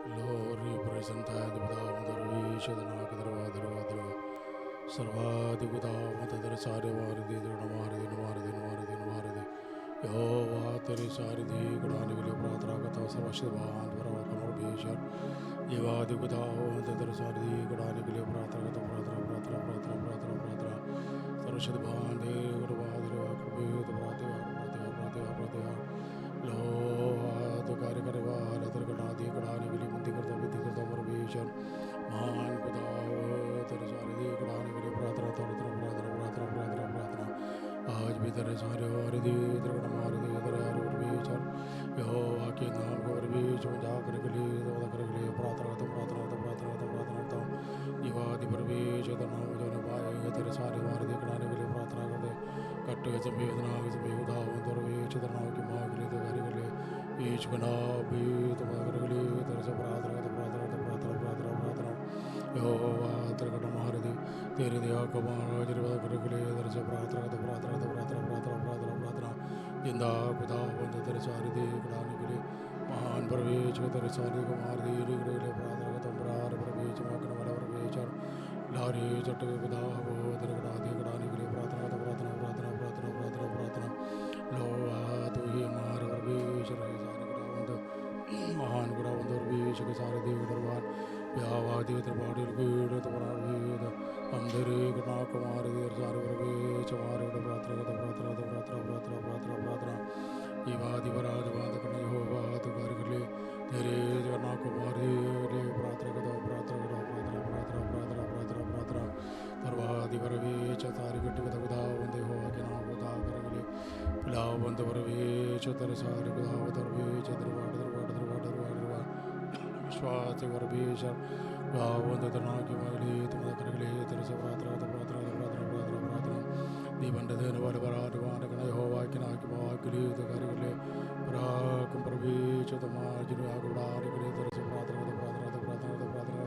Glory present सर्वाधिपदामतदर सारे वारदे मारदे मारदे मारदे मारदे यहोवा तेरे सारथी गणाने के लिए प्रार्थना करता हूँ सर्वशक्तिमान परमेश्वर जीवाधिपदाओ तेरे सारथी गणाने के लिए प्रार्थना करता हूँ प्रार्थना प्रार्थना प्रार्थना प्रार्थना प्रार्थना सर्वशक्तिमान देव लो तो कार्य करे वाले तेरे गणादि गणाने के लिए बुद्धि करता परमेश्वर महान खुदाओ तेरे सारथी गणाने के लिए प्रार्थना प्रार्थना प्रार्थना प्रार्थना प्रार्थना प्रार्थना आज भी तेरे सारे और दी तेरे गण मार दी तेरे यार परमेश्वर यहोवा के नाम को परमेश्वर जा कर के लिए प्रार्थना करता जीवादि परमेश्वर तेरा नाम जो न पाएगा तेरे सारे मार दी गणाने के लिए प्रार्थना कर दे कट्टे समय वेदना समय उदाव परमेश्वर तेरे नाम की माँ के लिए तो कार्य कर ले ईश गना भी तुम्हारा कर ले तेरे से प्रार्थना यहोवा तेरे गण मार दी तेरे दया को आशीर्वाद कर ले तेरे से प्रार्थना जिंदा खुदा बंद तेरे सारे दे गड़ाने के लिए महान प्रवेश तेरे सारे को मार दी प्रार्थना का तुम प्रवेश मौकन वाला प्रवेश लारे चट खुदा वो तेरे गड़ा दे गड़ाने के लिए प्रार्थना लो तू ही मार प्रवेश रहे सारे गड़ा महान गुड़ा बंद प्रवेश के सारे देव दरबार व्यावादी त्रिपाठी पीड़ तुम्हारा वेद अंदर घटना कुमार देर सारे प्रवेश हमारे प्रार्थना जीवादि पराज बात करने हो बात कार्य कर ले तेरे घटना कुमार ले प्रार्थना तरवादि प्रवेश सारी गट्टी कथा खुदा बंदे हो के नाम खुदा कर ले पिलाव बंद प्रवेश तेरे सारे खुदा प्रवेश दरबार विश्वास परमेश्वर भावंत तना की मगली तुम्हारा कर ले तेरे से प्रार्थना दीपन देने वाले बराटवान कने होवा के ना की बात के लिए तो कार्य कर ले पराक्रम परमेश्वर तुम्हारा जिन्हें आगे बढ़ाने के लिए तेरे से प्रार्थना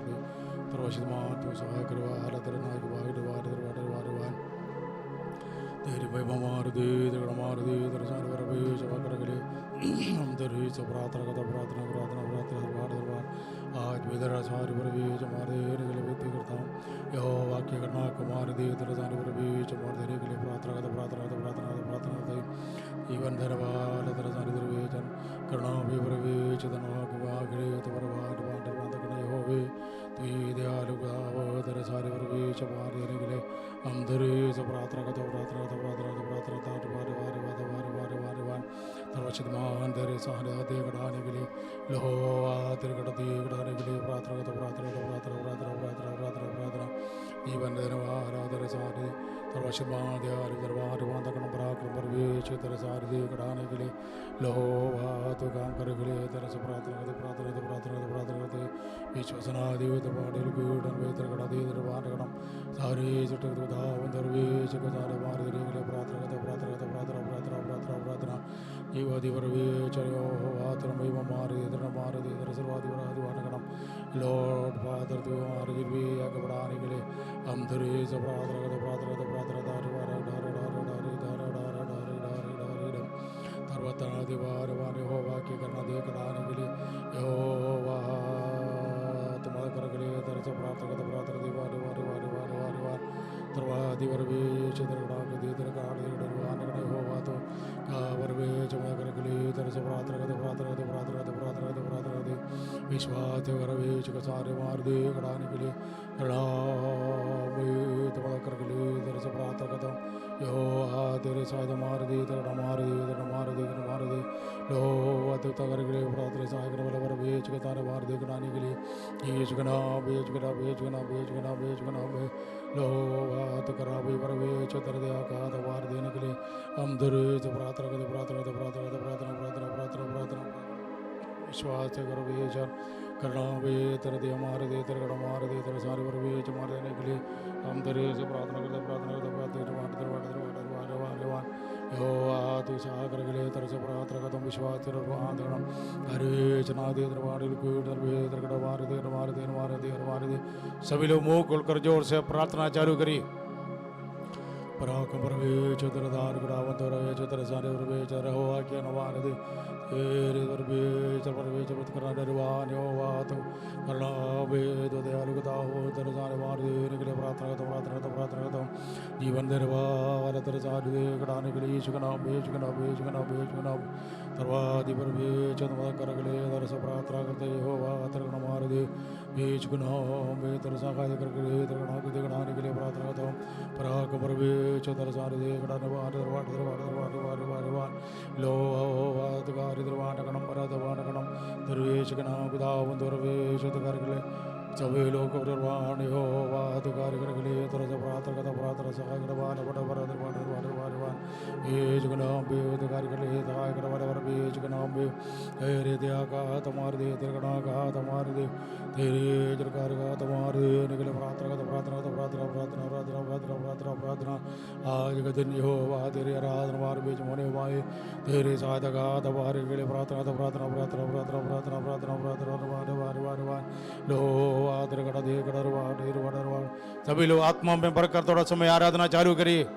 दे तरवशित मान तू सहाय करवा हर तेरे ना की बात वार तेरे भाई मार दे तेरे सारे परमेश्वर कर ले हम तेरे से प्रार्थना आज भी तेरा सारे परमेश मार देने के लिए विनती करता हूँ यहो वाक्य करना को मार दे तेरे सारे परमेश मार देने के लिए प्रार्थना जीवन धरवाल तेरा सारे दरवेचन करना भी परमेश धना के वागरे तो बर्बाद करना हो वे तो ये दयालु गाव तेरे सारे परमेश मार देने के लिए हम तेरे से प्रार्थना सर्वचित मान तेरे सारे दे गढ़ाने के लिए लोहो तेरे गढ़ दे गढ़ाने के लिए प्रार्थना जीवन धरवाल तेरे सारे सर्वचित मान दयालु दरबार पराक्रम परमेश तेरे सारे दे गढ़ाने के लिए लोहो तो काम करे के लिए तेरे से प्रार्थना विश्वसना देव पाटिल पीड़न वेतर गढ़ा दे दरबार गढ़म सारे चटक दरवेश के सारे मार देने के लिए प्रार्थना जीवादि परवेश मार दे सर्वादि गढ़म लॉर्ड फादर तू मार गिरवी आगे बढ़ाने के लिए हम धरे से प्रार्थना दीवार वाले हो वाक्य करना दे कराने के लिए यहोवा तुम्हारा कर के लिए तेरे से प्रार्थना दीवार तरवादी परवेश तेरे गड़ा के दे तेरे काट दे डरवाने के हो वा तो का परवेश मैं कर के लिए तेरे से प्रार्थना दे विश्वास परवेश के सारे मार दे गड़ाने के लिए तुम्हारा कर के लिए तेरे से प्रार्थना करता हूँ यो तेरे साथ मार दे तेरा मार दे लो अतुता कर के लिए प्रार्थना सहाय करने वाला परवेश के तारे मार दे गड़ाने के लिए बेच गना लो बात करा भी परवेश तेरे दया का वार देने के लिए हम धरे से प्रार्थना विश्वास से करो बेचर करना वे तेरे दे मार दे तेरे गड़ा मार दे तेरे सारे परवेश मार देने के लिए हम धरे से प्रार्थना करते यो तू सागर के लिए तेरे से प्रार्थना करता हूँ विश्वास तेरे हरे चना दे मार दे सभी लोग मुंह खोलकर जोर से प्रार्थना चालू करिए पराक्रम परवेश तरदार गुणावंत रवेश तरसारे परवेश रहो आज्ञा नवान दे तेरे परवेश परवेश पत करना निर्वाण हो वात करना वेद दयालु कथा हो तरसारे मार दे निकले प्रार्थना जीवन निर्वाण तरसारे दे गड़ाने के लिए शुकना बेश तरवादि परवेश नवा कर गले तरस प्रार्थना करते हो वात करना मार दे बेश गुना बे तरसा का कर गले तरगना के गड़ाने के लिए प्रार्थना करता हूं पराक्रम परवेश तरसारे दे गड़ाने वार लो वात कार दरवान कणम परदवान कणम दरवेश गना गुदाव दरवेश कर गले सभी लोग दरवान हो वात कार कर गले तरस प्रार्थना सहाय करवान बड़ दरवान बेज गुना बे कार गले सहाय करवान बेज गुना बे तेरे दया का तुम्हार दे तेरे का तुम्हार दे तेरे जरकार का तुम्हार दे निकले प्रार्थना आज का दिन हो वा तेरे आराधना मार बीच मोने माए तेरे साथ का तुम्हारे के लिए प्रार्थना लो आदर कड़ा दे कड़ा सभी लोग आत्मा में भरकर थोड़ा समय आराधना चालू करिए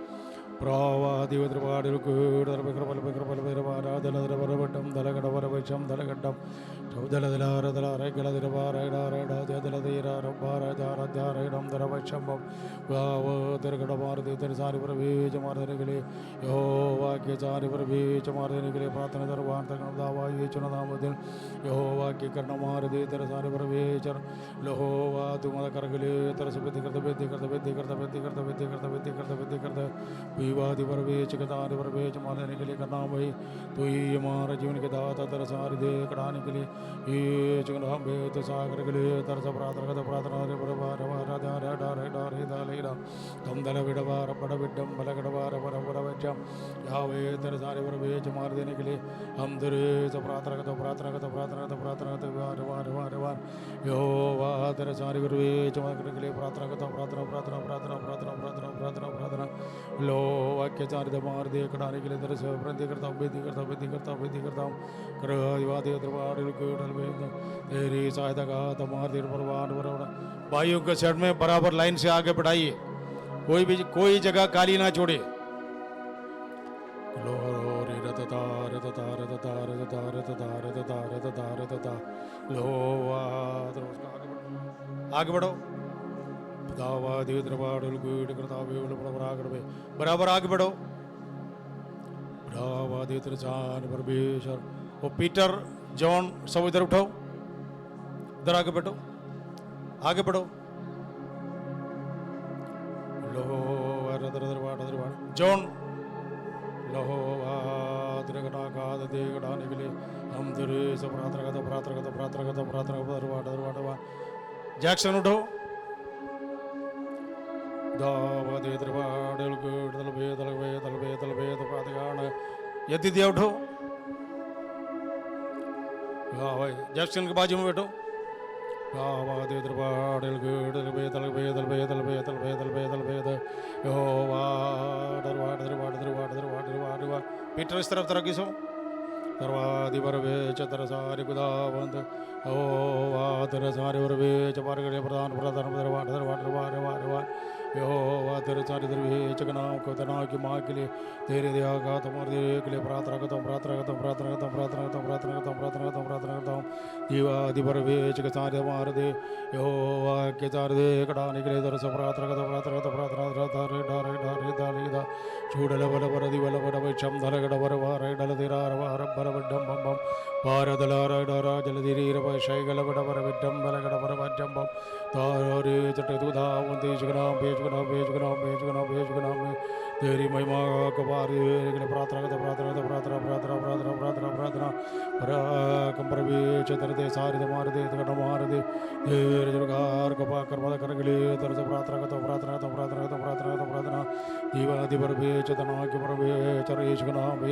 विवादी परवेश कदार परवेश मारने के लिए करना भाई तो ही हमारा जीवन के दाता तरसार दे कढ़ाने के लिए ये चुना बे तो सागर के लिए तरस प्रार्थना रे बरबार राजा डारे दालेरा तम दल विडवार बड़ विडम बल गडवार बर वचम यावे तरसारे परवेश मार देने के लिए हम दरे प्रार्थना वार यो वा तरसारे परवेश मार के लिए प्रार्थना लो वाक्य चारित मार दे कटाने के लिए दरस वृद्धि करता हूँ बेदी करता हूँ तेरी सहायता का तमार देर परवान भाइयों के शर्ट में बराबर लाइन से आगे बढ़ाइए कोई जगह काली ना छोड़े आगे बढ़ो बराबर आगे बढ़ो वो पीटर जॉन सब इधर उठाओ इधर आगे बढ़ो जॉन लोहो गड़ाने के लिए हम प्रार्थना जैक्सन उठो यदि दिया उठो जैक्सन के बाजू में बैठो पीटर इस तरफ तरह किसो तरवादि परवे चतर सारे गुदावंत ओ वातर सारे परवे चपार गड़े प्रधान यो वातर सारे दरवे चकनाम को तना की माँ के लिए तेरे दया का तुम्हारे के लिए प्रार्थना करता हूँ जीवादि परवे चक सारे मार दे यो वाक्य चार दे कटाने के लिए दरस प्रार्थना चूडल बल बर दिवल बर वैक्षम धल गड़ बर वार डल तेरा वार बर विड्डम बम बम पार दलार डरा जल धीर शै गल बड़ बर विड्डम बल गड़ बर वज्जम बम तारे चट दुधा देश गनाम बेच गनाम तेरी महिमा कबार प्रार्थना परवेश तरते सारे मार दे तेरे जुगार कपा कर्म कर गले तरस प्रार्थना दीवादि परवेश तना के परवेश रेश गनाम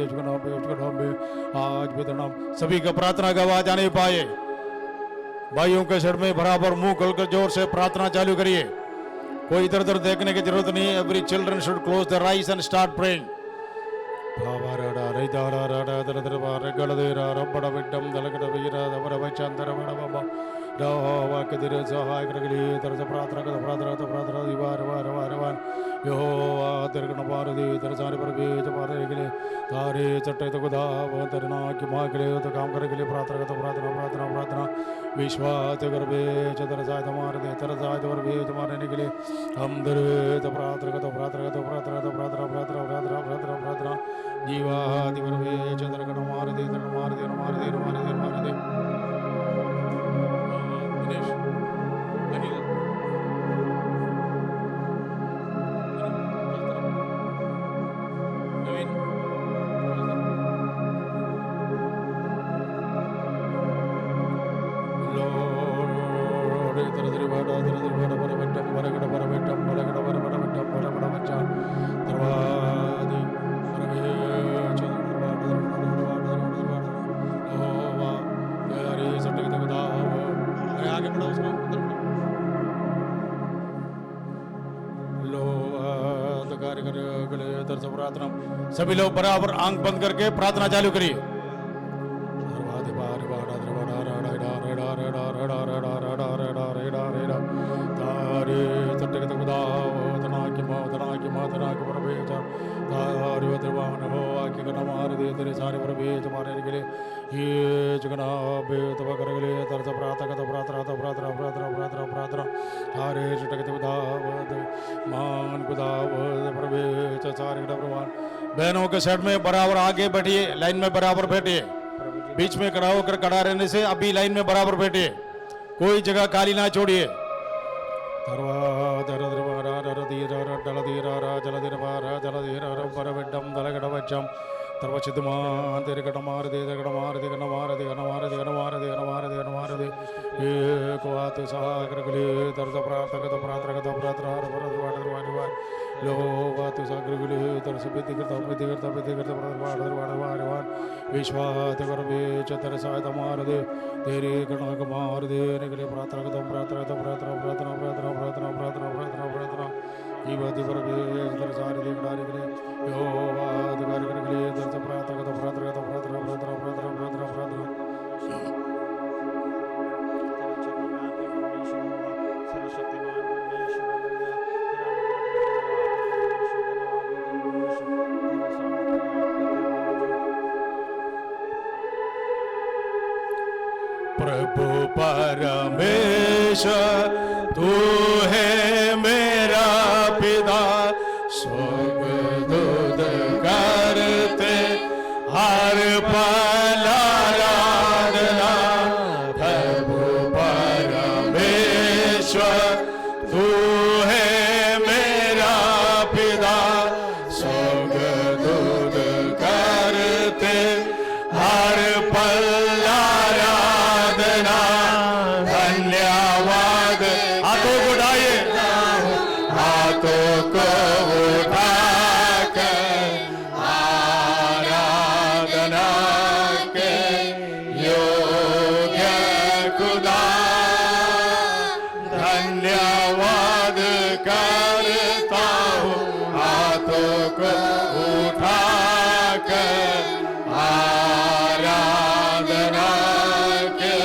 आज भी तनाम सभी का प्रार्थना का आवाज आने पाए भाइयों के सिर में बराबर मुंह खोलकर जोर से प्रार्थना चालू करिए कोई इधर उधर देखने की जरूरत नहीं every children should close the eyes and start praying सहाय यहोवा दरगण मारदे दरसारे पर बेच मारने के लिए तारे चट्टे तो खुदा वो तरना की माँ के लिए तो काम करने के लिए प्रार्थना तो प्रार्थना प्रार्थना प्रार्थना विश्वास कर बेच दरसाए तो मार दे तरसाए तो बेच मारने के लिए हम दर तो प्रार्थना तो प्रार्थना तो प्रार्थना तो प्रार्थना प्रार्थना प्रार्थना प्रार्थना प्रार्थना जीवादि पर बेच दरगण मार दे मार दे मार दे मार दे मार दे दिनेश अनिल नवीन लोरे तरदरी बाडा परबट्टम बरगड़ परबट्टम बरगड़ परबट्टम बरगड़ बच्चा दरवादी परवे चंद्रबाड़ ओवा यारी सटक तक दा अरे आगे बढ़ो उसको अंदर लो कार्य कर गले दर्श प्रार्थना सभी लोग बराबर आंख बंद करके प्रार्थना चालू करिए तारे चटक तक तना की माँ तना के पर भेज तारे वज्रवान हो आके कना मार दे तेरे सारे पर भेज मारने के लिए ये जगना बेत कर गले तरस प्रार्थना तो प्रार्थना तो प्रार्थना प्रार्थना प्रार्थना प्रार्थना तारे चटक तक मान कुदाव पर भेज सारे भगवान बहनों के साइड में बराबर आगे बैठिए लाइन में बराबर बैठिए बीच में खड़ा होकर खड़ा रहने से अभी लाइन में बराबर बैठिए कोई जगह खाली ना छोड़िए विश्वास कर बेच तरसाय मार दे तेरे गणक मार दे निकले प्रार्थना प्रार्थना प्रार्थना प्रार्थना प्रार्थना प्रार्थना प्रार्थना प्रार्थना प्रार्थना जीवति पर बेच तरसारे दे गड़ा निकले यहोवा अधिकारी कर निकले दर्श प्रार्थना प्रार्थना प्रार्थना प्रार्थना प्रार्थना प्रार्थना प्रार्थना प्रभु परमेश्वर तू है मेरा पिता स्वर्ग दूत करते हर पल आराधना प्रभु परमेश्वर तू है मेरा पिता स्वर्ग दूत करते हर पल धन्यवाद हाथों को उठाइए हाथों को उठाकर आराधना के योग्य खुदा धन्यवाद करता हूँ हाथों को उठाकर आराधना के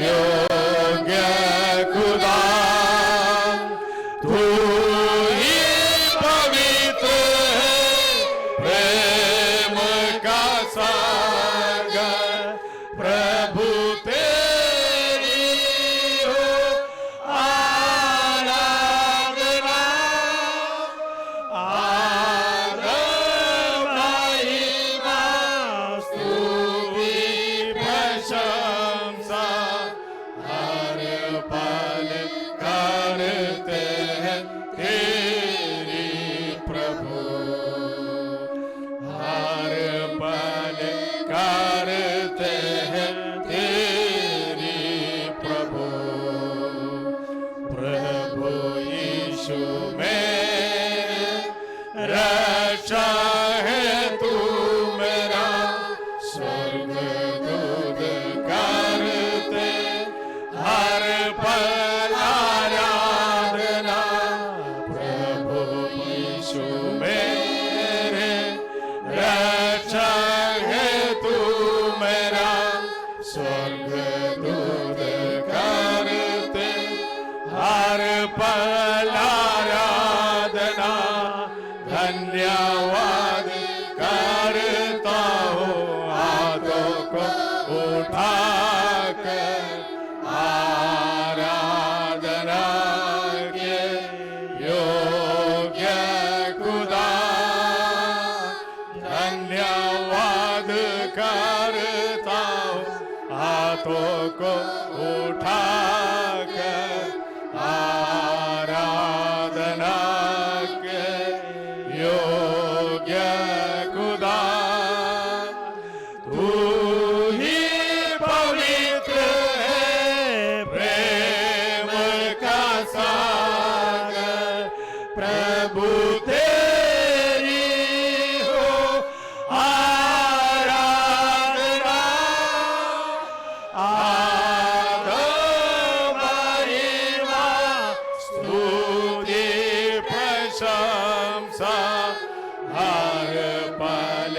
योग्य खुदा तू ही पवित्र है प्रेम का सागर प्रभु तेरी हो आराधना प्रशंसा हर पल करते हैं तेरी प्रभु हर पल करता हूँ हाथों को उठाकर आराधना के योग्य खुदा तू ही पवित्र है प्रेम का सागर प्रभु तेरी हो आराधना आदर महिमा स्तुति प्रशंसा हर पल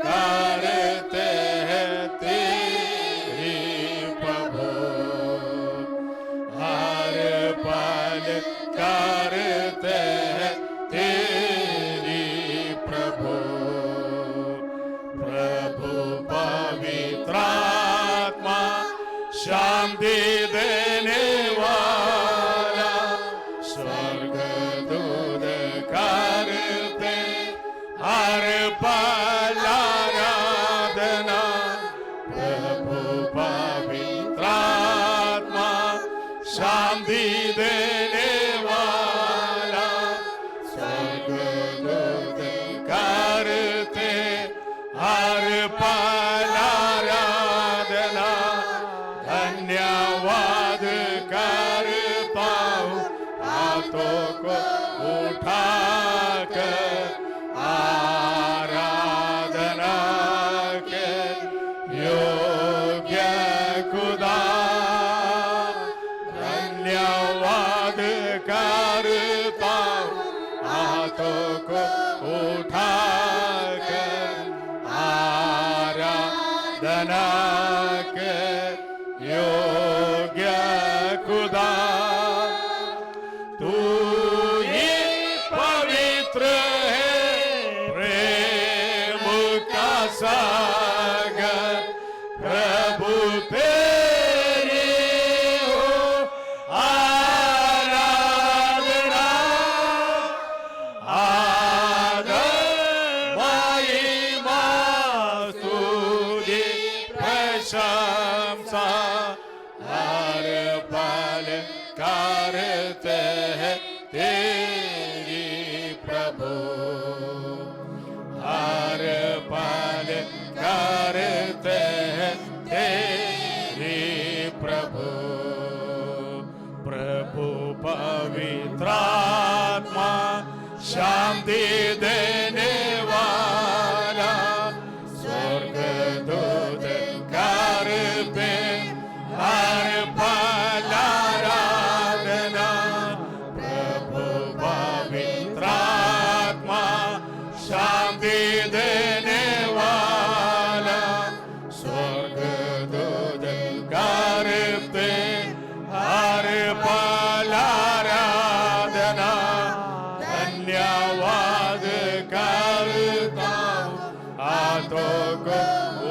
करते हैं तेरी प्रभु हर पल करते हैं तेरी प्रभु प्रभु पवित्र आत्मा शांति देने वाला स्वर्गदूत करते हर पल आराधना प्रभु पवित्र आत्मा शांति देने वाला स्वर्गदूत करते हर पल आराधना धन्यवाद करता हूँ हाथों को उठाकर आराधना के योग्य खुदा धन्यवाद करता हूँ हाथों को उठाकर आराधना के योग्य खुदा तू ही पवित्र है प्रेम का सागर प्रभु तेरी हो आराधना आदर महिमा स्तुति प्रशंसा हर पल करते हैं तेरी प्रभु हर पल करते हैं तेरी प्रभु प्रभु पवित्र आत्मा शांति देने वाला स्वर्गदूत करते हर पल आराधना प्रभु पवित्र आत्मा शांति देने वाला स्वर्गदूत करते हर पल आराधना धन्यवाद करता हूँ हाथों को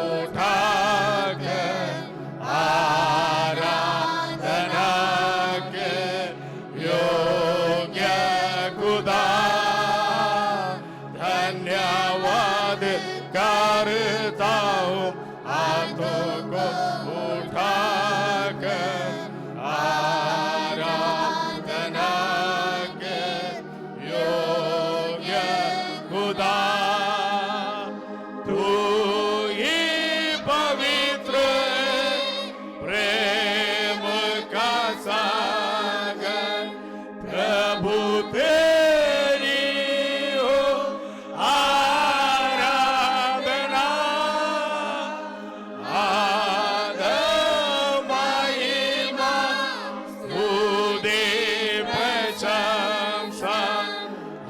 उठाकर आराधना के योग्य खुदा धन्यवाद करता हूँ हाथों को उठाकर आराधना के योग्य खुदा तू ही पवित्र प्रेम का सागर प्रभु तेरी हो आराधना आदर महिमा स्तुति प्रशंसा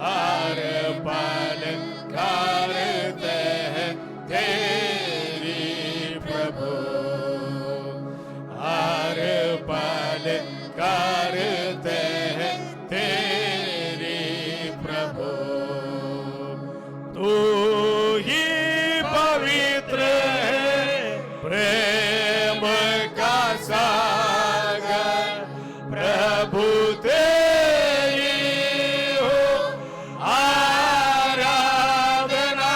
हर पल करते हैं तेरी प्रभु हर पल करते हैं तेरी प्रभु तू ही पवित्र है प्रेम का सागर प्रभु तेरी हो आराधना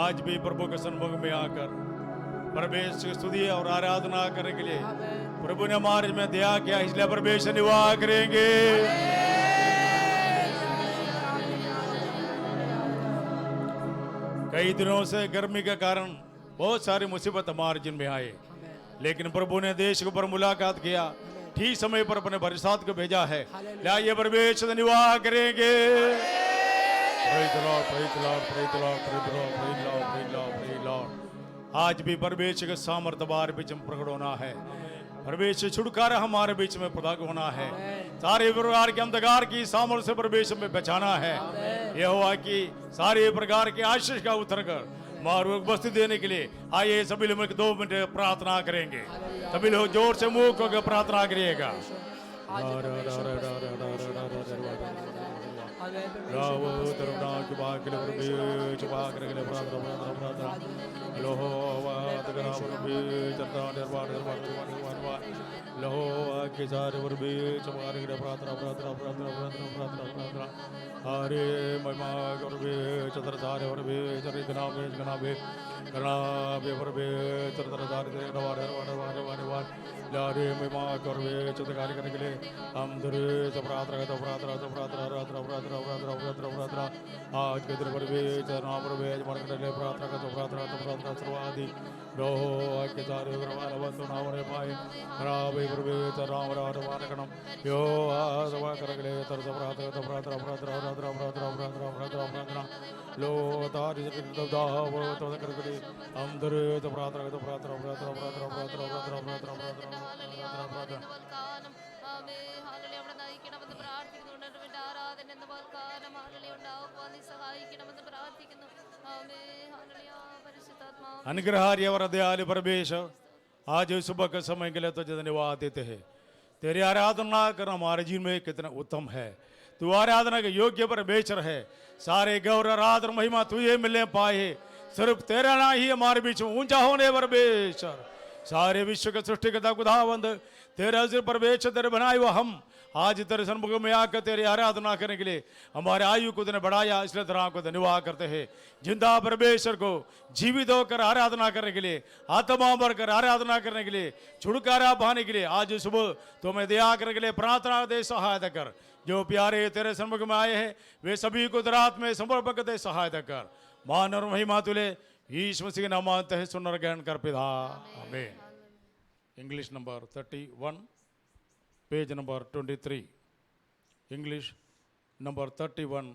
आज भी प्रभु के सन्मुख में आकर परमेश्वर की स्तुति और आराधना करने के लिए प्रभु ने हमारे में दया किया, इसलिए परमेश्वर निवाह करेंगे। कई दिनों से गर्मी के कारण बहुत सारी मुसीबत हमारे जिन में आए, लेकिन प्रभु ने देश के ऊपर मुलाकात किया, ठीक समय पर अपने बरसात को भेजा है। ये परमेश्वर निवाह करेंगे। Praise the Lord, praise the Lord, praise the Lord, praise the Lord, praise the Lord, praise the Lord, praise the Lord। आज भी परमेश्वर के सामर्थ हमारे बीच में प्रकट होना है। परमेश्वर छुटकारा हमारे बीच में प्रकट होना है। सारे प्रकार के अंधकार की सामर्थ से परमेश्वर में बचाना है। यहोवा की सारे प्रकार के आशीष का उतर कर मारू बस्ती देने के लिए आइए सभी लोग 2 मिनट प्रार्थना करेंगे। सभी लोग जोर से मुंह खोकर प्रार्थना करिएगा। हरे महिमा करबे चतर सारे वरबे चरि गनाबे गनाबे गनाबे वरबे चतर सारे दे नवार नवार नवार नवार लारे महिमा करबे चतर कार्य करने के लिए हम धरे प्रार्थना तो प्रार्थना तो प्रार्थना प्रार्थना प्रार्थना प्रार्थना प्रार्थना प्रार्थना आज के दिन वरबे चरना वरबे मन करने के लिए प्रार्थना तो प्रार्थना सर्वादि रोहो आज के सारे वरवान वंतो नाम रे पाए रावे वरबे चरना वरार वान कणम यो आसवा करने के लिए तर प्रार्थना तो प्रार्थना प्रार्थना लो तारी दा वो तो करके अंदर तो प्रार्थना तो प्रार्थना अनुग्रहार्य दयालु परमेश्वर, आज सुबह के समय के लिए तुझे धन्यवाद देते हैं। तेरी आराधना करना हमारे जीवन में कितना उत्तम है। तू आराधना के योग्य परमेश्वर है। सारे गौरव आराधना महिमा तुझे मिलने पाए। सिर्फ तेरा ना ही हमारे बीच में ऊंचा होने परमेश्वर। सारे विश्व के सृष्टिकर्ता खुदावंद तेरा सिर्फ परमेश्वर तेरे बनाए हुआ हम आज तेरे सन्मुख में आकर तेरी आराधना करने के लिए हमारे आयु को तूने बढ़ाया, इसलिए तेरा को धन्यवाद करते हैं। जिंदा परमेश्वर को जीवित होकर आराधना करने के लिए, आत्मा भरकर आराधना करने के लिए, छुटकारा पाने के लिए आज सुबह तुम्हें दया करने के लिए प्रार्थना दे, सहायता कर। जो प्यारे तेरे सन्मुख में आए हैं वे सभी को रात में समर्पक दे, सहायता कर। मान और महिमा तुले यीशु मसीह के नाम मांगते हैं, सुन और ग्रहण कर पिता, आमीन। English number 31 page number 23। English number 31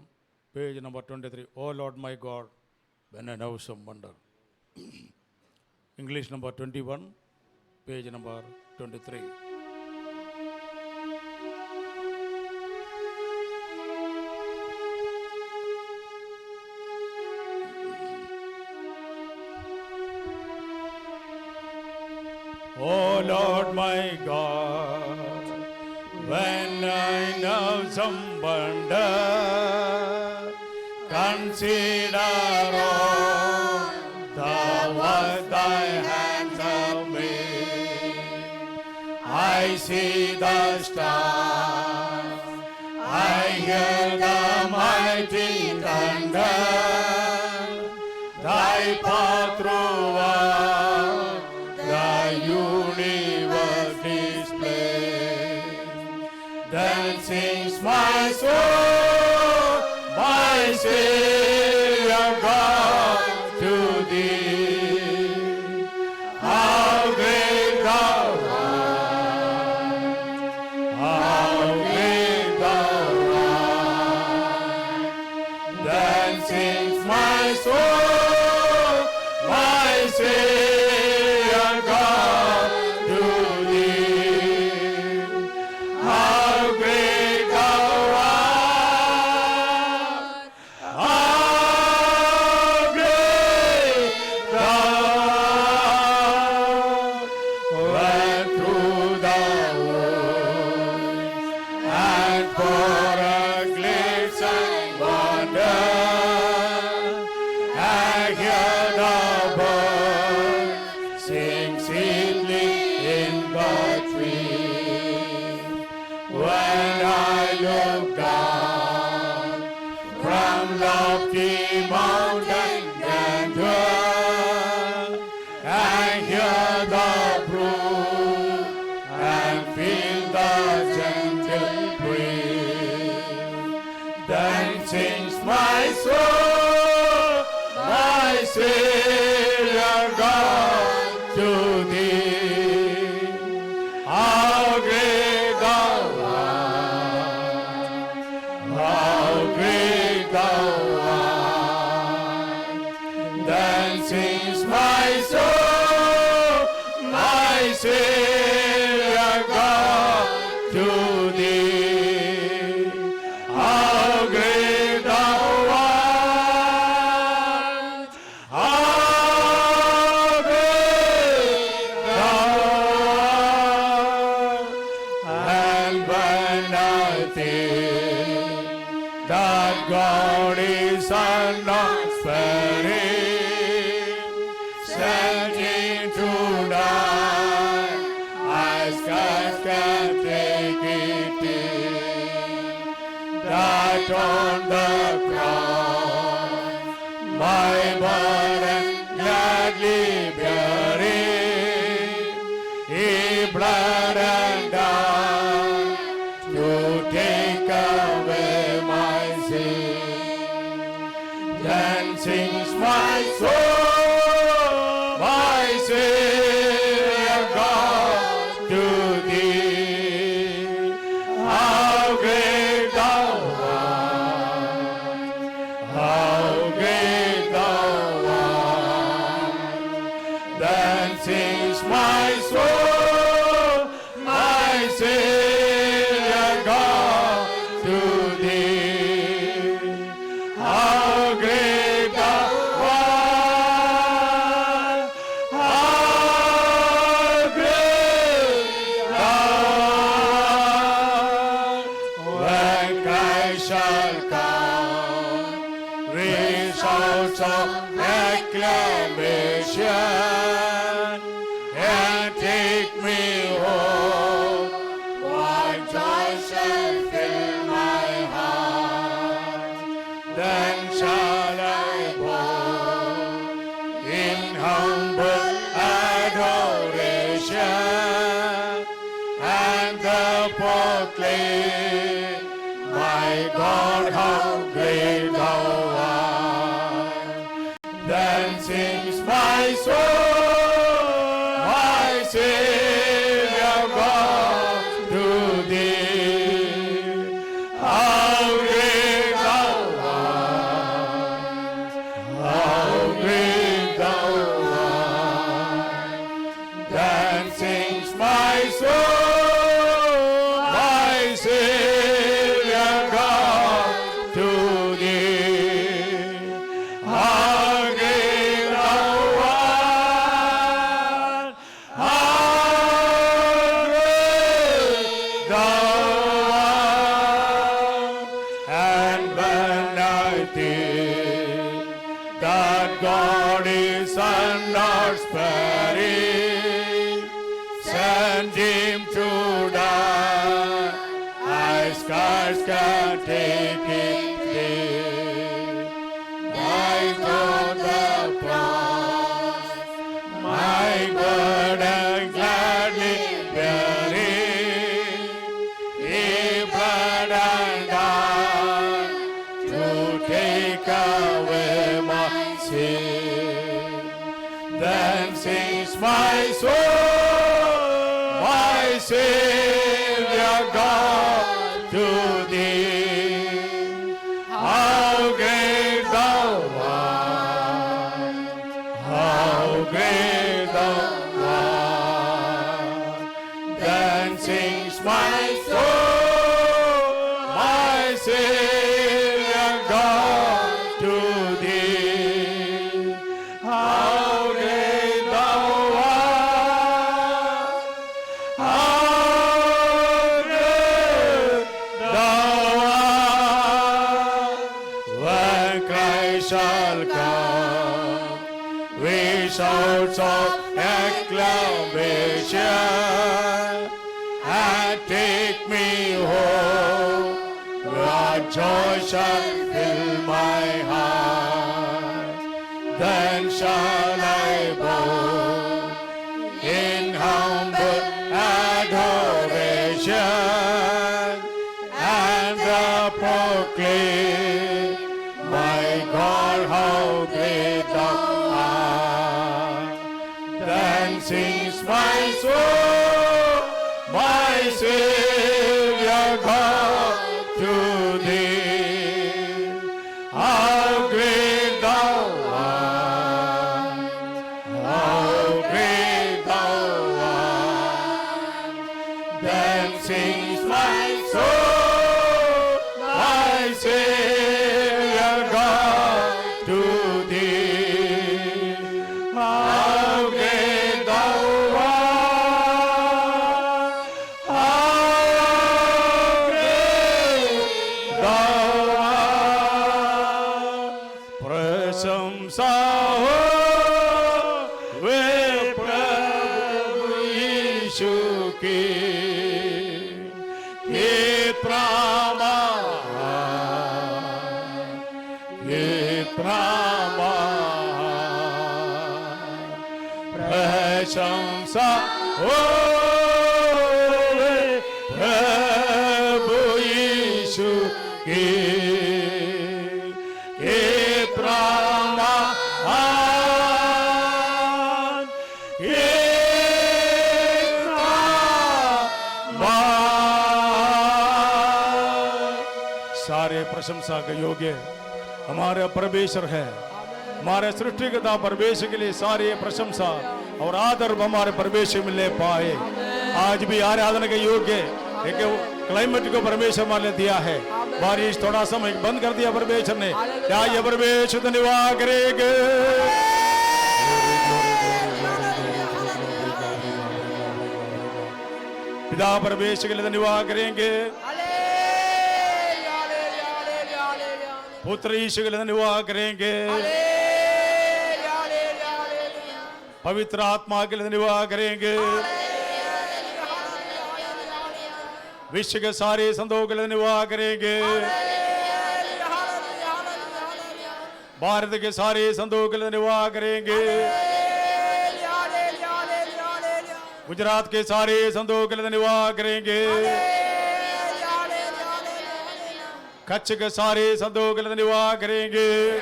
page number 23। O Lord my God when I know some wonder. English number 21 page number 23। Oh Lord my God, when I know some wonder, consider all the work thy hands have made. I see the stars, I hear the mighty thunder, thy path throughout the universe display. Then sings my soul, my Savior God, to thee. How great thou art, how great thou art. Then sings my soul, my Savior God, to thee. How great thou art, how great thou art. When through the woods and for a glimpse and wonder, I hear the bird sing sweetly in the tree. When I look down from lofty mountain grandeur, Then sings my soul, my Savior God, to thee. How great thou art, how great thou art. Then sings my soul, my Savior God, to thee. How great thou art, how great thou art. And when I think that God is not sparing, sending to die, I scarce can take it in, that on the cross my burden gladly bearing, He bled and died to take away my sin. Then sings my soul, my Savior God, to thee. How great thou art, how great thou art. Then sings my soul, my Savior God, to thee. How great thou art, how great thou art. When Christ shall come, with shouts of acclamation, and take me home, what joy shall fill my heart. Then shall I bow in humble adoration, and proclaim, my God, how great thou art. Then sings my soul, my Savior God, to thee. How great thou art, how great thou art. Then sings my soul, my Savior God, to thee. How great thou art, how great thou art. And when I think that God is not sparing, send Him to die, I scarce can take it in. Died on the cross, my burden gladly bearing, He bled and died to take away my sin. Then sings my soul, my Savior God, to thee. How great thou art, how great thou art. Then sings my soul, my Savior God, to thee. How great thou art, how great thou art. When Christ shall come, with shouts of acclamation, and take me home, what joy shall fill my heart. Then shall I bow in humble adoration, and proclaim, प्रशंसा हो वे प्रभु यीशु की ये प्रशंसा हो प्रभु यीशु की ये प्रमाण ये सारे प्रशंसा के योग्य हमारे परमेश्वर है। हमारे सृष्टिकर्ता परमेश्वर के लिए सारी प्रशंसा और आदर हमारे परमेश्वर में ले पाए। आज भी आराधना के योग्य एक क्लाइमेट को परमेश्वर हमारे दिया है। बारिश थोड़ा समय बंद कर दिया परमेश्वर ने, क्या ये परमेश्वर धन्यवाद करेंगे। पिता परमेश्वर के लिए धन्यवाद करेंगे, पुत्र यीशु के लिए धन्यवाद करेंगे, पवित्र आत्मा के लिए धन्यवाद करेंगे, विश्व के सारे संतों के लिए धन्यवाद करेंगे, भारत के सारे संतों के लिए धन्यवाद करेंगे, गुजरात के सारे संतों के लिए धन्यवाद करेंगे, कच्छ के सारे संतों के लिए धन्यवाद करेंगे,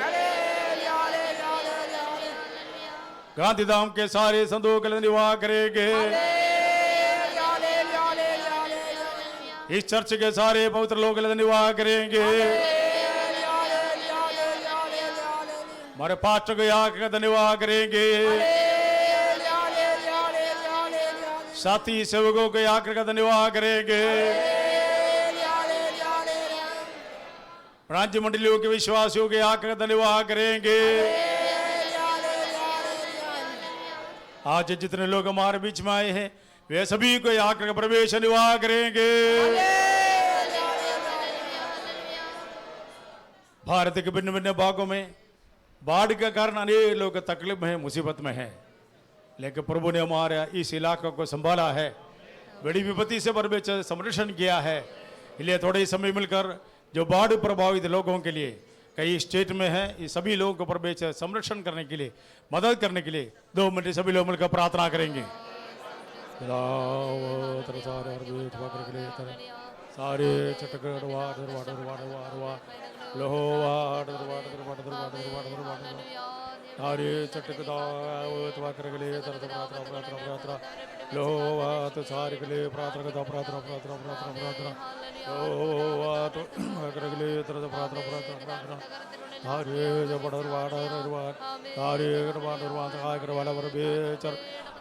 गांधीधाम के सारे संतों के लिए धन्यवाद करेंगे, इस चर्च के सारे पवित्र लोगों के लिए धन्यवाद करेंगे, हमारे पास्टर को यहाँ का धन्यवाद करेंगे, साथी सेवकों को यहाँ का धन्यवाद करेंगे, राज्य मंडलियों के विश्वासियों के यहाँ का धन्यवाद करेंगे। आज जितने लोग हमारे बीच में आए हैं वे सभी को यहाँ का प्रवेश धन्यवाद करेंगे। भारत के भिन्न भिन्न भागों में बाढ़ के कारण अनेक लोग तकलीफ में मुसीबत में हैं, लेकिन प्रभु ने हमारे इस इलाके को संभाला है, बड़ी विपत्ति से परमेश्वर संरक्षण किया है। इसलिए थोड़े समय मिलकर जो बाढ़ प्रभावित लोगों के लिए कई स्टेट में है, ये सभी लोगों को परमेश्वर संरक्षण करने के लिए, मदद करने के लिए 2 मिनट सभी लोग मिलकर प्रार्थना करेंगे। सारे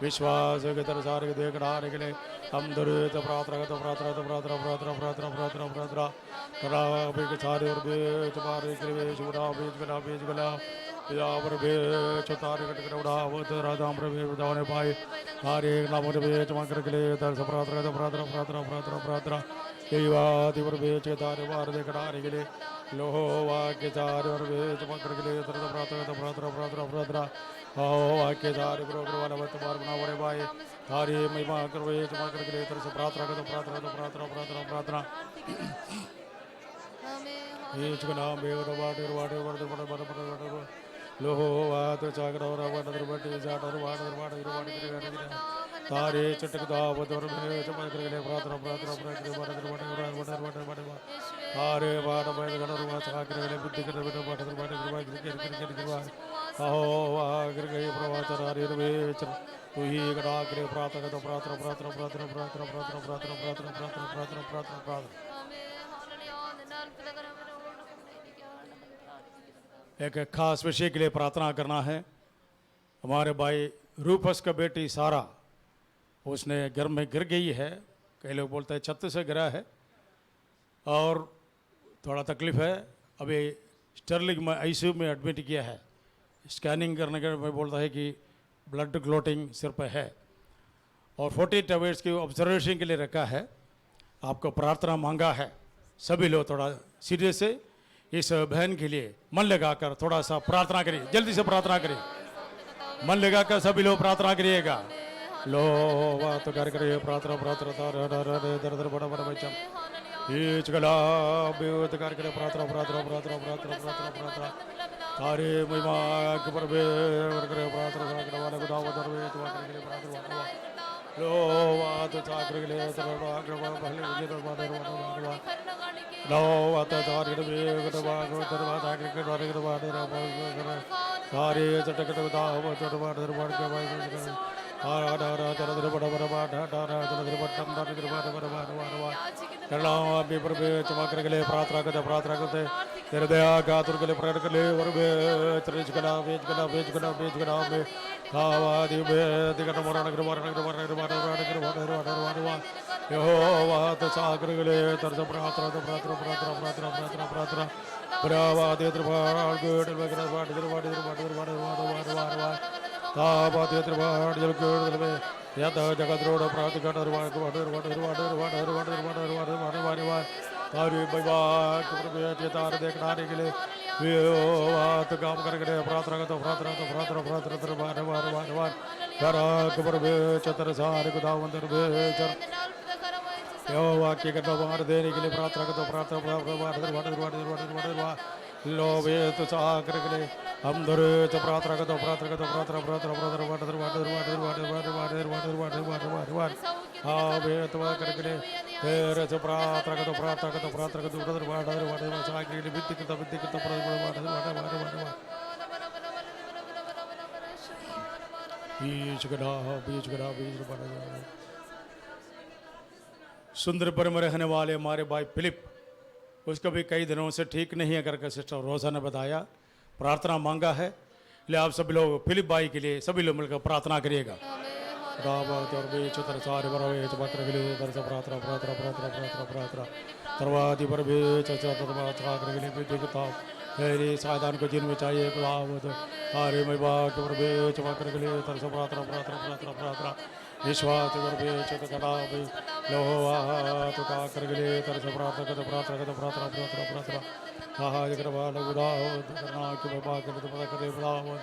विश्वास के तरह सारे देखना के लिए हम दुरित प्रार्थना करा के सारे और बेच मारे के लिए शुभरा बीज गला या पर बेच तारे कट कर उड़ा वो तेरा दाम पर उड़ाने पाए सारे नाम पर बेच मकर के लिए तरस प्रार्थना यही बात पर बेच के तारे बार देखना के लिए लोहो वा के तारे और बेच मकर के लिए तरस प्रार्थना वाक्य धारे प्रोग्र वाला वर्तमान बना बड़े भाई धारे महिमा करवे जमा करके ले तरह से प्रार्थना ये चुना बेवड़ वाटे वर्द लोहो वात चाकर और वाटर बटे जाट और वाटर तारे चटक दावत और जमा करके ले प्रार्थना तारे वाट बैठ गण और वाट चाकर ले बुद्धि कर बेटा वाटर अहो आगर गए प्रवाचर आयुर्वेद तू ही गड़ा करे प्रार्थना एक खास विषय के लिए प्रार्थना करना है। हमारे भाई रूपस का बेटी सारा, उसने घर में गिर गई है, कई लोग बोलते हैं छत से गिरा है और थोड़ा तकलीफ है। अभी स्टर्लिंग में आईसीयू में एडमिट किया है। स्कैनिंग करने के में बोलता है कि ब्लड क्लॉटिंग सिर पे है और 48 आवर्स की ऑब्जर्वेशन के लिए रखा है। आपको प्रार्थना मांगा है, सभी लोग थोड़ा सीरियस है। इस बहन के लिए मन लगाकर थोड़ा सा प्रार्थना करिए, जल्दी से प्रार्थना करिए, मन लगाकर सभी लोग प्रार्थना करिएगा। लो बात कर करिए प्रार्थना प्रार्थना दर दर बड़ा बड़ा बच्चा ये चला बेवत कर करे प्रार्थना प्रार्थना प्रार्थना प्रार्थना प्रार्थना प्रार्थना तारे महिमा के पर बे करे प्रार्थना करने वाले खुदा को दरवे तो कर के प्रार्थना लो बात चाकर के लिए तरवा करवा पहले मुझे दरवा दरवा लो बात चार के बे दरवा दरवा ताके के द्वारे दरवा दरवा सारे चटक दरवा दरवा दरवा के भाई आरा आरा चल दर बड़ा बड़ा बड़ा आरा चल दर बड़ा बड़ा दर बड़ा बड़ा बड़ा करना अभी पर बे चमक के लिए प्रार्थना करते तेरे दया का तुर के लिए प्रकट कर ले और बे त्रिज गला बेज गला बेज गला बेज गला में आवादी बे दिगट मोरा नगर मोरा नगर मोरा नगर मोरा नगर मोरा नगर मोरा यहोवा तो सागर के लिए तरस प्रार्थना प्रार्थना प्रार्थना प्रार्थना प्रार्थना प्रार्थना ब्रावादी दरबार गुड वगैरह बाड दरबार दरबार दरबार दरबार दरबार ताबादी दरबार जल गुड में या तो जगत रोड प्रार्थना कर दरबार दरबार दरबार दरबार दरबार दरबार दरबार दरबार दरबार तारी बैबाक प्रभु तार देखना के लिए बात काम करके प्रार्थना करते प्रार्थना तो प्रार्थना प्रार्थना दरबार दरबार दरबार करा प्रभु चतर सारे खुदा मंदिर बेचर यो वाक्य का दरबार देने के लिए प्रार्थना करते प्रार्थना दरबार दरबार दरबार दरबार दरबार लोभे तो साकर के लिए हम दर प्रार्थना करते प्रार्थना करते प्रार्थना प्रार्थना दरबार दरबार दरबार दरबार दरबार दरबार दरबार दरबार दरबार दरबार दरबार हाँ बेतवा करके तेरे से प्रार्थना करते प्रार्थना करते प्रार्थना करते दरबार दरबार दरबार साकर के लिए वित्त करते दरबार दरबार दरबार दरबार बीच गड़ा बीच गड़ा बीच गड़ा सुंदर पर में रहने वाले हमारे भाई फिलिप, उसको भी कई दिनों से ठीक नहीं है करके सिस्टर रोजा ने बताया, प्रार्थना मांगा है। ले आप सभी लोग फिलिप भाई के लिए सभी लोग मिलकर प्रार्थना करिएगा। और बीच सारे बराबर चपत्र के लिए दर से प्रार्थना प्रार्थना प्रार्थना प्रार्थना प्रार्थना तरवादी पर बीच प्रार्थना के लिए विद्युता मेरी सायदान को जिनमें चाहिए हरे मैं बाग पर बीच चपत्र के लिए दर से प्रार्थना प्रार्थना प्रार्थना प्रार्थना विश्वास पर बीच कटा भी लोहा तो का कर के लिए दर से प्रार्थना करते प्रार्थना करते प्रार्थना प्रार्थना प्रार्थना कहा जगरवा लगुदा करना कि मैं बाग करते पता करे बुलाओ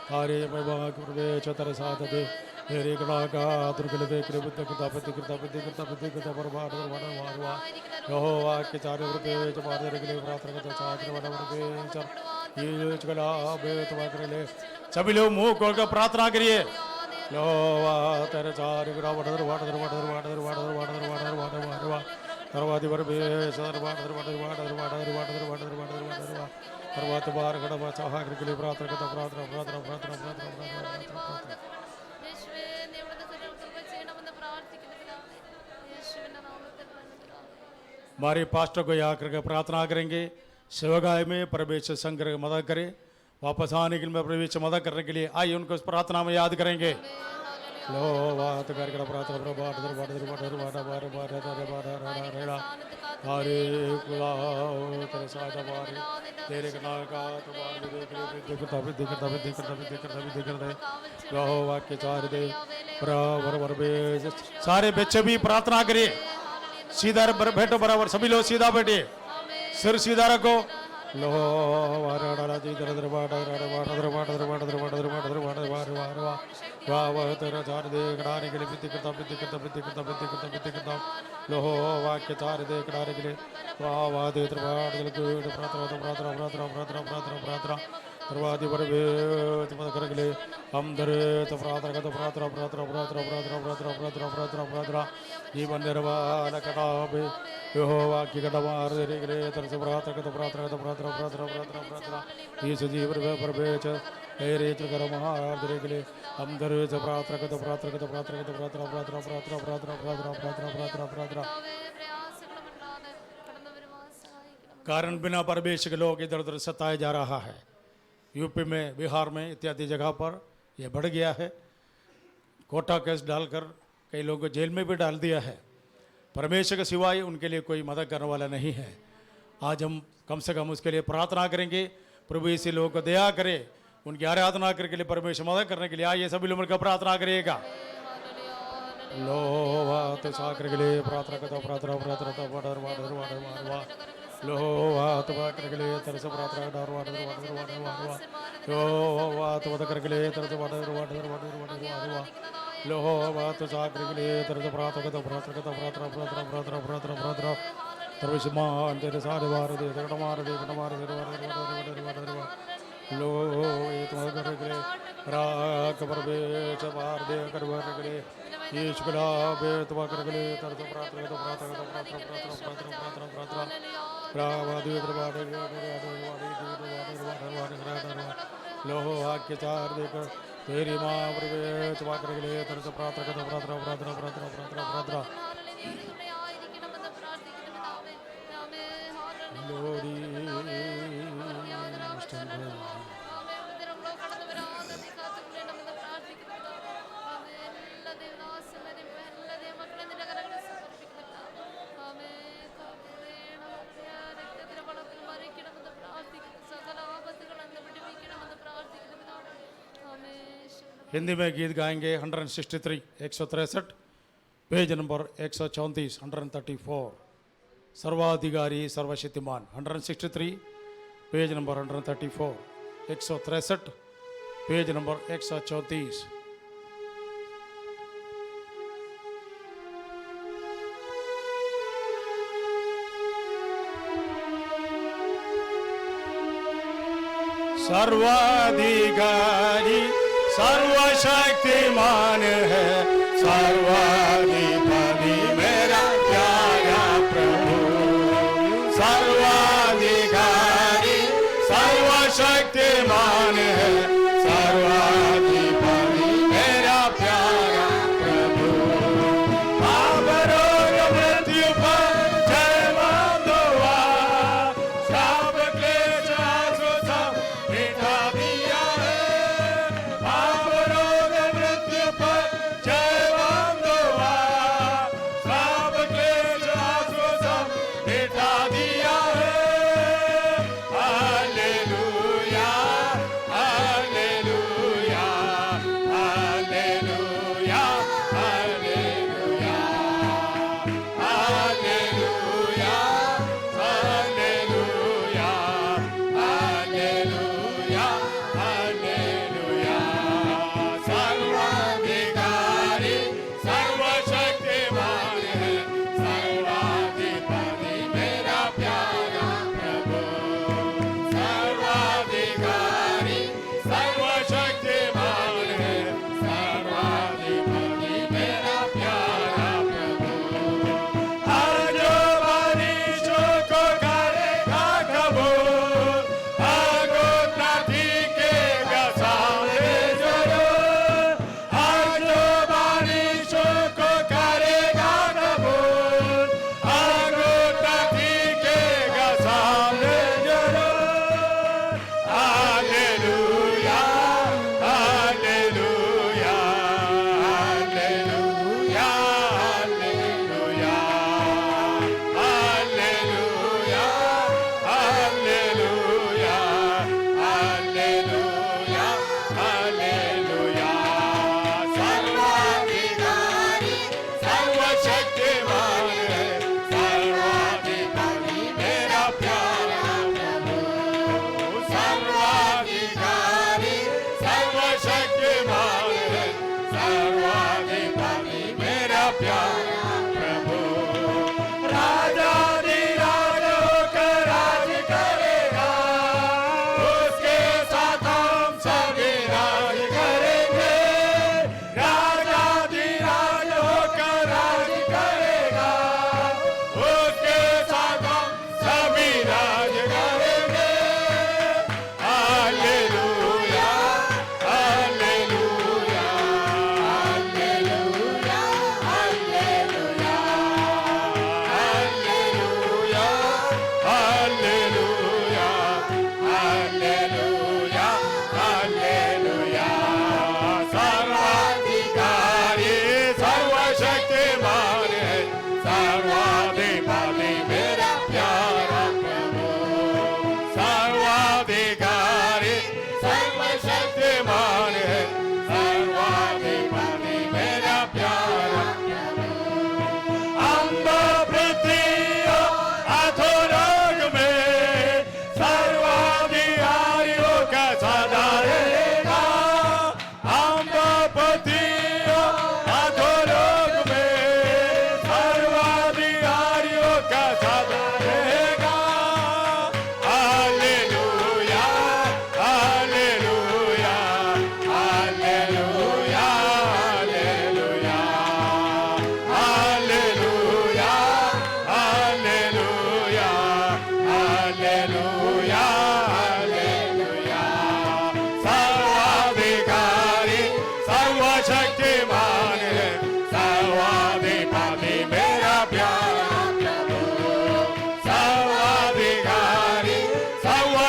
हरे मैं बाग पर बीच तर साथ दे मेरे गणा का दुर्गल देख रे बुद्ध करता बुद्धि करता बुद्धि करता बुद्धि करता बर्बाद बर्बाद मारवा यहोवा के चारों ओर बेच मारने के लिए प्रार्थना करते साथ बड़ा बड़ा बेच ये चला बेत कर ले सभी लोग मुंह खोलकर प्रार्थना करिए। यहोवा तेरे चारों ओर दरबार दरबार दरबार दरबार दरबार दरबार दरबार दरबार दरवाजे पर बेच दरबार दरबार दरबार दरबार दरबार दरबार दरबार दरबार दरबार बार गड़ा चाहा के लिए प्रार्थना करता प्रार्थना प्रार्थना प्रार्थना प्रार्थना प्रार्थना हमारे पास्टर को यहाँ करके प्रार्थना करेंगे, सेवगाय में प्रवेश संग्रह की मदद करें, वापस आने के लिए प्रवेश मदद करने के लिए आइए उनको इस प्रार्थना में याद करेंगे। लो बात करके प्रार्थना प्रभात दरबार दरबार दरबार दरबार दरबार दरबार हरे तेरे साथ बारे तेरे कना का तुम्हारे देख ले करता विधि करता विधि करता विधि करता विधि करता रहो वाक्य चार दे बराबर बरबे सारे बच्चे भी प्रार्थना करिए। सीधा बैठो बराबर सभी लोग सीधा बैठिए, सिर सीधा रखो। लो वारा जी दरबार दरबार दरबार दरबार दरबार दरबार दरबार दरबार वाह तेरा चार दे कड़ाने के लिए विधि करता विधि करता विधि करता विधि करता विधि करता लो वाक्य चार दे कड़ाने के लिए वाह वाह दे दरबार प्रार्थना प्रार्थना प्रार्थना प्रार्थना प्रार्थना प्रार्थना दरवादी पर कर के लिए हम दरे तो प्रार्थना करते प्रार्थना प्रार्थना प्रार्थना प्रार्थना प्रार्थना प्रार्थना प्रार्थना प्रार्थना जीवन निर्वाह कटा यहोवा की कटवार दे के लिए तरस प्रार्थना करते प्रार्थना करते प्रार्थना प्रार्थना प्रार्थना प्रार्थना ये सजीव पर बेच रे कर महाराज दे के लिए हम दरे से प्रार्थना करते प्रार्थना करते प्रार्थना करते प्रार्थना प्रार्थना प्रार्थना प्रार्थना प्रार्थना प्रार्थना प्रार्थना प्रार्थना कारण बिना परमेश्वर के लोग इधर उधर सताया जा रहा है। यूपी में, बिहार में इत्यादि जगह पर यह बढ़ गया है। कोटा केस डालकर कई लोगों को जेल में भी डाल दिया है। परमेश्वर के सिवाय उनके लिए कोई मदद करने वाला नहीं है। आज हम कम से कम उसके लिए प्रार्थना करेंगे, प्रभु इसी लोगों को दया करे, उनकी आराधना करने के लिए परमेश्वर मदद करने के लिए आइए सभी लोग मिलकर प्रार्थना करिएगा। लो बात साकर के लिए प्रार्थना करता प्रार्थना प्रार्थना लो हाथ बात कर गले तरस प्रार्थना डार वाट दर वाट दर वाट दर वाट लो हाथ बात कर गले तरस वाट दर वाट दर वाट दर वाट दर वाट लो हाथ सा कर गले तरस प्रार्थना कत प्रार्थना कत प्रार्थना प्रार्थना प्रार्थना प्रार्थना प्रार्थना तरविषमान तेरे सारे वार दे कटमार दे कटमार दे वार दर वाट दर वाट दर वाट लो ये तुम कर गले राग परबे चबार दे कर वर गले यीशु कला बे तुम कर गले तरस प्रार्थना कत प्रार्थना कत प्रार्थना प्रार्थना प्रार्थना प्रार्थना प्रार्थना रावादी दरबार लोहो आज्ञा चार देकर तेरी माँ प्रवेश वाकर के लिए तरस प्रार्थना कथा प्रार्थना प्रार्थना प्रार्थना प्रार्थना प्रार्थना लोरी हिंदी में गीत गाएंगे 163 163 पेज नंबर 134 134 सर्वाधिकारी सर्वशक्तिमान 163 page number 134 163 page number 134 Sarbadhikari सर्वशक्तिमान है सर्वाधिपति मेरा प्यारा प्रभु सर्वाधिकारी सर्वशक्तिमान है सर्वाधिपति मेरा प्यारा प्रभु पाप रोग मृत्यु पर जय माधवा शाप क्लेश आसु सब मिटा दिया है पाप रोग मृत्यु पर जय माधवा शाप क्लेश आसु सब मिटा दिया है हालेलुया हालेलुया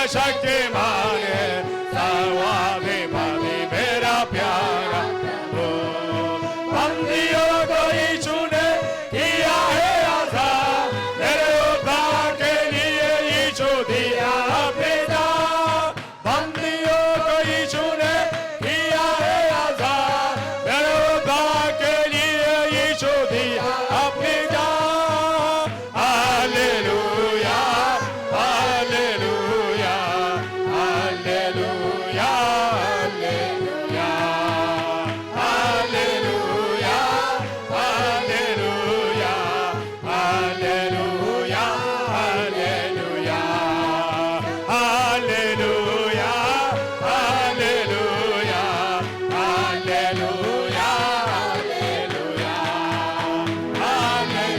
सर्वशक्तिमान है सर्वाधिपति मेरा प्यारा प्रभु बंदियों को यीशु ने किया है आजाद मेरे उद्धार के लिए यीशु दिया अपने जान बंदियों को यीशु ने किया है आजाद मेरे उद्धार के लिए यीशु दिया अपने जान hallelujah hallelujah hallelujah hallelujah hallelujah hallelujah hallelujah hallelujah hallelujah hallelujah hallelujah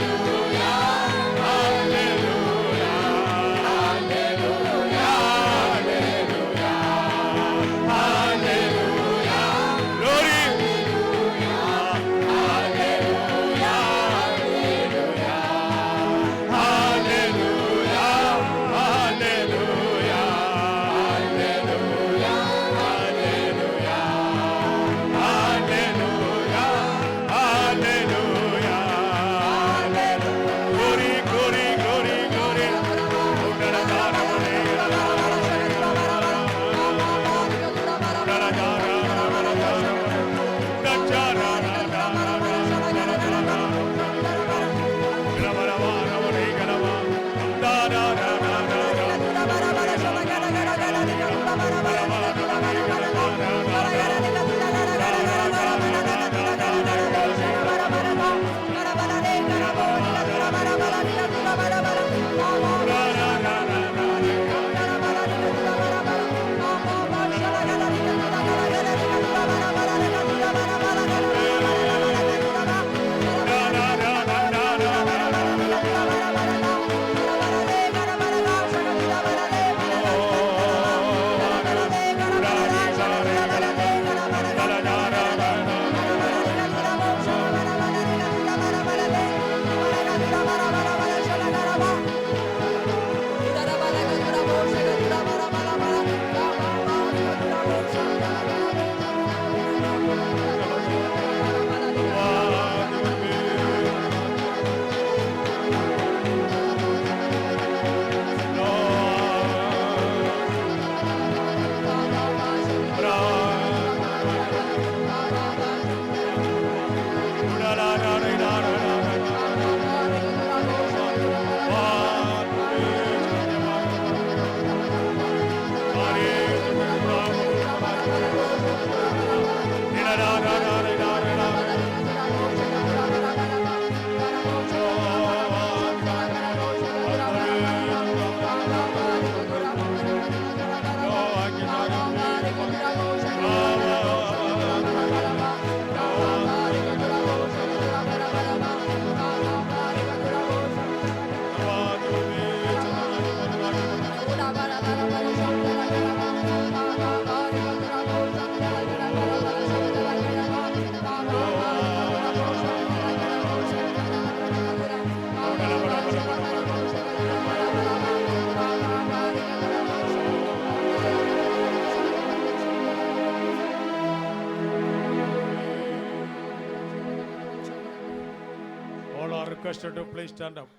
requested to please stand up.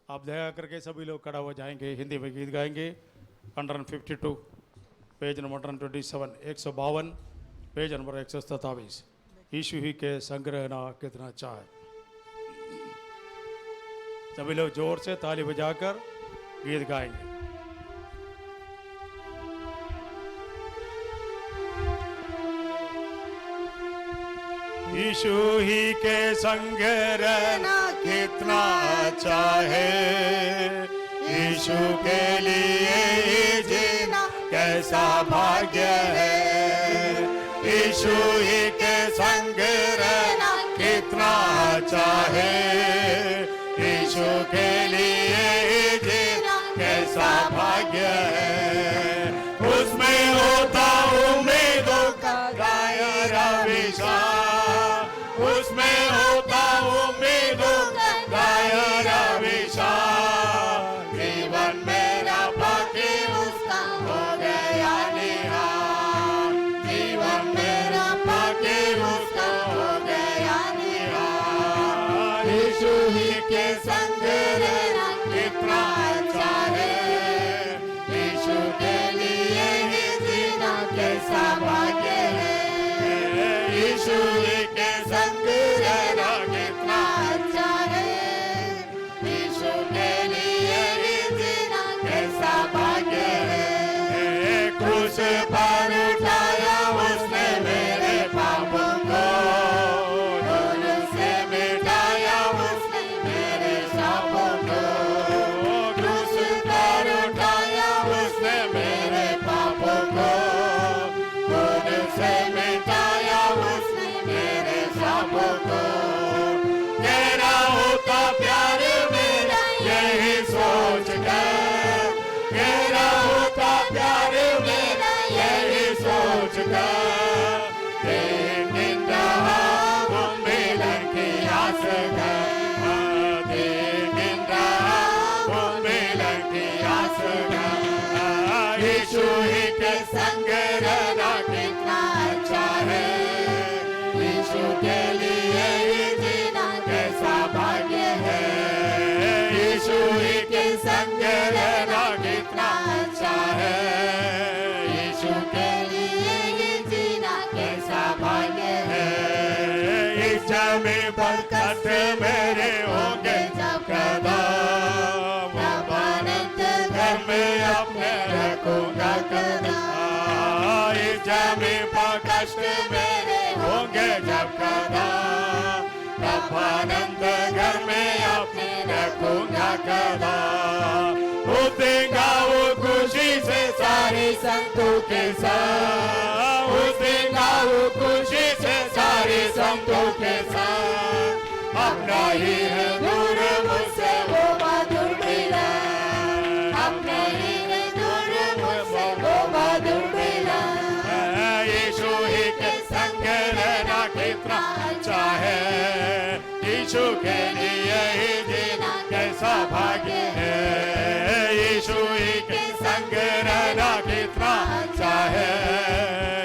आप दया करके सभी लोग खड़ा हो जाएंगे, हिंदी में गीत गाएंगे. 152 पेज नंबर 127 152 पेज नंबर 127 यीशु ही के संग्रह ना कितना चाहे. सभी लोग जोर से ताली बजाकर गीत गाएंगे. यीशु ही के संग रहना कितना अच्छा है. यीशु के लिए जीना कैसा भाग्य है. यीशु ही के संग रहना कितना अच्छा है. यीशु के लिए जीना कैसा भाग्य है. उसमें होता उम्मीदों का दायरा विशाल. उसमें होता उम्मीदों का दायरा विशाल. जीवन मेरा बाकी उसका हो के संग रहना कितना अच्छा है, यीशु के लिए ही जीना कैसा भाग्य है, यीशु के संग रहना कितना अच्छा है, यीशु के लिए ही जीना कैसा भाग्य है, क्रूस पर उठाया उसने मेरे पापों को, दोनों से मिटाया उसने मेरे शापों को, क्रूस पर उठाया उसने मेरे पापों को, दोनों से मिटाया उसने मेरे शापों को, तेरा होता प्यार मेरा यही सोच कर, तेरा होता प्यार मेरा यही सोच कर, दिन रहा वो मिलन की आस कर, दिन रहा वो मिलन की आस कर, यीशु ही के संग रहना कितना अच्छा है, यीशु के लिए ही जीना कैसा भाग्य है, यीशु ही के संग रहना कितना अच्छा है, यीशु के लिए ही जीना कैसा भाग्य है, इस जमीन पर कष्ट मेरे होंगे जब कदम, तब अनंत घर में अपने रखूंगा कदम, इस जमीन पर कष्ट मेरे होंगे जब कदम, तब अनंत घर में अपने रखूंगा कदम, उठेगा वो खुशी से सारे संतों के साथ, उठेगा वो खुशी से सारे संतों के साथ, अपना ही है दूर मुझसे वो मधुर मिलन, अपना ही है दूर मुझसे वो मधुर मिलन, यीशु ही के संग रहना कितना अच्छा है, यीशु के लिए ही जीना कैसा भाग्य है, यीशु ही के संग रहना कितना अच्छा है,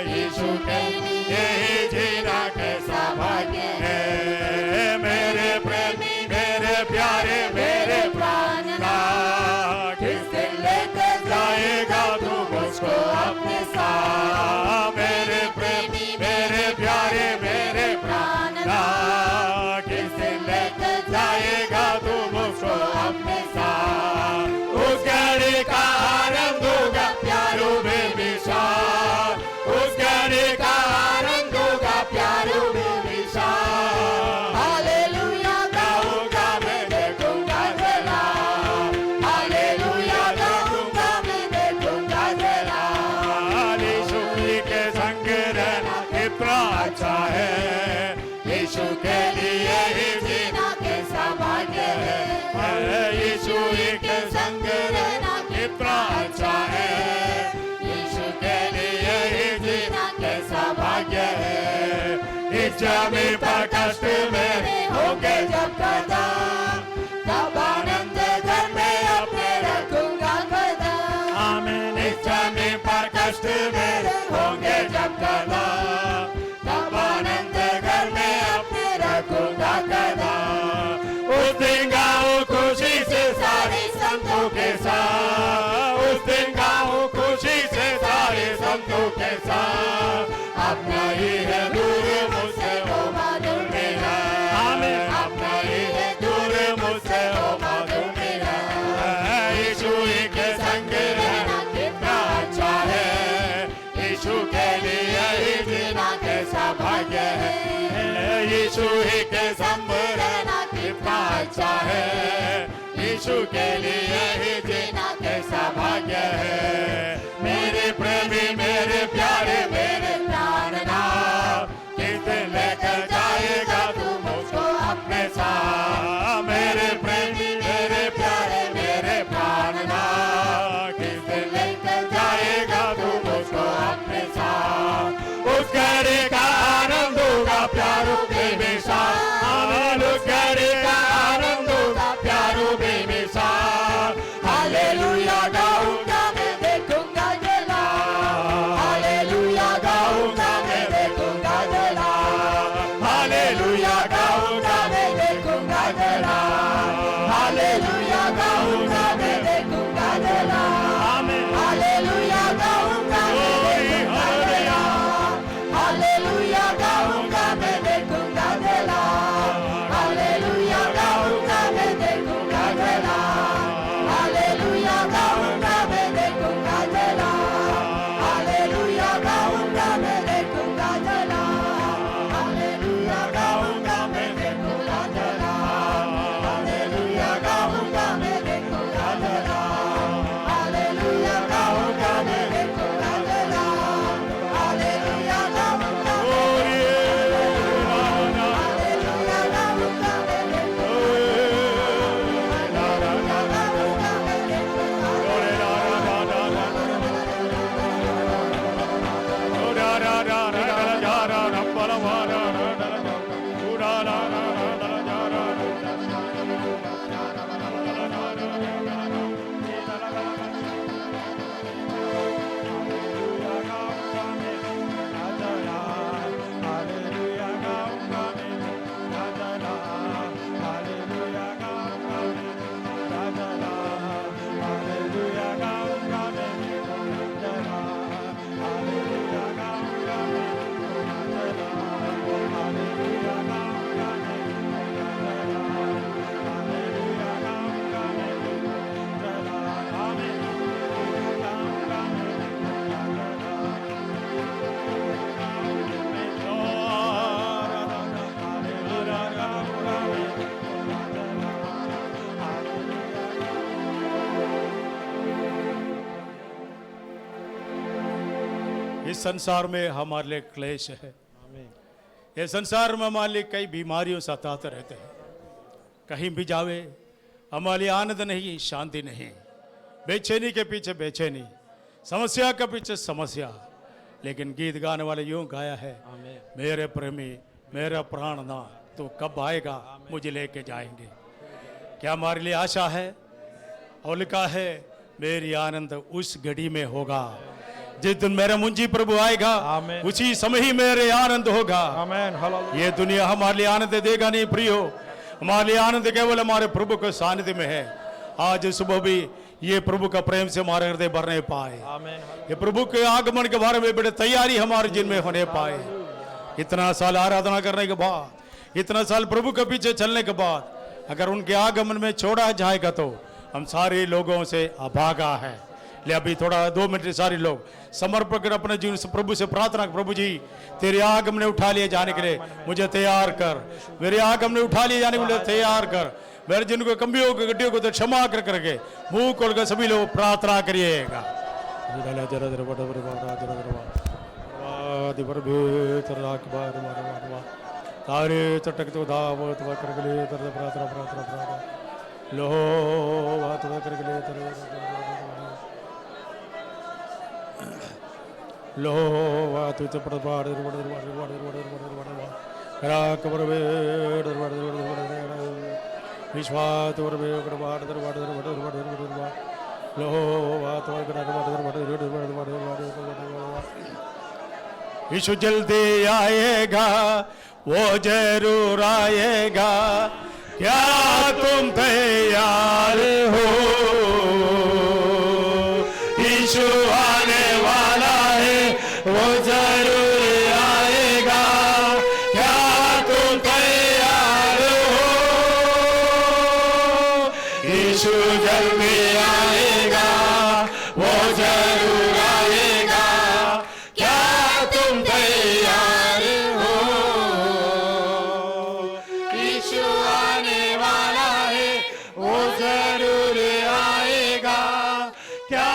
यीशु के लिए ही जीना कैसा भाग्य है, मेरे प्रेमी मेरे प्यारे मेरे प्राणनाथ, किस दिन लेकर जाएगा तू मुझको अपने साथ, मेरे प्रेमी मेरे प्यारे मेरे प्राणनाथ, किस दिन लेकर जाएगा तू मुझको अपने साथ, उस घड़ी का आनंद होगा प्यारों में विशाल, उस घड़ी का आनंद होगा प्यारों में विशाल, हालेलुया गाऊंगा मैं देखूंगा जला, हालेलुया गाऊंगा मैं देखूंगा जला, यीशु के संग रहना कितना अच्छा है, यीशु के लिए ही जीना कैसा भाग्य है, यीशु के संग रहना कितना अच्छा है, यीशु के लिए ही जीना कैसा भाग्य है, इस जमीन पर कष्ट मेरे होंगे जब कदम, तब आनंद घर में अपने रखूंगा कदम, आमीन, इस जमीन पर कष्ट मेरे होंगे जब कदम, तब आनंद घर में अपने रखूंगा कदम, उस दिन गाऊं खुशी से सारे संतों के साथ, उस दिन गाऊं खुशी से सारे संतों के साथ, अपना ही है दूर मुझसे वो मधुर मेरा, आमीन, अपना ही है दूर मुझसे वो मधुर मेरा, यीशु ही के संग रहना कितना अच्छा है, यीशु के लिए ही जीना कैसा भाग्य है, यीशु ही के संग रहना कितना अच्छा है, यीशु के लिए ही जीना कैसा भाग्य है, मेरे प्रेमी मेरे प्यारे मेरे प्राणनाथ, किस दिन लेकर जाएगा तू मुझको अपने साथ, मेरे प्रेमी मेरे प्यारे मेरे प्राणनाथ, किस दिन लेकर जाएगा तू मुझको अपने साथ, उस घड़ी का आनंद होगा प्यारों में विशाल, उस घड़ी का आनंद होगा प्यारों में विशाल, हालेलुया गाऊंगा मैं देखूंगा इस संसार में हमारे लिए क्लेश है, ये संसार में हमारे लिए कई बीमारियों सताते रहते हैं। कहीं भी जावे हमारे लिए आनंद नहीं, शांति नहीं, बेचैनी के पीछे बेचैनी, समस्या के पीछे समस्या। लेकिन गीत गाने वाले यूं गाया है, मेरे प्रेमी मेरा प्राणनाथ तो कब आएगा मुझे लेके जाएंगे। क्या हमारे लिए आशा है? और लिखा है मेरी आनंद उस घड़ी में होगा जिस दिन मेरा मुंजी प्रभु आएगा, उसी समय ही मेरे आनंद होगा। ये दुनिया हमारे लिए आनंद देगा नहीं प्रियो, हमारे लिए आनंद केवल हमारे प्रभु के सानिध्य में है। आज सुबह भी ये प्रभु का प्रेम से हमारे हृदय भरने पाए, ये प्रभु के आगमन के बारे में बड़े तैयारी हमारे जिनमें होने पाए। इतना साल आराधना करने के बाद, इतना साल प्रभु के पीछे चलने के बाद अगर उनके आगमन में छोड़ा जाएगा तो हम सारे लोगों से अभागा है। ले अभी थोड़ा 2 मिनट सारे लोग समर्पण कर अपने जीवन से प्रभु से प्रार्थना, प्रभु जी तेरे आगमन में उठा लिए जाने के लिए मुझे तैयार कर, मेरे आगमन में उठा लिए जाने के लिए तैयार कर, मेरे जिनको कमियों को गड्डियों को तो क्षमा कर करके मुंह खोल कर सभी लोग प्रार्थना करिएगा। तारे चटक तो दावत कर गले प्रार्थना प्रार्थना प्रार्थना लो बात कर गले लो बात तो पड़ बाड़ राक बरवे विश्वास और वे करवाड़ दरवाड़ लो बात यीशु जल्दी आएगा, वो जरूर आएगा, क्या तुम तैयार हो? यीशु आने वाला है, वो जरूर आएगा, क्या तुम तैयार हो? यीशु जल्दी आएगा, वो जरूर आएगा, क्या तुम तैयार हो? यीशु आने वाला है, वो जरूर आएगा, क्या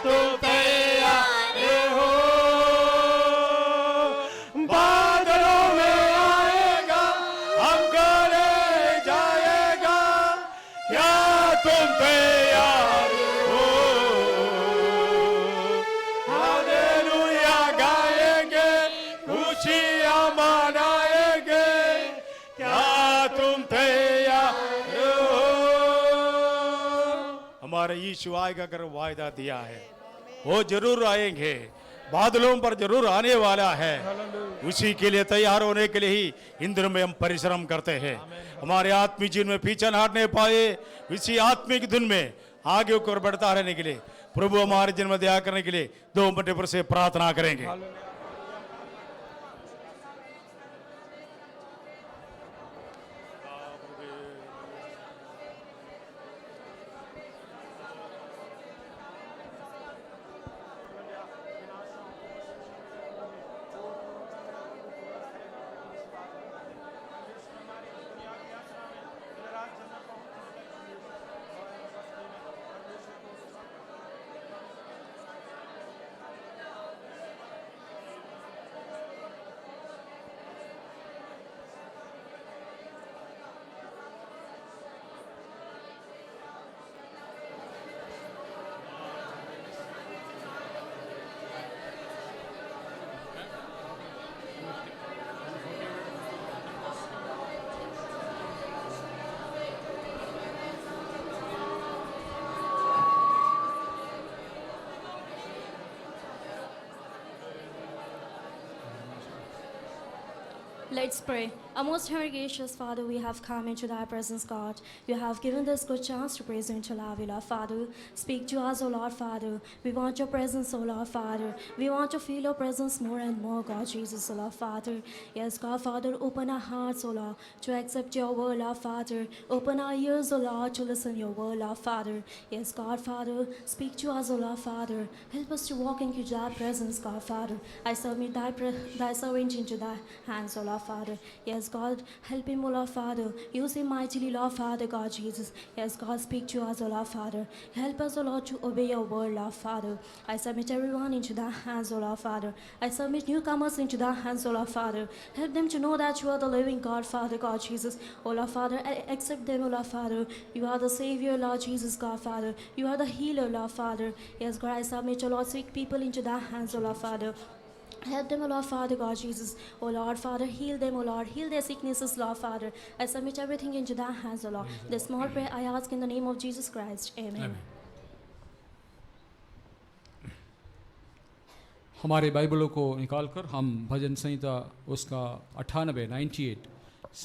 तुम तैयार हो? बादलों में आएगा, हमको ले जाएगा, क्या तुम तैयार हो? हालेलुया गाएंगे, खुशियां मनाएंगे, क्या तुम तैयार हो? हमारे यीशु आएगा कर वायदा दिया है, वो जरूर आएंगे, बादलों पर जरूर आने वाला है। उसी के लिए तैयार होने के लिए ही इन दिनों में हम परिश्रम करते हैं। हमारे आत्मिक जीवन में पीछे न हटने पाए, इसी आत्मिक धुन में आगे होकर बढ़ता रहने के लिए प्रभु हमारे जन्म दया करने के लिए 2 मिनट पर से प्रार्थना करेंगे। Let's pray. Our most heavenly gracious Father, we have come into thy presence, God. You have given us good chance to praise you and to love you, Lord Father. Speak to us, O Lord Father. We want your presence, O Lord Father. We want to feel your presence more and more, God Jesus, O Lord Father. Yes, God Father, open our hearts, O Lord, to accept your word, Lord Father. Open our ears, O Lord, to listen your word, Lord Father. Yes, God Father, speak to us, O Lord Father. Help us to walk into thy presence, God Father. I submit thy servant into thy hands, O Lord Lord Father. Yes, God, help him, O Lord Father. Use him mightily, Lord Father, God Jesus. Yes, God, speak to us, O Lord Father. Help us, O Lord, to obey your word, Lord Father. I submit everyone into thy hands, O Lord Father. I submit newcomers into thy hands, O Lord Father. Help them to know that you are the living God, Father, God Jesus. O Lord Father, accept them, O Lord Father. You are the Savior, Lord Jesus, God, Father. You are the healer, Lord Father. Yes, God, I submit, O Lord, sick people into thy hands, O Lord Father. Help them, O Lord Father, God Jesus. O Lord Father, heal them, O Lord. Heal their sicknesses, Lord Father. I submit everything into thy hands, O Lord. This small prayer I ask in the name of Jesus Christ. Amen. हमारे बाइबलों को निकालकर हम भजन संहिता उसका 98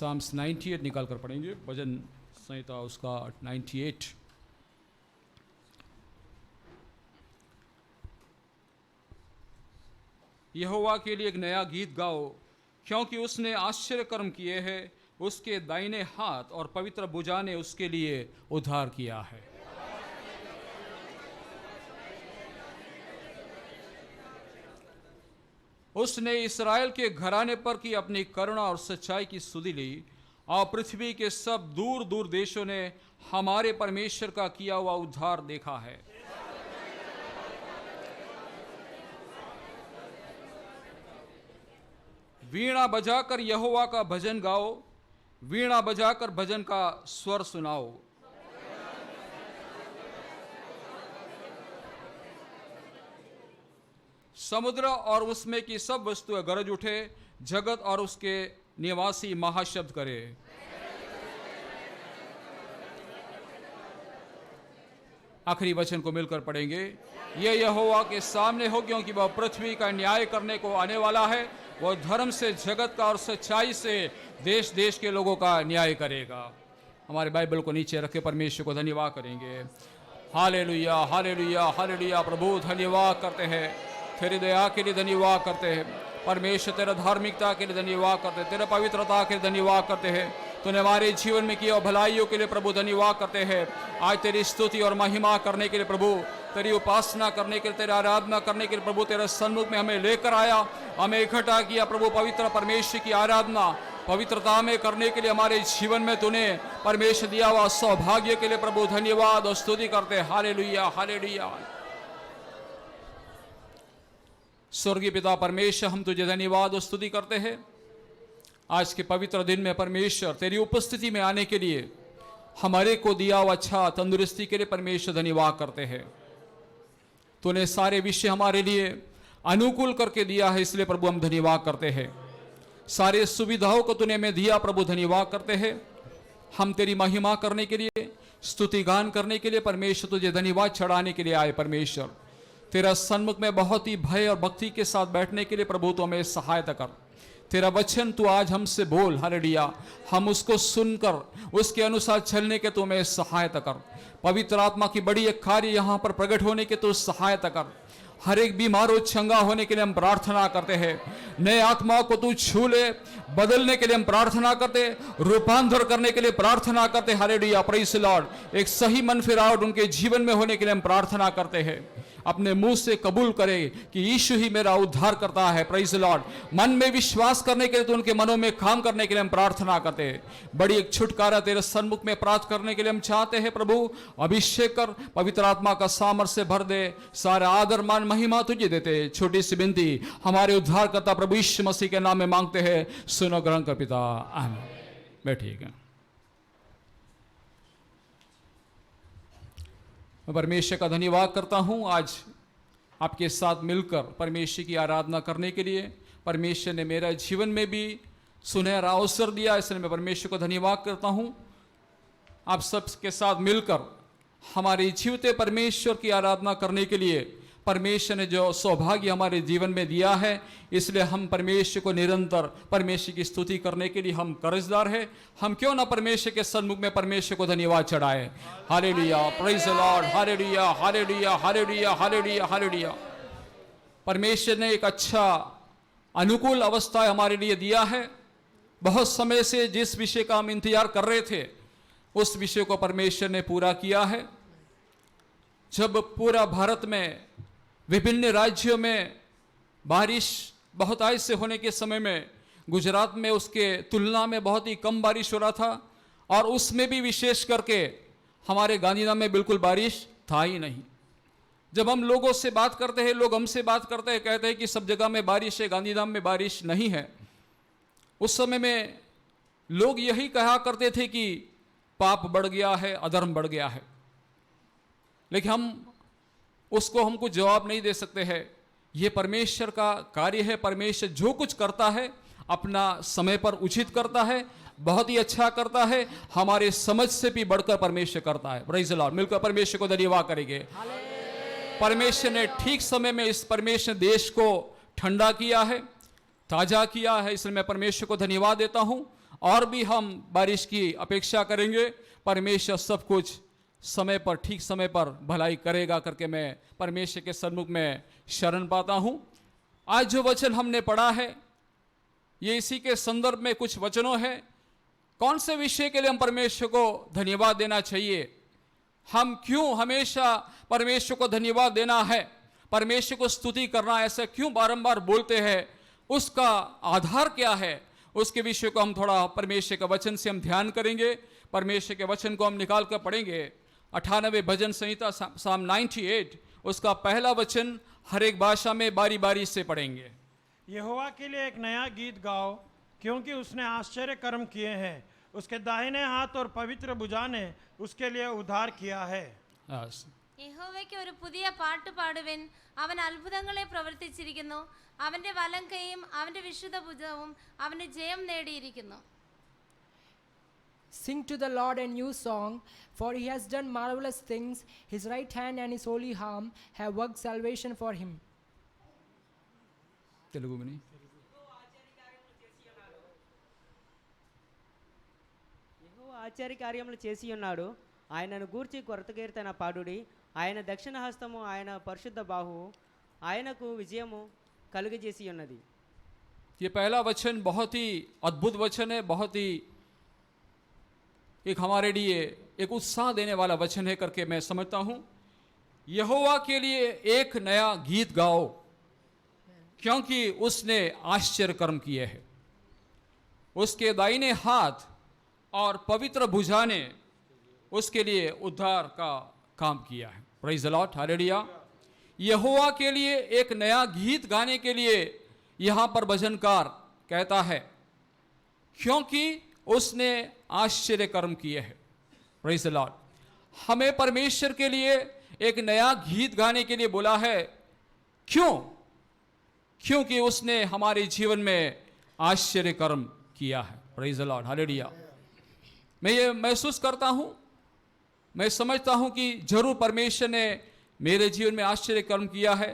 Sam's 98 निकाल कर पढ़ेंगे। भजन संहिता उसका 98। यहोवा के लिए एक नया गीत गाओ, क्योंकि उसने आश्चर्य कर्म किए हैं। उसके दाहिने हाथ और पवित्र भुजा ने उसके लिए उद्धार किया है। उसने इस्राएल के घराने पर की अपनी करुणा और सच्चाई की स्तुति ली, और पृथ्वी के सब दूर दूर देशों ने हमारे परमेश्वर का किया हुआ उद्धार देखा है। वीणा बजाकर यहोवा का भजन गाओ, वीणा बजाकर भजन का स्वर सुनाओ। समुद्र और उसमें की सब वस्तुएं गरज उठे, जगत और उसके निवासी महाशब्द करे। आखिरी वचन को मिलकर पढ़ेंगे। यह यहोवा के सामने हो, क्योंकि वह पृथ्वी का न्याय करने को आने वाला है। वह धर्म से जगत का और सच्चाई से देश देश के लोगों का न्याय करेगा। हमारे बाइबल को नीचे रखे परमेश्वर को धन्यवाद करेंगे। Hallelujah, hallelujah, hallelujah. प्रभु धन्यवाद करते हैं, तेरी दया के लिए धन्यवाद करते हैं परमेश्वर, तेरा धार्मिकता के लिए धन्यवाद करते हैं, तेरा पवित्रता के लिए धन्यवाद करते हैं। तूने हमारे जीवन में किया भलाइयों के लिए प्रभु धन्यवाद करते हैं। आज तेरी स्तुति और महिमा करने के लिए प्रभु, तेरी उपासना करने के लिए, तेरी आराधना करने के लिए प्रभु, तेरे सन्मुख में हमें लेकर आया, हमें इकट्ठा किया प्रभु। पवित्र परमेश्वर की आराधना पवित्रता में करने के लिए हमारे जीवन में तूने परमेश्वर दिया हुआ सौभाग्य के लिए प्रभु धन्यवाद और स्तुति करते हैं। Hallelujah, hallelujah. स्वर्गीय पिता परमेश्वर, हम तुझे धन्यवाद और स्तुति करते हैं आज के पवित्र दिन में परमेश्वर, तेरी उपस्थिति में आने के लिए हमारे को दिया हुआ अच्छा तंदुरुस्ती के लिए परमेश्वर धन्यवाद करते हैं। तूने सारे विषय हमारे लिए अनुकूल करके दिया है, इसलिए प्रभु हम धन्यवाद करते हैं। सारे सुविधाओं को तूने हमें दिया प्रभु, धन्यवाद करते हैं। हम तेरी महिमा करने के लिए, स्तुति गान करने के लिए परमेश्वर तुझे धन्यवाद चढ़ाने के लिए आए। परमेश्वर, तेरा सन्मुख में बहुत ही भय और भक्ति के साथ बैठने के लिए प्रभु तो हमें सहायता कर। तेरा वचन तू आज हमसे बोल, हालेलुया। हम उसको सुनकर उसके अनुसार चलने के तू हमें सहायता कर। पवित्र आत्मा की बड़ी एक कार्य यहाँ पर प्रकट होने के तू सहायता कर। हर एक बीमारों चंगा होने के लिए हम प्रार्थना करते हैं। नए आत्मा को तू छू ले, बदलने के लिए हम प्रार्थना करते, रूपांतर करने के लिए प्रार्थना करते। Hallelujah, praise the Lord. एक सही मन फिरावट उनके जीवन में होने के लिए हम प्रार्थना करते हैं। अपने मुंह से कबूल करे कि यीशु ही मेरा उद्धार करता है। Praise the Lord. मन में विश्वास करने के लिए, तो उनके मनों में काम करने के लिए हम प्रार्थना करते हैं। बड़ी एक छुटकारा तेरे सन्मुख में प्राप्त करने के लिए हम चाहते हैं प्रभु। अभिषेक कर, पवित्र आत्मा का सामर्थ्य से भर दे। सारा आदर मान महिमा तुझे देते। छोटी सी विनती हमारे उद्धार करता प्रभु यीशु मसीह के नाम में मांगते हैं, सुनो ग्रहण कर पिता, आमीन। बैठिएगा। मैं परमेश्वर का धन्यवाद करता हूँ आज आपके साथ मिलकर परमेश्वर की आराधना करने के लिए। परमेश्वर ने मेरा जीवन में भी सुनहरा अवसर दिया, इसलिए मैं परमेश्वर को धन्यवाद करता हूँ। आप सबके साथ मिलकर हमारे जीवते परमेश्वर की आराधना करने के लिए परमेश्वर ने जो सौभाग्य हमारे जीवन में दिया है, इसलिए हम परमेश्वर को निरंतर परमेश्वर की स्तुति करने के लिए हम कर्जदार हैं। हम क्यों ना परमेश्वर के सन्मुख में परमेश्वर को धन्यवाद चढ़ाए। Hallelujah, praise the lord. Hallelujah, hallelujah, hallelujah, hallelujah, hallelujah. परमेश्वर ने एक अच्छा अनुकूल अवस्था हमारे लिए दिया है। बहुत समय से जिस विषय का हम इंतजार कर रहे थे, उस विषय को परमेश्वर ने पूरा किया है। जब पूरा भारत में विभिन्न राज्यों में बारिश बहुत आज से होने के समय में गुजरात में उसके तुलना में बहुत ही कम बारिश हो रहा था, और उसमें भी विशेष करके हमारे गांधीधाम में बिल्कुल बारिश था ही नहीं। जब हम लोगों से बात करते हैं, लोग हमसे बात करते हैं, कहते हैं कि सब जगह में बारिश है, गांधीधाम में बारिश नहीं है। उस समय में लोग यही कहा करते थे कि पाप बढ़ गया है, अधर्म बढ़ गया है, लेकिन हम कुछ जवाब नहीं दे सकते हैं। ये परमेश्वर का कार्य है। परमेश्वर जो कुछ करता है अपना समय पर उचित करता है, बहुत ही अच्छा करता है, हमारे समझ से भी बढ़कर परमेश्वर करता है। Praise the Lord. मिलकर परमेश्वर को धन्यवाद करेंगे। परमेश्वर ने ठीक समय में इस परमेश्वर देश को ठंडा किया है, ताजा किया है, इसलिए मैं परमेश्वर को धन्यवाद देता हूं। और भी हम बारिश की अपेक्षा करेंगे। परमेश्वर सब कुछ समय पर, ठीक समय पर भलाई करेगा करके मैं परमेश्वर के सन्मुख में शरण पाता हूं। आज जो वचन हमने पढ़ा है ये इसी के संदर्भ में कुछ वचनों है। कौन से विषय के लिए हम परमेश्वर को धन्यवाद देना चाहिए, हम क्यों हमेशा परमेश्वर को धन्यवाद देना है, परमेश्वर को स्तुति करना ऐसा क्यों बारंबार बोलते हैं, उसका आधार क्या है, उसके विषय को हम थोड़ा परमेश्वर का वचन से हम ध्यान करेंगे। परमेश्वर के वचन को हम निकाल कर पढ़ेंगे। 98 भजन संहिता साम 98 उसका पहला वचन हर एक भाषा में बारी बारी से पढ़ेंगे। यहोवा के लिए एक नया गीत गाओ, क्योंकि उसने आश्चर्य कर्म किए हैं। उसके दाहिने हाथ और पवित्र भुजा ने उसके लिए उद्धार किया है। യഹോവയ്ക്ക് ഒരു പുതിയ പാട്ട് പാടുവിൻ, അവൻ അത്ഭുതങ്ങളെ പ്രവർത്തിച്ചിരിക്കുന്നു, അവന്റെ വലം കൈയും അവന്റെ വിശുദ്ധ ഭുജവും അവന് ജയം നേടിയിരിക്കുന്നു. Sing to the Lord a new song, for he has done marvelous things. His right hand and his holy arm have worked salvation for him. Telugu में नहीं। యెహోవా ఆశ్చర్య కార్యములు చేసి ఉన్నాడు, ఆయనను గూర్చి కొరత కీర్తన పాడుడి. ఆయన దక్షిణ హస్తము, ఆయన పరిశుద్ధ బాహువు ఆయనకు విజయము కలుగజేసి ఉన్నది. ये पहला वचन बहुत ही अद्भुत वचन है, बहुत ही एक हमारे लिए एक उत्साह देने वाला वचन है करके मैं समझता हूं। यहोवा के लिए एक नया गीत गाओ, क्योंकि उसने आश्चर्य कर्म किए हैं। उसके दाहिने हाथ और पवित्र भुजा ने उसके लिए उद्धार का काम किया है। Praise the lord, hallelujah. Jehovah के लिए एक नया गीत गाने के लिए यहां पर भजनकार कहता है, क्योंकि उसने आश्चर्य कर्म किए हैं। Praise the Lord. हमें परमेश्वर के लिए एक नया गीत गाने के लिए बोला है। क्यों? क्योंकि उसने हमारे जीवन में आश्चर्य कर्म किया है। Praise the lord, hallelujah. मैं ये महसूस करता हूं, मैं समझता हूं कि जरूर परमेश्वर ने मेरे जीवन में आश्चर्य कर्म किया है,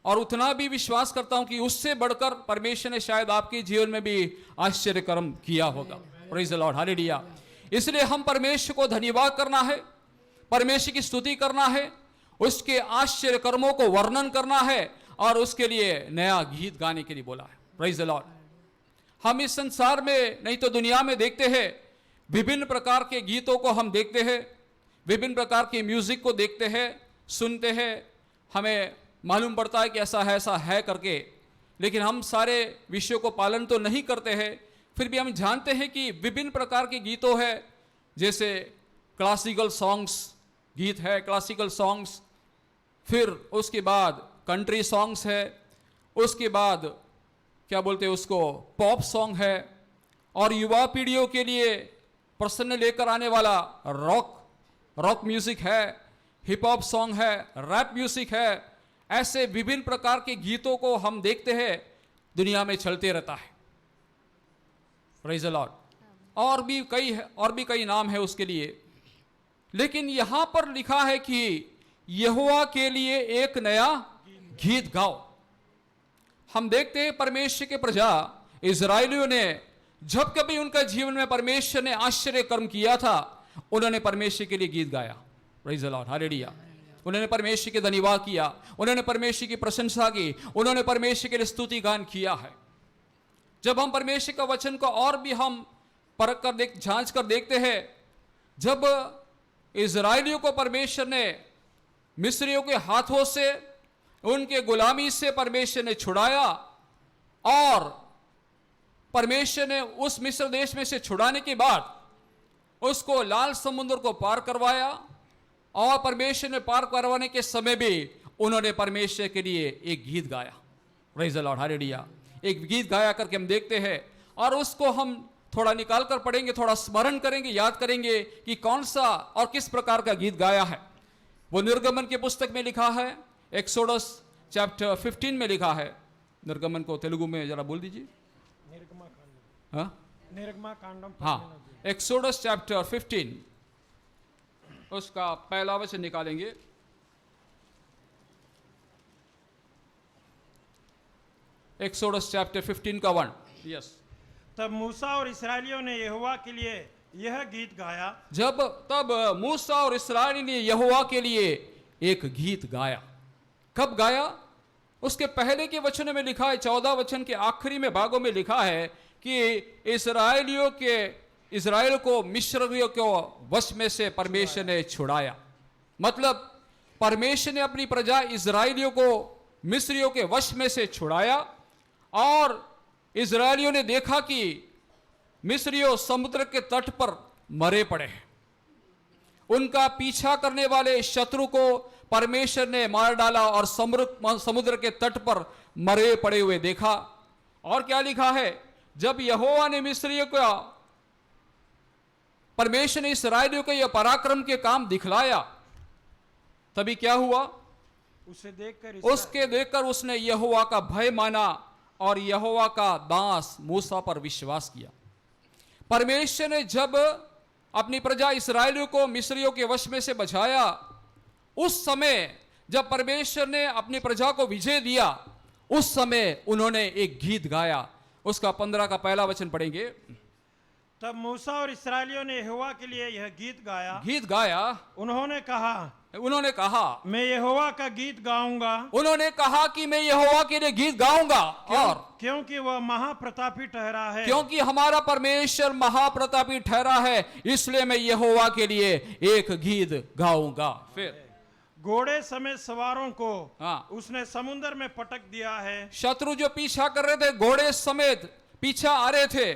और उतना भी विश्वास करता हूं कि उससे बढ़कर परमेश्वर ने शायद आपके जीवन में भी आश्चर्य कर्म किया होगा। Praise the lord, hallelujah. इसलिए हम परमेश्वर को धन्यवाद करना है, परमेश्वर की स्तुति करना है, उसके आश्चर्य कर्मों को वर्णन करना है, और उसके लिए नया गीत गाने के लिए बोला है। Praise the Lord. हम इस संसार में नहीं तो दुनिया में देखते हैं, विभिन्न प्रकार के गीतों को हम देखते हैं, विभिन्न प्रकार के म्यूजिक को देखते हैं, सुनते हैं, हमें मालूम पड़ता है कि ऐसा है करके, लेकिन हम सारे विषयों को पालन तो नहीं करते हैं। फिर भी हम जानते हैं कि विभिन्न प्रकार के गीतों है, जैसे क्लासिकल सॉन्ग्स गीत है, क्लासिकल सॉन्ग्स, फिर उसके बाद कंट्री सॉन्ग्स है, उसके बाद क्या बोलते हैं उसको पॉप सॉन्ग है, और युवा पीढ़ियों के लिए प्रसन्न लेकर आने वाला रॉक म्यूजिक है, हिप हॉप सॉन्ग है, रैप म्यूजिक है। ऐसे विभिन्न प्रकार के गीतों को हम देखते हैं, दुनिया में चलते रहता है। Praise the Lord. और भी कई नाम है उसके लिए, लेकिन यहां पर लिखा है कि यहोवा के लिए एक नया गीत गाओ। हम देखते हैं परमेश्वर के प्रजा इज़राइलियों ने जब कभी उनका जीवन में परमेश्वर ने आश्चर्य कर्म किया था, उन्होंने परमेश्वर के लिए गीत गाया। Praise the lord, hallelujah. उन्होंने परमेश्वर के धन्यवाद किया, उन्होंने परमेश्वर की प्रशंसा की, उन्होंने परमेश्वर के लिए स्तुति गान किया है। जब हम परमेश्वर का वचन को और भी हम परख कर जांच कर देखते हैं, जब इज़राइलियों को परमेश्वर ने मिस्रियों के हाथों से, उनके गुलामी से परमेश्वर ने छुड़ाया, और परमेश्वर ने उस मिस्र देश में से छुड़ाने के बाद उसको लाल समुद्र को पार करवाया, और परमेश्वर ने पार करवाने के समय भी उन्होंने परमेश्वर के लिए एक गीत गाया। Praise the lord, hallelujah. एक गीत गाया करके हम देखते हैं, और उसको हम थोड़ा निकाल कर पढ़ेंगे, थोड़ा स्मरण करेंगे, याद करेंगे कि कौन सा और किस प्रकार का गीत गाया है। वो निर्गमन की पुस्तक में लिखा है, एक्सोडस चैप्टर 15 में लिखा है। निर्गमन को तेलुगु में जरा बोल दीजिए। हाँ, एक्सोडस चैप्टर 15 उसका पहला वचन निकालेंगे। एक्सोडस चैप्टर 15 का 1। यस। तब मूसा और इस्राएलियों ने यहोवा के लिए यह गीत गाया। तब मूसा और इस्राएली ने यहोवा के लिए एक गीत गाया। कब गाया? उसके पहले के वचन में लिखा है, 14 वचन के आखिरी में भागों में लिखा है कि इस्राएल को मिस्रियों को वश में से परमेश्वर ने छुड़ाया। मतलब परमेश्वर ने अपनी प्रजा इस्राएलियों को मिस्रियों के वश में से छुड़ाया, और इस्राएलियों ने देखा कि मिस्रियों समुद्र के तट पर मरे पड़े हैं। उनका पीछा करने वाले शत्रु को परमेश्वर ने मार डाला और समुद्र के तट पर मरे पड़े हुए देखा। और क्या लिखा है? जब यहोवा ने मिस्रियों को, परमेश्वर ने इस्राएलियों को यह पराक्रम के काम दिखलाया, तभी क्या हुआ? उसके देखकर उसने यहोवा का भय माना और यहोवा का दास मूसा पर विश्वास किया। परमेश्वर ने जब अपनी प्रजा इस्राएलियों को मिस्रियों के वश में से बचाया, उस समय जब परमेश्वर ने अपनी प्रजा को विजय दिया, उस समय उन्होंने एक गीत गाया। उसका 15 का पहला वचन पढ़ेंगे। तब मूसा और इस्राएलियों ने यहोवा के लिए यह गीत गाया। उन्होंने कहा मैं यहोवा का गीत गाऊंगा। उन्होंने कहा कि मैं यहोवा के लिए गीत गाऊंगा, और क्योंकि वह महाप्रतापी ठहरा है। क्योंकि हमारा परमेश्वर महाप्रतापी ठहरा है, इसलिए मैं यहोवा के लिए एक गीत गाऊंगा। फिर घोड़े समेत सवारों को उसने समुद्र में पटक दिया है। शत्रु जो पीछा कर रहे थे, घोड़े समेत पीछा आ रहे थे,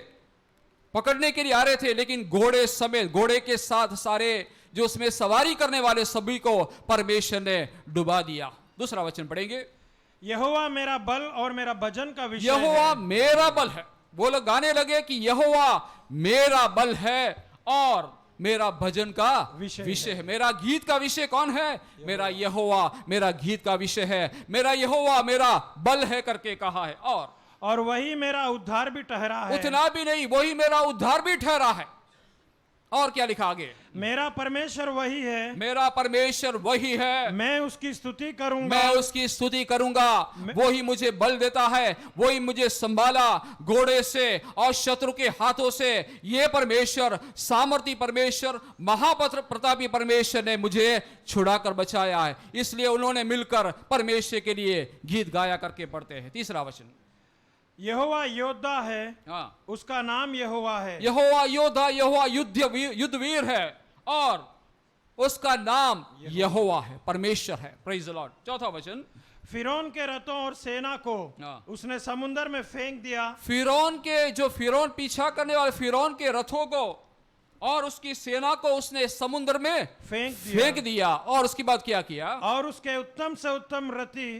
पकड़ने के लिए आ रहे थे, लेकिन घोड़े समेत, घोड़े के साथ सारे जो उसमें सवारी करने वाले सभी को परमेश्वर ने डुबा दिया। दूसरा वचन पढ़ेंगे। यहोवा मेरा बल और मेरा भजन का विषय यहोवा मेरा बल है। वो लोग गाने लगे कि यहोवा मेरा बल है और मेरा भजन का विषय है। मेरा गीत का विषय कौन है? मेरा यहोवा मेरा गीत का विषय है। मेरा यहोवा मेरा बल है करके कहा है, और वही मेरा उद्धार भी ठहरा है। उतना भी नहीं, वही मेरा उद्धार भी ठहरा है। और क्या लिखा आगे? मेरा परमेश्वर वही है। मेरा परमेश्वर वही है। मैं उसकी स्तुति करूंगा। मैं उसकी स्तुति करूंगा। वही मुझे बल देता है, वही मुझे संभाला घोड़े से और शत्रु के हाथों से। ये परमेश्वर, सामर्थी परमेश्वर, महाप्रतापी परमेश्वर ने मुझे छुड़ा कर बचाया है। इसलिए उन्होंने मिलकर परमेश्वर के लिए गीत गाया करके पढ़ते हैं। तीसरा वचन। यहोवा योद्धा है, उसका नाम यहोवा है। यहोवा योद्धा, यहोवा युद्धवीर है, और उसका नाम यहोवा है, परमेश्वर है। Praise the Lord. चौथा वचन। फिरौन के रथों और सेना को उसने समुद्र में फेंक दिया। फिरौन पीछा करने वाले फिरौन के रथों को और उसकी सेना को उसने समुद्र में फेंक दिया। और उसके बाद क्या किया? और उसके उत्तम से उत्तम रथी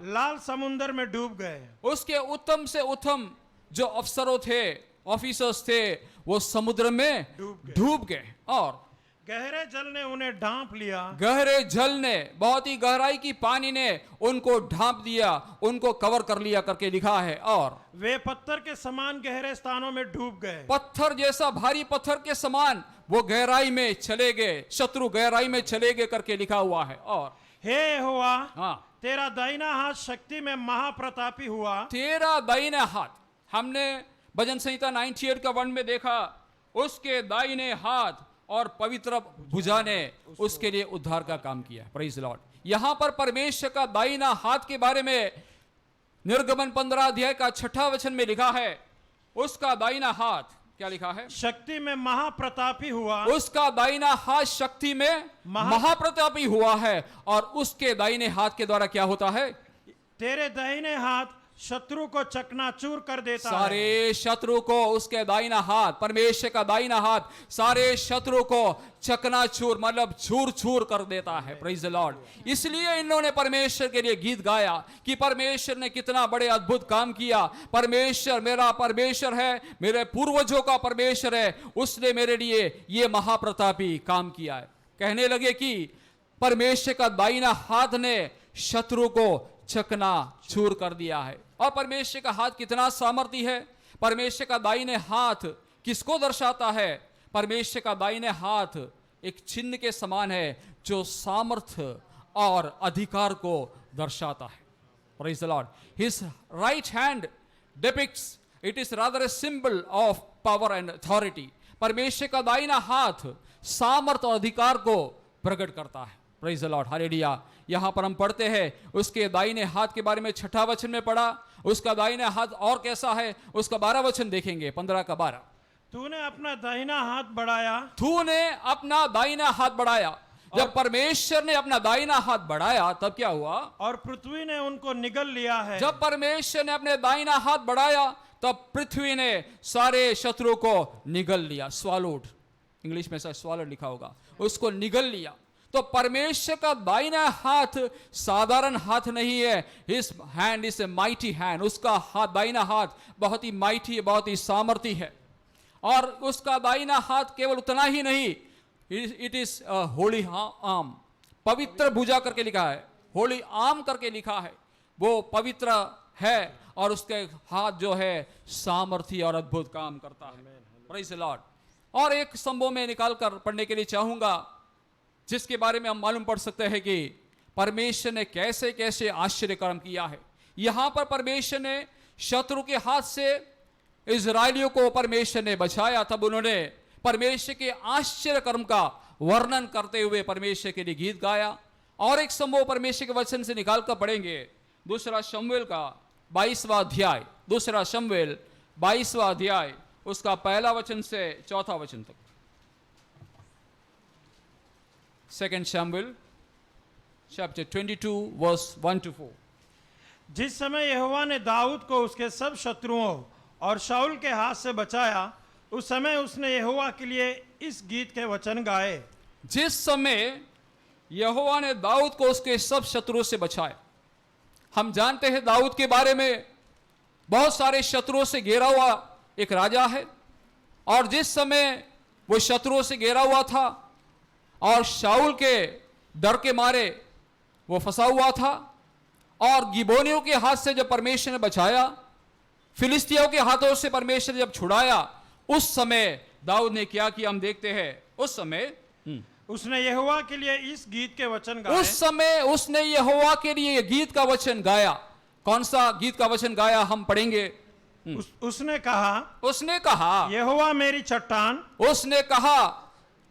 लाल समुद्र में डूब गए। उसके उत्तम से उत्तम जो अफसरों थे, ऑफिसर्स थे, वो समुद्र में डूब गए। और गहरे जल ने उन्हें ढांप लिया। गहरे जल ने, बहुत ही गहराई की पानी ने उनको ढांप दिया, उनको कवर कर लिया करके लिखा है। और वे पत्थर के समान गहरे स्थानों में डूब गए। पत्थर जैसा, भारी पत्थर के समान वो गहराई में चले गए, शत्रु गहराई में चले गए करके लिखा हुआ है। और हे यहोवा, तेरा दाहिना हाथ शक्ति में महाप्रतापी हुआ। तेरा दाहिना हाथ, हमने भजन संहिता 98 का 1 में देखा, उसके दाहिने हाथ और पवित्र भुजा ने उसके लिए उद्धार का काम किया। Praise the Lord. यहां पर परमेश्वर का दाहिना हाथ के बारे में निर्गमन 15 अध्याय का 6 वचन में लिखा है, उसका दाहिना हाथ क्या लिखा है? शक्ति में महाप्रतापी हुआ। उसका दाहिना हाथ शक्ति में महाप्रतापी हुआ है। और उसके दाहिने हाथ के द्वारा क्या होता है? तेरे दाहिने हाथ शत्रु को चकनाचूर कर देता है। सारे शत्रु को उसके दाहिना हाथ, परमेश्वर का दाहिना हाथ सारे शत्रु को चकनाचूर मतलब चूर चूर कर देता है। Praise the Lord. इसलिए इन्होंने परमेश्वर के लिए गीत गाया कि परमेश्वर ने कितना बड़े अद्भुत काम किया। परमेश्वर मेरा परमेश्वर है, मेरे पूर्वजों का परमेश्वर है, उसने मेरे लिए ये महाप्रतापी काम किया है। कहने लगे कि परमेश्वर का दाहिना हाथ ने शत्रु को चकना चूर कर दिया है। और परमेश्वर का हाथ कितना सामर्थी है। परमेश्वर का दाहिने हाथ किसको दर्शाता है? परमेश्वर का दाहिने हाथ एक चिन्ह के समान है जो सामर्थ्य और अधिकार को दर्शाता है। Praise the Lord. His right hand depicts, it is rather a symbol of power and authority. परमेश्वर का दाहिना हाथ सामर्थ्य और अधिकार को प्रकट करता है। Praise the lord, hallelujah. यहां पर हम पढ़ते हैं उसके दाहिने हाथ के बारे में 6 वचन में पढ़ा। उसका दाहिना हाथ और कैसा है उसका 12 वचन देखेंगे, 15 का 12। तूने अपना दाहिना हाथ बढ़ाया, तूने अपना दाहिना हाथ बढ़ाया। जब परमेश्वर ने अपना दाहिना हाथ बढ़ाया तब क्या हुआ? और पृथ्वी ने उनको निगल लिया है। जब परमेश्वर ने अपने दाहिना हाथ बढ़ाया तब पृथ्वी ने सारे शत्रु को निगल लिया। स्वालोड, इंग्लिश में स्वालोड लिखा होगा, उसको निगल लिया। तो परमेश्वर का दाहिना हाथ साधारण हाथ नहीं है। His hand is a mighty hand. उसका हाथ, दाहिना हाथ बहुत ही माइटी है, बहुत ही सामर्थी है। और उसका दाहिना हाथ केवल उतना ही नहीं, इट इज होली आर्म, पवित्र भुजा करके लिखा है, होली आर्म करके लिखा है। वो पवित्र है और उसके हाथ जो है सामर्थी और अद्भुत काम करता है। Praise the Lord. और एक स्तंभों में निकाल कर पढ़ने के लिए चाहूंगा जिसके बारे में हम मालूम पड़ सकते हैं कि परमेश्वर ने कैसे कैसे आश्चर्य कर्म किया है। यहां पर परमेश्वर ने शत्रु के हाथ से इजरायलियों को परमेश्वर ने बचाया। तब उन्होंने परमेश्वर के आश्चर्य कर्म का वर्णन करते हुए परमेश्वर के लिए गीत गाया। और एक समूह परमेश्वर के वचन से निकाल कर पढ़ेंगे, दूसरा शमूएल का 22वां अध्याय, दूसरा शमूएल 22वां अध्याय, उसका 1 वचन से 4 वचन तक। 2 Samuel chapter 22 verse 1 to 4। जिस समय यहोवा ने दाऊद को उसके सब शत्रुओं और शाऊल के हाथ से बचाया, उस समय उसने यहोवा के लिए इस गीत के वचन गाए। जिस समय यहोवा ने दाऊद को उसके सब शत्रुओं से बचाया। हम जानते हैं दाऊद के बारे में बहुत सारे शत्रुओं से घेरा हुआ एक राजा है। और जिस समय वो शत्रुओं से घेरा हुआ था और शाऊल के डर के मारे वो फंसा हुआ था, और गिबोनियों के हाथ से जब परमेश्वर ने बचाया, फिलिस्तियों के हाथों से परमेश्वर ने जब छुड़ाया, उस समय दाऊद ने क्या किया हम देखते हैं। उस समय उसने यहोवा के लिए इस गीत के वचन गाए। उस समय उसने यहोवा के लिए गीत का वचन गाया। कौन सा गीत का वचन गाया हम पढ़ेंगे। उसने कहा यहोवा मेरी चट्टान। उसने कहा,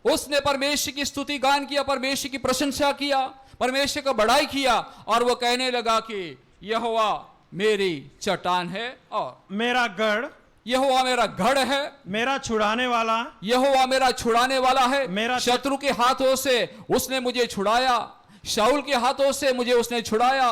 उसने परमेश्वर की स्तुति गान किया, परमेश्वर की प्रशंसा किया, परमेश्वर का बड़ाई किया, और वो कहने लगा कि यहोवा मेरी चट्टान है और मेरा गढ़, यहोवा मेरा गढ़ है, मेरा छुड़ाने वाला, यहोवा मेरा छुड़ाने वाला है। मेरा शत्रु के हाथों से उसने मुझे छुड़ाया, शाऊल के हाथों से मुझे उसने छुड़ाया,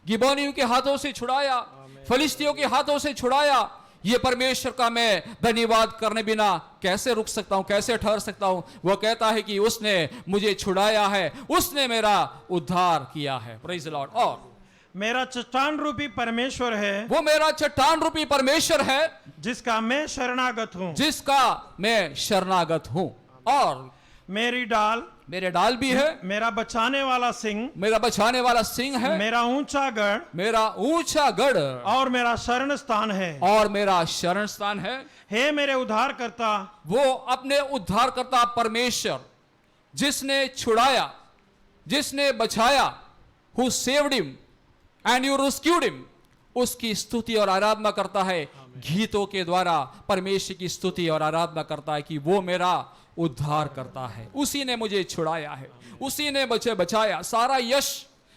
गिबोनियों के हाथों से छुड़ाया, फिलिस्तियों के हाथों से छुड़ाया। ये परमेश्वर का मैं धन्यवाद करने बिना कैसे रुक सकता हूं, कैसे ठहर सकता हूं। वो कहता है कि उसने मुझे छुड़ाया है, उसने मेरा उद्धार किया है। Praise the Lord. और मेरा चट्टान रूपी परमेश्वर है, वो मेरा चट्टान रूपी परमेश्वर है जिसका मैं शरणागत हूं, जिसका मैं शरणागत हूं। और मेरी डाल, मेरे डाल भी है, मेरा बचाने वाला सिंह, मेरा बचाने वाला सिंह है, मेरा ऊंचा गढ़, मेरा ऊंचा गढ़, और मेरा शरण स्थान है, और मेरा शरण स्थान है। हे मेरे उद्धार करता, वो अपने उद्धार करता परमेश्वर जिसने छुड़ाया, जिसने बचाया, who saved him and you rescued him, उसकी स्तुति और आराधना करता है। गीतों के द्वारा परमेश्वर की स्तुति और आराधना करता है कि वो मेरा उद्धार करता है, उसी ने मुझे छुड़ाया है, उसी ने मुझे बचाया। सारा यश,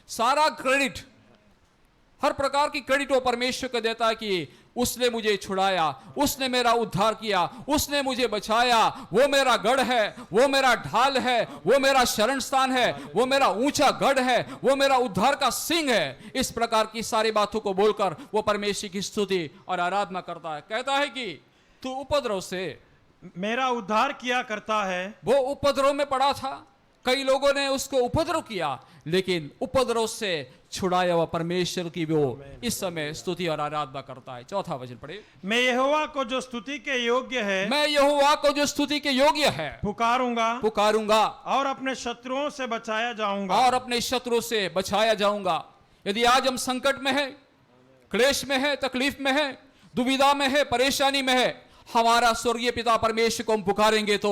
सारा क्रेडिट, हर प्रकार की क्रेडिट वो परमेश्वर को देता है कि उसने मुझे छुड़ाया, उसने मेरा उद्धार किया, उसने मुझे बचाया। वो मेरा गढ़ है, वो मेरा ढाल है, वो मेरा शरण स्थान है, वो मेरा ऊंचा गढ़ है, वो मेरा उद्धार का सिंह है। इस प्रकार की सारी बातों को बोलकर वो परमेश्वर की स्तुति और आराधना करता है। कहता है कि तू उपद्रव से मेरा उद्धार किया करता है। वो उपद्रव में पड़ा था, कई लोगों ने उसको उपद्रव किया, लेकिन उपद्रव से छुड़ाया हुआ परमेश्वर की वो इस समय स्तुति और आराधना करता है। चौथा वचन पढ़े। मैं यहोवा को जो स्तुति के योग्य है, मैं यहोवा को जो स्तुति के योग्य है पुकारूंगा और अपने शत्रुओं से बचाया जाऊंगा। और अपने शत्रु से बचाया जाऊंगा। यदि आज हम संकट में है, क्लेश में है, तकलीफ में है, दुविधा में है, परेशानी में है, हमारा स्वर्गीय पिता परमेश्वर को हम पुकारेंगे तो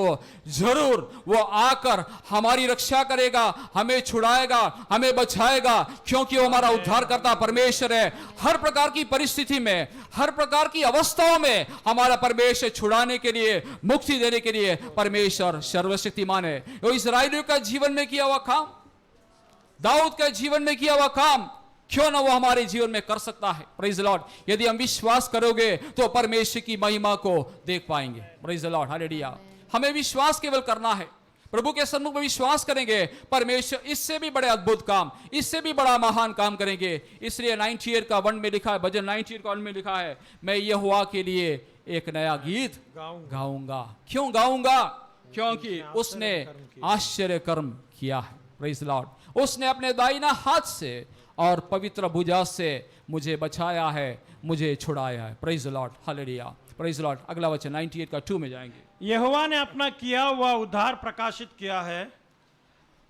जरूर वो आकर हमारी रक्षा करेगा, हमें छुड़ाएगा, हमें बचाएगा, क्योंकि वो हमारा उद्धार करता परमेश्वर है। हर प्रकार की परिस्थिति में, हर प्रकार की अवस्थाओं में हमारा परमेश्वर छुड़ाने के लिए, मुक्ति देने के लिए परमेश्वर सर्वशक्तिमान है। वो इस्राएलियों का जीवन में किया हुआ काम, दाऊद के जीवन में किया हुआ काम, क्यों ना वो हमारे जीवन में कर सकता है। Praise the Lord. यदि हम विश्वास करोगे तो परमेश्वर की महिमा को देख पाएंगे। Praise the lord, hallelujah. हमें विश्वास केवल करना है, प्रभु के सम्मुख में विश्वास करेंगे, परमेश्वर इससे भी बड़े अद्भुत काम, इससे भी बड़ा महान काम करेंगे। इसलिए 98 का 1 में लिखा है, भजन 98 का 1 में लिखा है, मैं यहोवा के लिए एक नया गीत गाऊंगा। क्यों गाऊंगा? क्योंकि उसने आश्चर्य कर्म किया है। Praise the Lord. उसने अपने दाहिना हाथ से और पवित्र भुजा से मुझे बचाया है, मुझे छुड़ाया है। Praise the lord, hallelujah. Praise the Lord. अगला वचन 98 का 2 में जाएंगे। यहोवा ने अपना किया हुआ उद्धार प्रकाशित किया है,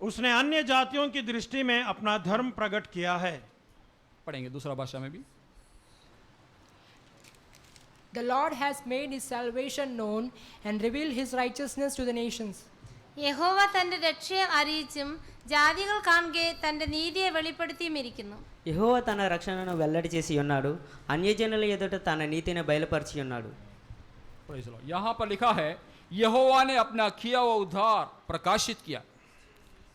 उसने अन्य जातियों की दृष्टि में अपना धर्म प्रकट किया है। पढ़ेंगे दूसरा भाषा में भी। The Lord has made his salvation known and revealed his righteousness to the nations. യഹോവ തന്റെ രക്ഷയെ അറിയിച്ചും ജാതികൾ കാണുകെ തന്റെ നീതിയെ വെളിപ്പെടുത്തിയും ഇരിക്കുന്നു. యెహోవా తన రక్షణను వెల్లడి చేసి ఉన్నాడు, అన్యజనుల ఎదుట తన నీతిని బయలుపరిచి ఉన్నాడు. यहाँ पर लिखा है यहोवा ने अपना किया हुआ उद्धार प्रकाशित किया।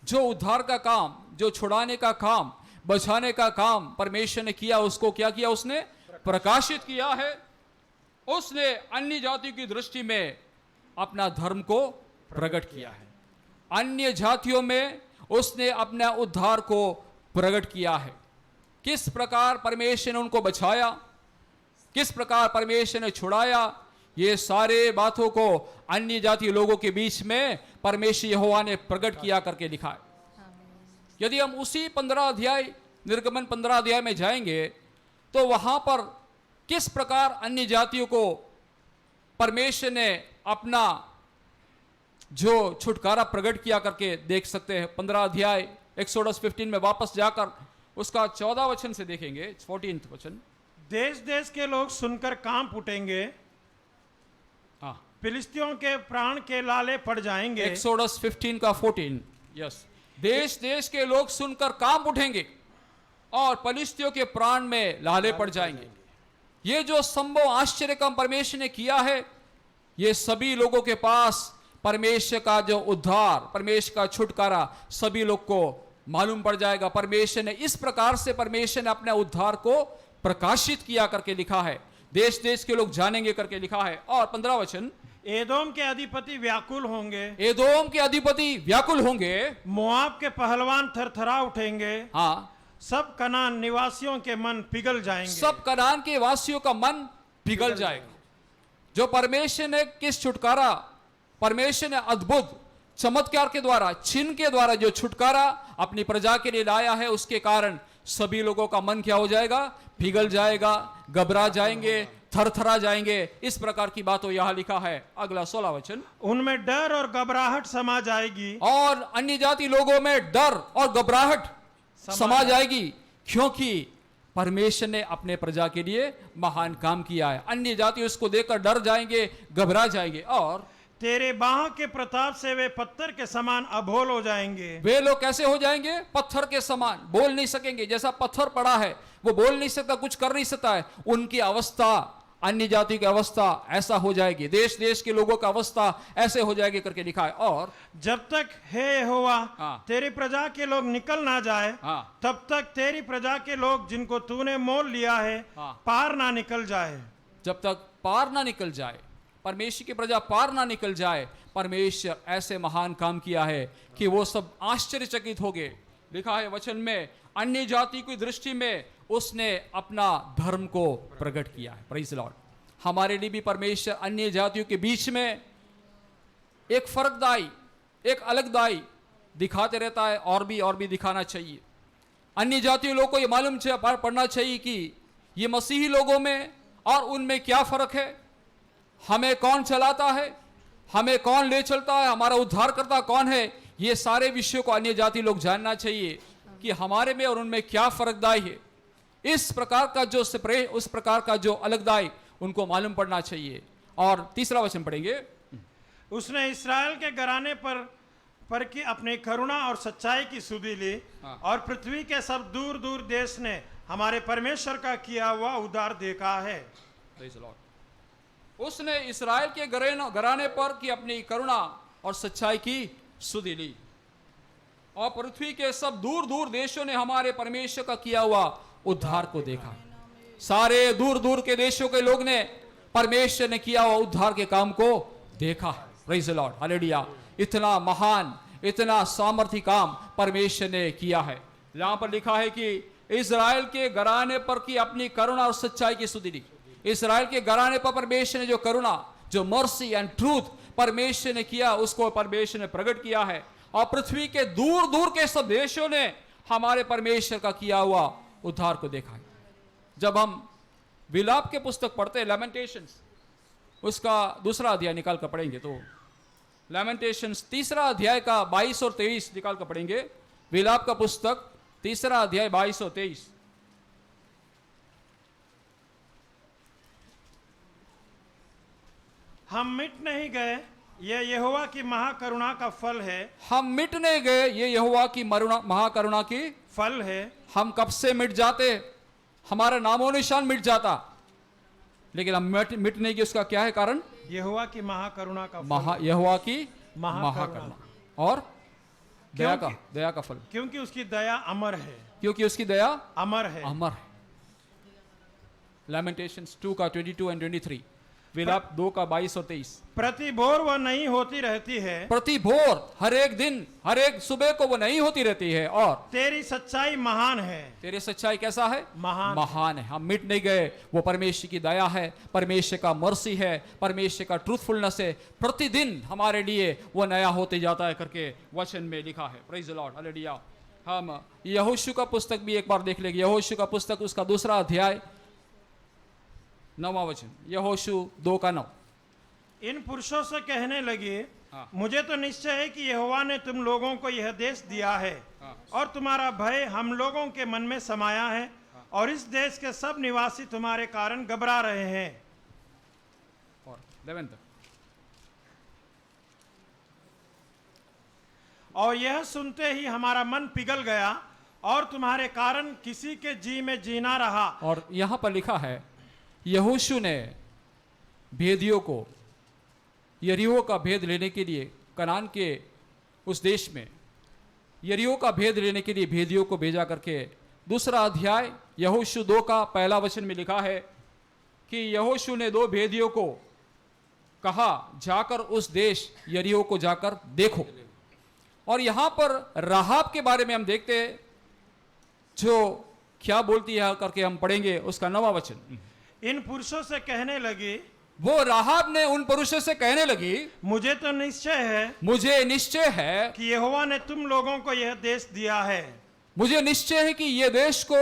जो उद्धार का काम, जो छुड़ाने का काम, बचाने का काम परमेश्वर ने किया, उसको क्या किया? उसने प्रकाशित किया है। उसने अन्य जातियों की दृष्टि में अपना धर्म को प्रकट किया है। अन्य जातियों में उसने अपना उद्धार को प्रकट किया है। किस प्रकार परमेश्वर ने उनको बचाया, किस प्रकार परमेश्वर ने छुड़ाया, ये सारे बातों को अन्य जाति लोगों के बीच में परमेश्वर यहोवा ने प्रकट किया करके लिखा है। यदि हम उसी 15 अध्याय, निर्गमन 15 अध्याय में जाएंगे तो वहां पर किस प्रकार अन्य जातियों को परमेश्वर ने अपना जो छुटकारा प्रकट किया करके देख सकते हैं। 15 अध्याय एक्सोडस 15 में वापस जाकर उसका 14 वचन से देखेंगे, 14th वचन। देश देश के लोग सुनकर कांप उठेंगे, फिलिस्तियों के प्राण के लाले पड़ जाएंगे। एक्सोडस 15 का 14, यस। देश देश के लोग सुनकर कांप उठेंगे और फिलिस्तियों के प्राण में लाले पड़ जाएंगे। ये जो संभव आश्चर्य काम परमेश्वर ने किया है, ये सभी लोगों के पास परमेश्वर का जो उद्धार, परमेश्वर का छुटकारा सभी लोग को मालूम पड़ जाएगा। परमेश्वर ने इस प्रकार से परमेश्वर ने अपने उद्धार को प्रकाशित किया करके लिखा है, देश देश के लोग जानेंगे करके लिखा है। और 15 वचन, एदोम के अधिपति व्याकुल होंगे, एदोम के अधिपति व्याकुल होंगे, मोआब के पहलवान थरथरा उठेंगे, हाँ, सब कनान निवासियों के मन पिघल जाएंगे। सब कनान के वासियों का मन पिघल जाएगा। जो परमेश्वर ने किस छुटकारा, परमेश्वर ने अद्भुत चमत्कार के द्वारा, चिन्ह के द्वारा जो छुटकारा अपनी प्रजा के लिए लाया है, उसके कारण सभी लोगों का मन क्या हो जाएगा? पिघल जाएगा, घबरा जाएंगे, थरथरा जाएंगे। इस प्रकार की बात यहाँ लिखा है। अगला 16 वचन, उनमें डर और घबराहट समा जाएगी, और अन्य जाति लोगों में डर और घबराहट समा जाएगी, क्योंकि परमेश्वर ने अपने प्रजा के लिए महान काम किया है। अन्य जाति उसको देखकर डर जाएंगे, घबरा जाएंगे। और तेरे बाह के प्रताप से वे पत्थर के समान अभोल हो जाएंगे। वे लोग कैसे हो जाएंगे? पत्थर के समान, बोल नहीं सकेंगे। जैसा पत्थर पड़ा है, वो बोल नहीं सकता, कुछ कर नहीं सकता है। उनकी अवस्था, अन्य जाति की अवस्था ऐसा हो जाएगी, देश देश के लोगों का अवस्था ऐसे हो जाएगी करके लिखा है। और जब तक हे यहोवा हाँ, तेरी प्रजा के लोग निकल ना जाए, हाँ, तब तक तेरी प्रजा के लोग जिनको तूने मोल लिया है हाँ, पार ना निकल जाए। जब तक पार ना निकल जाए, परमेश्वर की प्रजा पार ना निकल जाए, परमेश्वर ऐसे महान काम किया है कि वो सब आश्चर्यचकित हो गए। लिखा है वचन में, अन्य जाति की दृष्टि में उसने अपना धर्म को प्रकट किया है। Praise the Lord. हमारे लिए भी परमेश्वर अन्य जातियों के बीच में एक फर्कदाई, एक अलगदाई दिखाते रहता है, और भी दिखाना चाहिए। अन्य जातीय लोगों को ये मालूम पड़ना चाहिए कि ये मसीही लोगों में और उनमें क्या फर्क है, हमें कौन चलाता है, हमें कौन ले चलता है, हमारा उद्धारकर्ता कौन है। ये सारे विषयों को अन्य जाति लोग जानना चाहिए कि हमारे में और उनमें क्या फर्कदाई है। इस प्रकार का जो स्प्रे, उस प्रकार का जो अलगदाई उनको मालूम पड़ना चाहिए। और तीसरा वचन पढ़ेंगे, उसने इस्राएल के घराने पर की अपनी करुणा और सच्चाई की सुधि ली, और पृथ्वी के सब दूर दूर देश ने हमारे परमेश्वर का किया हुआ उद्धार देखा है। Praise the Lord. उसने इस्राएल के घराने पर की अपनी करुणा और सच्चाई की सुधि ली, और पृथ्वी के सब दूर दूर देशों ने हमारे परमेश्वर का किया हुआ उद्धार को देखा। सारे दूर दूर के देशों के लोग ने परमेश्वर ने किया हुआ उद्धार के काम को देखा। Praise the lord, hallelujah. इतना महान, इतना सामर्थ्य काम परमेश्वर ने किया है। यहाँ पर लिखा है कि इस्राएल के घराने पर की अपनी करुणा और सच्चाई की सुधि ली। इस्राएल के घराने पर परमेश्वर ने जो करुणा, जो मर्सी एंड ट्रूथ परमेश्वर ने किया, उसको परमेश्वर ने प्रकट किया है। और पृथ्वी के दूर दूर के सब देशों ने हमारे परमेश्वर का किया हुआ उद्धार को देखा है। जब हम विलाप के पुस्तक पढ़ते हैं, लैमेंटेशंस, उसका दूसरा अध्याय निकाल कर पढ़ेंगे तो लैमेंटेशंस तीसरा अध्याय का 22 और 23 निकाल कर पढ़ेंगे। विलाप का पुस्तक तीसरा अध्याय 22 और 23। हम मिट नहीं गए, यह यहोवा की महाकरुणा का फल है। हम मिट नहीं गए, ये यहोवा की महाकरुणा की फल है। हम कब से मिट जाते, हमारा नामो निशान मिट जाता, लेकिन हम मिट नहीं गए। उसका क्या है कारण? यहोवा की महाकरुणा का फल। यहोवा की महाकरुणा और दया का फल, क्योंकि उसकी दया अमर है। क्योंकि उसकी दया अमर है। अमर है। लैमेंटेशंस 2 का 22 और 23, विलाप 2 का 22 और 23। प्रति भोर वह नहीं होती रहती है। प्रति भोर, हर एक दिन, हर एक सुबह को वो नहीं होती रहती है। और तेरी सच्चाई महान है। तेरी सच्चाई कैसा है? महान है। हम मिट नहीं गए। वो परमेश्वर की दया है, परमेश्वर का मर्सी है, परमेश्वर का ट्रूथफुलनेस है। प्रतिदिन हमारे लिए वो नया होते जाता है करके वचन में लिखा है। Praise the lord, hallelujah. हम यहोशू का पुस्तक भी एक बार देख लेंगे। यहोशू का पुस्तक, उसका दूसरा अध्याय 9वां वचन, यहोशू 2 का 9। इन पुरुषों से कहने लगे, मुझे तो निश्चय है कि यहोवा ने तुम लोगों को यह देश दिया है, और तुम्हारा भय हम लोगों के मन में समाया है, और इस देश के सब निवासी तुम्हारे कारण घबरा रहे हैं। और 11 तक। और यह सुनते ही हमारा मन पिघल गया, और तुम्हारे कारण किसी के जी में जीना रहा। और यहां पर लिखा है, यहोशू ने भेदियों को यरीहो का भेद लेने के लिए कनान के उस देश में यरीहो का भेद लेने के लिए भेदियों को भेजा करके। दूसरा अध्याय यहोशू 2 का पहला वचन में लिखा है कि यहोशू ने 2 भेदियों को कहा, जाकर उस देश यरीहो को जाकर देखो। और यहां पर राहाब के बारे में हम देखते हैं, जो क्या बोलती है करके हम पढ़ेंगे उसका 9वां वचन। इन पुरुषों से कहने लगी, वो राहाब ने उन पुरुषों से कहने लगी, मुझे तो निश्चय है, मुझे निश्चय है कि यहोवा ने तुम लोगों को यह देश दिया है। मुझे निश्चय है कि यह देश को,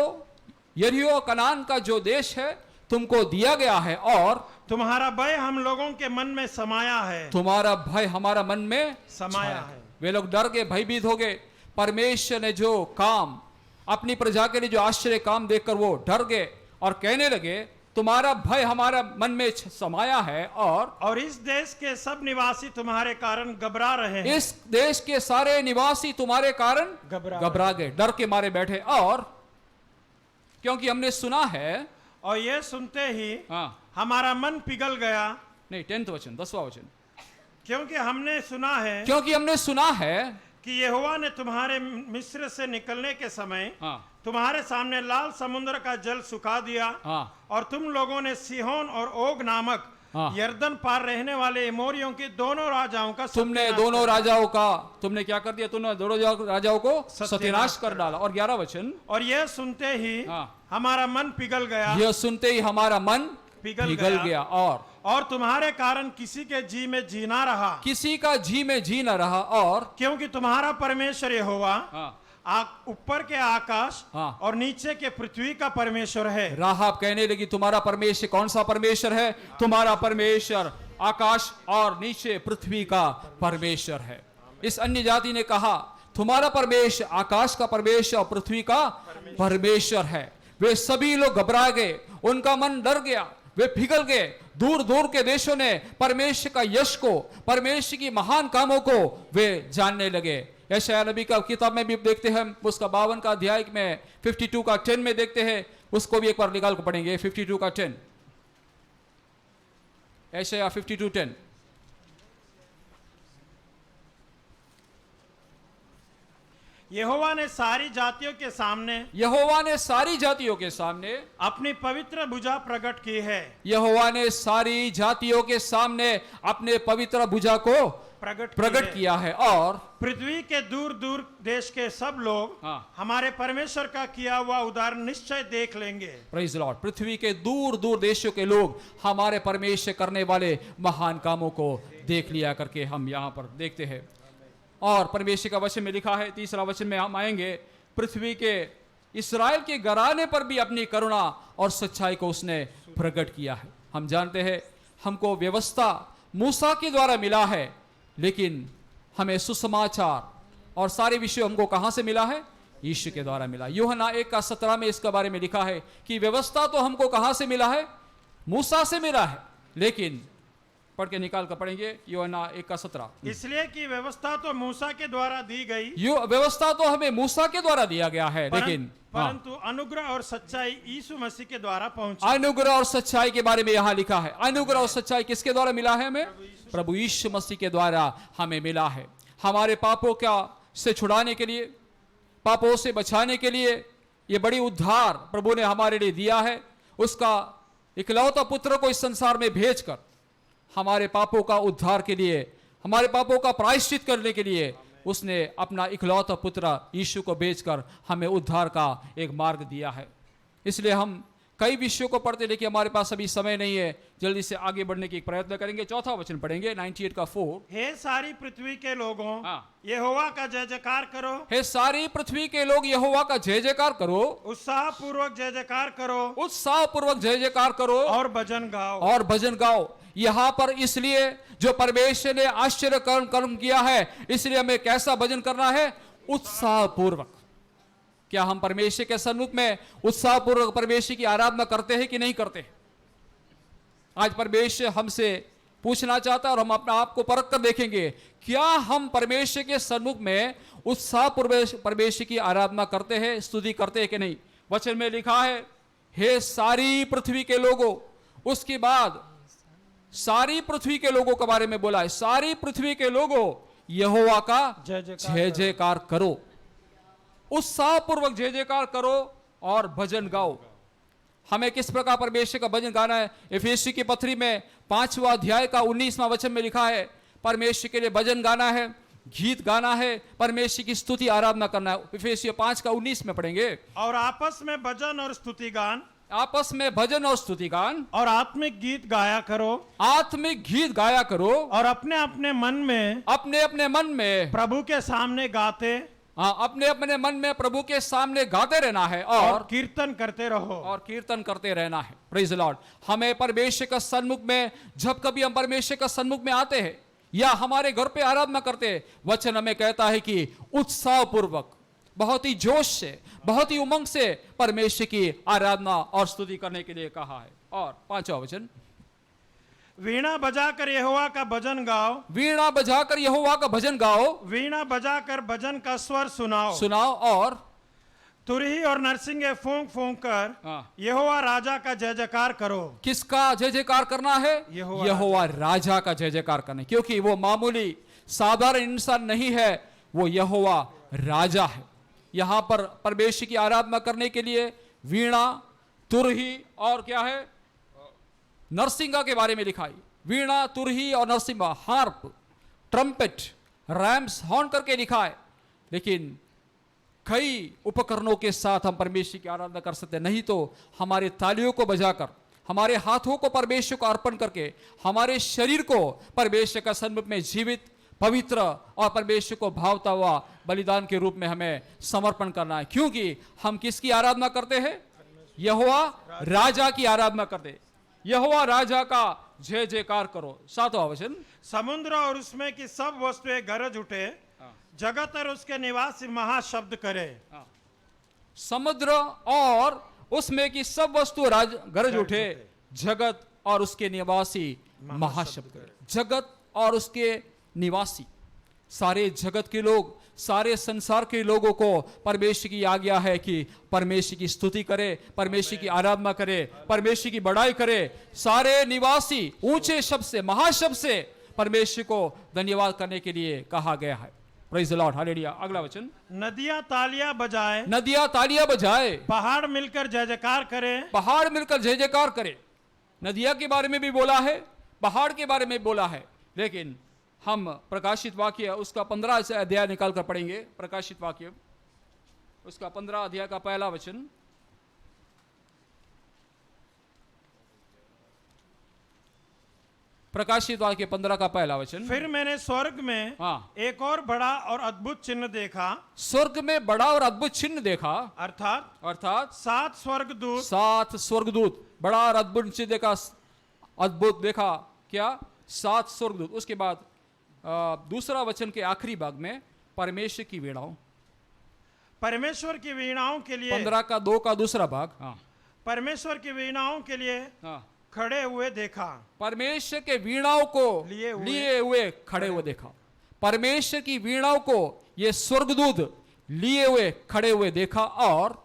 यरीहो कनान का जो देश है, तुमको दिया गया है, और तुम्हारा भय हम लोगों के मन में समाया है। तुम्हारा भय हमारा मन में समाया है। वे लोग डर गए, भयभीत हो गए। परमेश्वर ने जो काम, अपनी प्रजा के लिए जो आश्चर्य काम देखकर वो डर गए और कहने लगे, तुम्हारा भय हमारा मन में समाया है, और इस देश के सब निवासी तुम्हारे कारण घबरा रहे हैं। इस देश के सारे निवासी तुम्हारे कारण घबरा गए, डर के मारे बैठे। और क्योंकि हमने सुना है, और यह सुनते ही हमारा मन पिघल गया। नहीं, 10th वचन, 10वां वचन। क्योंकि हमने सुना है, क्योंकि हमने सुना है कि यहोवा ने तुम्हारे मिस्र से निकलने के समय हाँ तुम्हारे सामने लाल समुद्र का जल सुखा दिया हाँ और तुम लोगों ने सिहोन और ओग नामक हाँ। यर्दन पार रहने वाले एमोरियों के दोनों राजाओं का तुमने सत्यानाश दोनों कर दिया। राजाओं का तुमने क्या कर दिया? तुमने दोनों राजाओं को सत्यानाश कर डाला। और 11 वचन, और यह सुनते ही हाँ। हमारा मन पिघल गया यह सुनते ही हमारा मन पिघल पिघल गया। गया और तुम्हारे कारण किसी के जी में जीना रहा, किसी का जी में जी न रहा। और क्योंकि तुम्हारा परमेश्वर यहोवा हाँ, ऊपर के आकाश हाँ। और नीचे के पृथ्वी का परमेश्वर है। राहाब कहने लगी तुम्हारा परमेश्वर कौन सा परमेश्वर है? तुम्हारा परमेश्वर आकाश और नीचे पृथ्वी का परमेश्वर है। इस अन्य जाति ने कहा तुम्हारा परमेश्वर आकाश का परमेश्वर और पृथ्वी का परमेश्वर है। वे सभी लोग घबरा गए, उनका मन डर गया, वे पिघल गए। दूर दूर के देशों ने परमेश्वर का यश को, परमेश्वर की महान कामों को वे जानने लगे। यशायाह नबी का किताब में भी देखते हैं, उसका 52 का अध्याय में 52 का 10 में देखते हैं, उसको भी एक बार निकाल कर पढ़ेंगे। 52 का 10, यशायाह 52:10। यहोवा ने सारी जातियों के सामने यहोवा ने सारी जातियों के सामने अपनी पवित्र भुजा प्रकट की है। यहोवा ने सारी जातियों के सामने अपने पवित्र भुजा को प्रकट किया है। और पृथ्वी के दूर दूर देश के सब लोग हाँ। हमारे परमेश्वर का किया हुआ उद्धार निश्चय देख लेंगे। Praise Lord. पृथ्वी के दूर दूर देशों के लोग हमारे परमेश्वर करने वाले महान कामों को देख लिया करके हम यहाँ पर देखते हैं। और परमेश्वर का वचन में लिखा है, 3रा वचन में हम आएंगे, पृथ्वी के इस्राएल के घराने पर भी अपनी करुणा और सच्चाई को उसने प्रकट किया है। हम जानते हैं हमको व्यवस्था मूसा के द्वारा मिला है, लेकिन हमें सुसमाचार और सारे विषय हमको कहां से मिला है? यीशु के द्वारा मिला। यूहन्ना 1:17 में इसके बारे में लिखा है कि व्यवस्था तो हमको कहां से मिला है? मूसा से मिला है। लेकिन पढ़ के निकाल कर पढ़ेंगे यूहन्ना 1:17। इसलिए कि व्यवस्था तो मूसा के द्वारा दी गई, व्यवस्था तो हमें मूसा के द्वारा दिया गया है, लेकिन परंतु अनुग्रह और सच्चाई यीशु मसीह के द्वारा पहुंची। अनुग्रह और सच्चाई के बारे में यहाँ लिखा है। अनुग्रह और सच्चाई किसके द्वारा मिला है? हमें प्रभु यीशु मसीह के द्वारा हमें मिला है। हमारे पापों का से छुड़ाने के लिए, पापों से बचाने के लिए ये बड़ी उद्धार प्रभु ने हमारे लिए दिया है। उसका इकलौता पुत्र को इस संसार में भेजकर हमारे पापों का उद्धार के लिए, हमारे पापों का प्रायश्चित करने के लिए उसने अपना इकलौता पुत्र यीशु को भेजकर हमें उद्धार का एक मार्ग दिया है। इसलिए हम कई विषयों को पढ़ते, लेकिन हमारे पास अभी समय नहीं है, जल्दी से आगे बढ़ने की प्रयत्न करेंगे। 4था वचन पढ़ेंगे 98 का 4। हे सारी पृथ्वी के लोगों, हाँ। यहोवा का जय जयकार करो। हे सारी पृथ्वी के लोग यहोवा का जय जयकार करो। उत्साह पूर्वक जय जयकार करो उत्साह पूर्वक जय जयकार करो और भजन गाओ। और भजन गाओ। यहाँ पर इसलिए जो परमेश्वर ने आश्चर्य कर्म किया है, इसलिए हमें कैसा भजन करना है? उत्साह पूर्वक। क्या हम परमेश्वर के सन्मुख में उत्साह पूर्वक परमेश्वर की आराधना करते हैं कि नहीं करते? आज परमेश्वर हमसे पूछना चाहता है और हम अपने आप को परख कर देखेंगे, क्या हम परमेश्वर के सन्मुख में उत्साह पूर्वक परमेश्वर की आराधना करते हैं, स्तुति करते हैं कि नहीं? वचन में लिखा है, हे सारी पृथ्वी के लोगों। उसके बाद सारी पृथ्वी के लोगों के बारे में बोला है, सारी पृथ्वी के लोगों यहोवा का जय जयकार करो। उत्साह पूर्वक जय जयकार करो और भजन गाओ। हमें किस प्रकार परमेश्वर का भजन गाना है? एफेसी की पत्री में 5वां अध्याय का 19वां वचन में लिखा है, परमेश्वर के लिए भजन गाना है, गीत गाना है, परमेश्वर की स्तुति आराधना करना है। एफेसियों 5:19 में पढ़ेंगे। और आपस में भजन और स्तुति गान, आपस में भजन और स्तुति गान और आत्मिक गीत गाया करो। आत्मिक गीत गाया करो और अपने अपने मन में प्रभु के सामने गाते, अपने अपने मन में प्रभु के सामने गाते रहना है और कीर्तन करते रहो। और कीर्तन करते रहना है। Praise the Lord. हमें परमेश्वर का सन्मुख में, जब कभी हम परमेश्वर का सन्मुख में आते हैं या हमारे घर पे आराधना करते हैं, वचन हमें कहता है कि उत्साह पूर्वक, बहुत ही जोश से, बहुत ही उमंग से परमेश्वर की आराधना और स्तुति करने के लिए कहा है। और 5वां वचन, वीणा बजाकर यहोवा का भजन गाओ। वीणा बजाकर यहोवा का भजन गाओ। वीणा बजाकर भजन का स्वर सुनाओ। और तुरही और नरसिंगे फूंक फूंक कर यहोवा राजा का जय जयकार करो। किसका जय जयकार करना है? यहोवा राजा का जय जयकार करना है। क्योंकि वो मामूली साधारण इंसान नहीं है, वो यहोवा राजा है। यहाँ पर परमेश्वर की आराधना करने के लिए वीणा, तुरही और क्या है, नरसिंगा के बारे में लिखा है। वीणा, तुरही और नरसिंगा, हार्प, ट्रम्पेट, रैम्स, हॉर्न करके लिखा है। लेकिन कई उपकरणों के साथ हम परमेश्वर की आराधना कर सकते हैं। नहीं तो हमारे तालियों को बजाकर, हमारे हाथों को परमेश्वर को अर्पण करके, हमारे शरीर को परमेश्वर का सन्मुख में जीवित, पवित्र और परमेश्वर को भावता हुआ बलिदान के रूप में हमें समर्पण करना है। क्योंकि हम किसकी आराधना करते हैं? यहोवा राजा की आराधना करते हैं। यहोवा राजा का जय जयकार करो। 7वां वचन, समुद्र और उसमें की सब वस्तुएं गरज उठे, जगत और उसके निवासी महाशब्द करे। समुद्र और उसमें की सब वस्तु गरज उठे, जगत और उसके निवासी महाशब्द करे। जगत और उसके निवासी, सारे जगत के लोग, सारे संसार के लोगों को परमेश्वर की आज्ञा है कि परमेश्वर की स्तुति करे, परमेश्वर की आराधना करे, परमेश्वर की बड़ाई करे। सारे निवासी ऊंचे शब्द से, महाशब्द से परमेश्वर को धन्यवाद करने के लिए कहा गया है। Praise the lord, hallelujah. अगला वचन, नदियां तालियां बजाए, नदियां तालियां बजाए, पहाड़ मिलकर जय जयकार करे। पहाड़ मिलकर जय जयकार करे। नदियां के बारे में भी बोला है, पहाड़ के बारे में बोला है। लेकिन हम प्रकाशित वाक्य उसका 15 अध्याय निकाल कर पढ़ेंगे। प्रकाशित वाक्य उसका 15 अध्याय का पहला वचन, प्रकाशित वाक्य 15 का पहला वचन। फिर मैंने स्वर्ग में एक और बड़ा और अद्भुत चिन्ह देखा। स्वर्ग में बड़ा और अद्भुत चिन्ह देखा, अर्थात 7 स्वर्गदूत, 7 स्वर्गदूत, बड़ा और अद्भुत चिन्ह देखा, अद्भुत देखा क्या? 7 स्वर्गदूत। उसके बाद दूसरा वचन के आखिरी भाग में परमेश्वर की वीणाओं, परमेश्वर की वीणाओं के लिए 15 का 2 का दूसरा भाग, परमेश्वर की वीणाओं के लिए खड़े हुए देखा। परमेश्वर के वीणाओं को लिए हुए खड़े हुए देखा। परमेश्वर की वीणाओं को ये स्वर्गदूत लिए हुए खड़े हुए देखा। और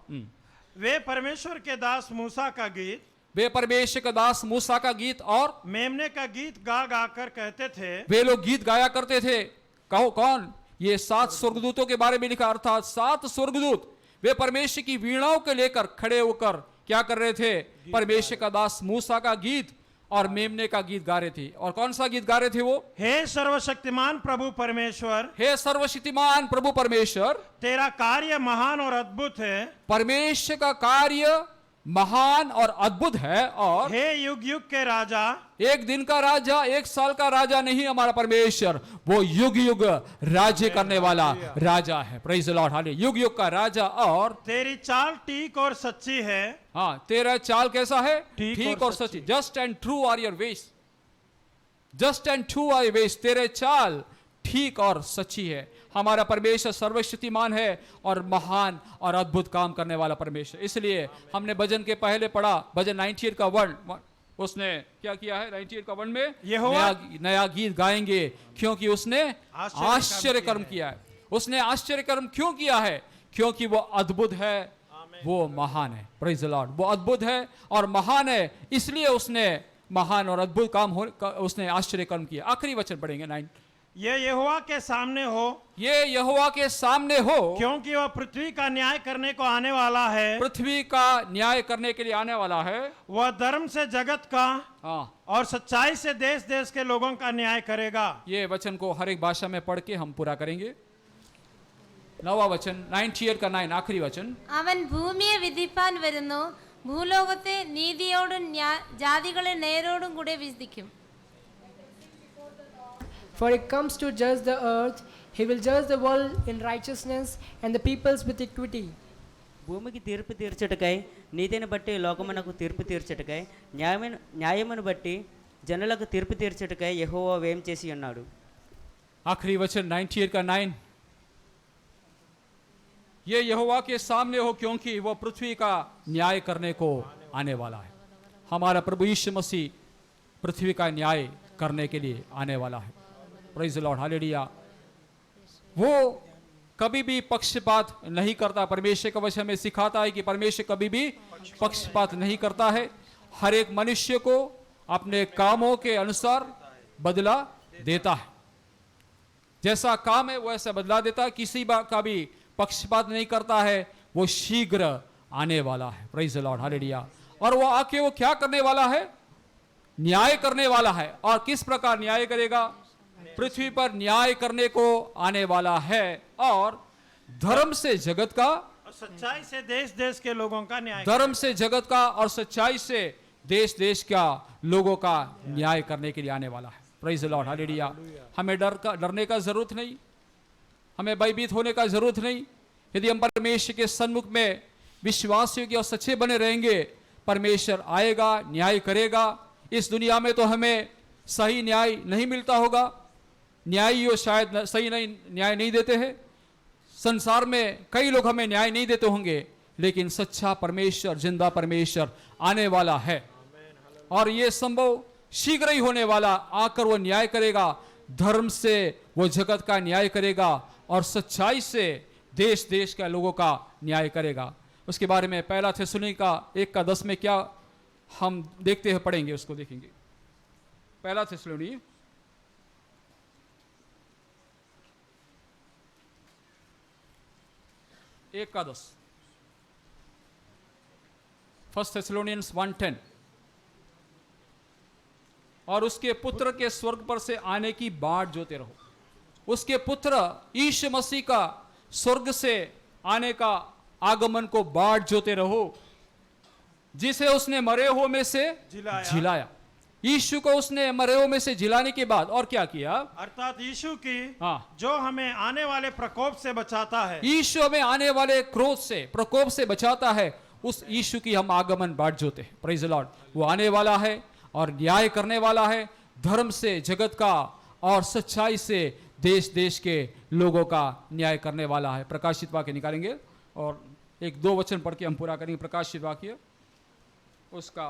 वे परमेश्वर के दास मूसा का गीत, वे परमेश्वर का दास मूसा का गीत और मेमने का गीत गा गा कर कहते थे। वे लोग गीत गाया करते थे। कहो कौन? ये 7 स्वर्गदूतों के बारे में लिखा। अर्थात 7 स्वर्गदूत वे परमेश्वर की वीणाओं के लेकर खड़े होकर क्या कर रहे थे? परमेश्वर का दास मूसा का गीत और मेमने का गीत गा रहे थे। और कौन सा गीत गा रहे थे वो? हे सर्वशक्तिमान प्रभु परमेश्वर, हे सर्वशक्तिमान प्रभु परमेश्वर, तेरा कार्य महान और अद्भुत है। परमेश्वर का कार्य महान और अद्भुत है। और हे युग युग के राजा, एक दिन का राजा, एक साल का राजा नहीं हमारा परमेश्वर, वो युग युग राज्य करने वाला राजा है। Praise the lord, hallelujah. युग युग का राजा। और तेरी चाल ठीक और सच्ची है। हाँ, तेरा चाल कैसा है? ठीक और सच्ची। Just and true are your ways, just and true are your ways. तेरे चाल ठीक और सच्ची है। हमारा परमेश्वर सर्वशक्तिमान है और महान और अद्भुत काम करने वाला परमेश्वर। इसलिए हमने भजन के पहले पढ़ा, भजन 98 का 1, उसने क्या किया है? 98 का 1 में नया गीत गाएंगे क्योंकि उसने आश्चर्य कर्म किया है। उसने आश्चर्य कर्म क्यों किया है? क्योंकि वो अद्भुत है, वो महान है। प्रेज़ द लॉर्ड, वो अद्भुत है और महान है, इसलिए उसने महान और अद्भुत काम उसने आश्चर्य कर्म किया। आखिरी वचन पढ़ेंगे 9। ये यहोवा के सामने हो, ये यहोवा के सामने हो, क्योंकि वह पृथ्वी का न्याय करने को आने वाला है। पृथ्वी का न्याय करने के लिए आने वाला है। वह धर्म से जगत का और सच्चाई से देश देश के लोगों का न्याय करेगा। ये वचन को हर एक भाषा में पढ़ के हम पूरा करेंगे। 9वां वचन 98 का 9, आखिरी वचन। അവൻ ഭൂമിയെ വിധിപ്പാൻ വരുന്നു, ഭൂലോകത്തെ നീതിയോടും ജാതികളെ നേരോടും കൂടെ വിധിക്കും. For he comes to judge the earth, he will judge the world in righteousness and the peoples with equity. భూమికి తీర్పు తీర్చుటకై, నీతిని బట్టి లోకమునకు తీర్పు తీర్చుటకై, న్యాయమును బట్టి జనులకు తీర్పు తీర్చుటకై యెహోవా వేం చేసి ఉన్నాడు. आखिरी वचन 98 का 9। ये यहोवा के सामने हो क्योंकि वह पृथ्वी का न्याय करने को आने वाला है। हमारा प्रभु यीशु मसीह पृथ्वी का न्याय करने के लिए आने वाला है। Praise the lord, hallelujah. वो कभी भी पक्षपात नहीं करता। परमेश्वर का वचन हमें सिखाता है कि परमेश्वर कभी भी पक्षपात नहीं करता है। हर एक मनुष्य को अपने कामों के अनुसार बदला देता है। जैसा काम है वैसा बदला देता है, किसी का भी पक्षपात नहीं करता है, वो शीघ्र आने वाला है। Praise the lord, hallelujah. और वो आके वो क्या करने वाला है? न्याय करने वाला है। और किस प्रकार न्याय करेगा? पृथ्वी पर न्याय करने को आने वाला है, और धर्म से जगत का, और सच्चाई से देश देश के लोगों का न्याय, धर्म से जगत का और सच्चाई से देश देश का लोगों का न्याय करने के लिए आने वाला है। Praise the lord, hallelujah. हमें डरने का जरूरत नहीं, हमें भयभीत होने का जरूरत नहीं। यदि हम परमेश्वर के सन्मुख में विश्वासियों के और सच्चे बने रहेंगे, परमेश्वर आएगा, न्याय करेगा। इस दुनिया में तो हमें सही न्याय नहीं मिलता होगा, न्यायियों शायद सही नहीं न्याय नहीं देते हैं, संसार में कई लोग हमें न्याय नहीं देते होंगे, लेकिन सच्चा परमेश्वर, जिंदा परमेश्वर आने वाला है, और ये संभव शीघ्र ही होने वाला। आकर वो न्याय करेगा, धर्म से वो जगत का न्याय करेगा, और सच्चाई से देश देश के लोगों का न्याय करेगा। उसके बारे में पहला थिस्सलुनीका 1:10 में क्या हम देखते हैं, पढ़ेंगे, उसको देखेंगे। पहला थिस्सलुनी 1:10, फर्स्ट थिस्सलुनियंस 1:10। और उसके पुत्र के स्वर्ग पर से आने की बाट जोते रहो। उसके पुत्र यीशु मसीह का स्वर्ग से आने का आगमन को बाट जोते रहो, जिसे उसने मरे हुओं में से जिलाया। यीशु को उसने मरे हुओं में से जिलाने के बाद और क्या किया? अर्थात यीशु की, हाँ, जो हमें आने वाले प्रकोप से बचाता है। यीशु हमें आने वाले क्रोध से, प्रकोप से बचाता है। उस यीशु की हम आगमन बाट जोते हैं। Praise the Lord. वो आने वाला है और न्याय करने वाला है, धर्म से जगत का और सच्चाई से देश देश के लोगों का न्याय करने वाला है। प्रकाशित वाक्य निकालेंगे और 1-2 वचन पढ़ के हम पूरा करेंगे। प्रकाशित वाक्य उसका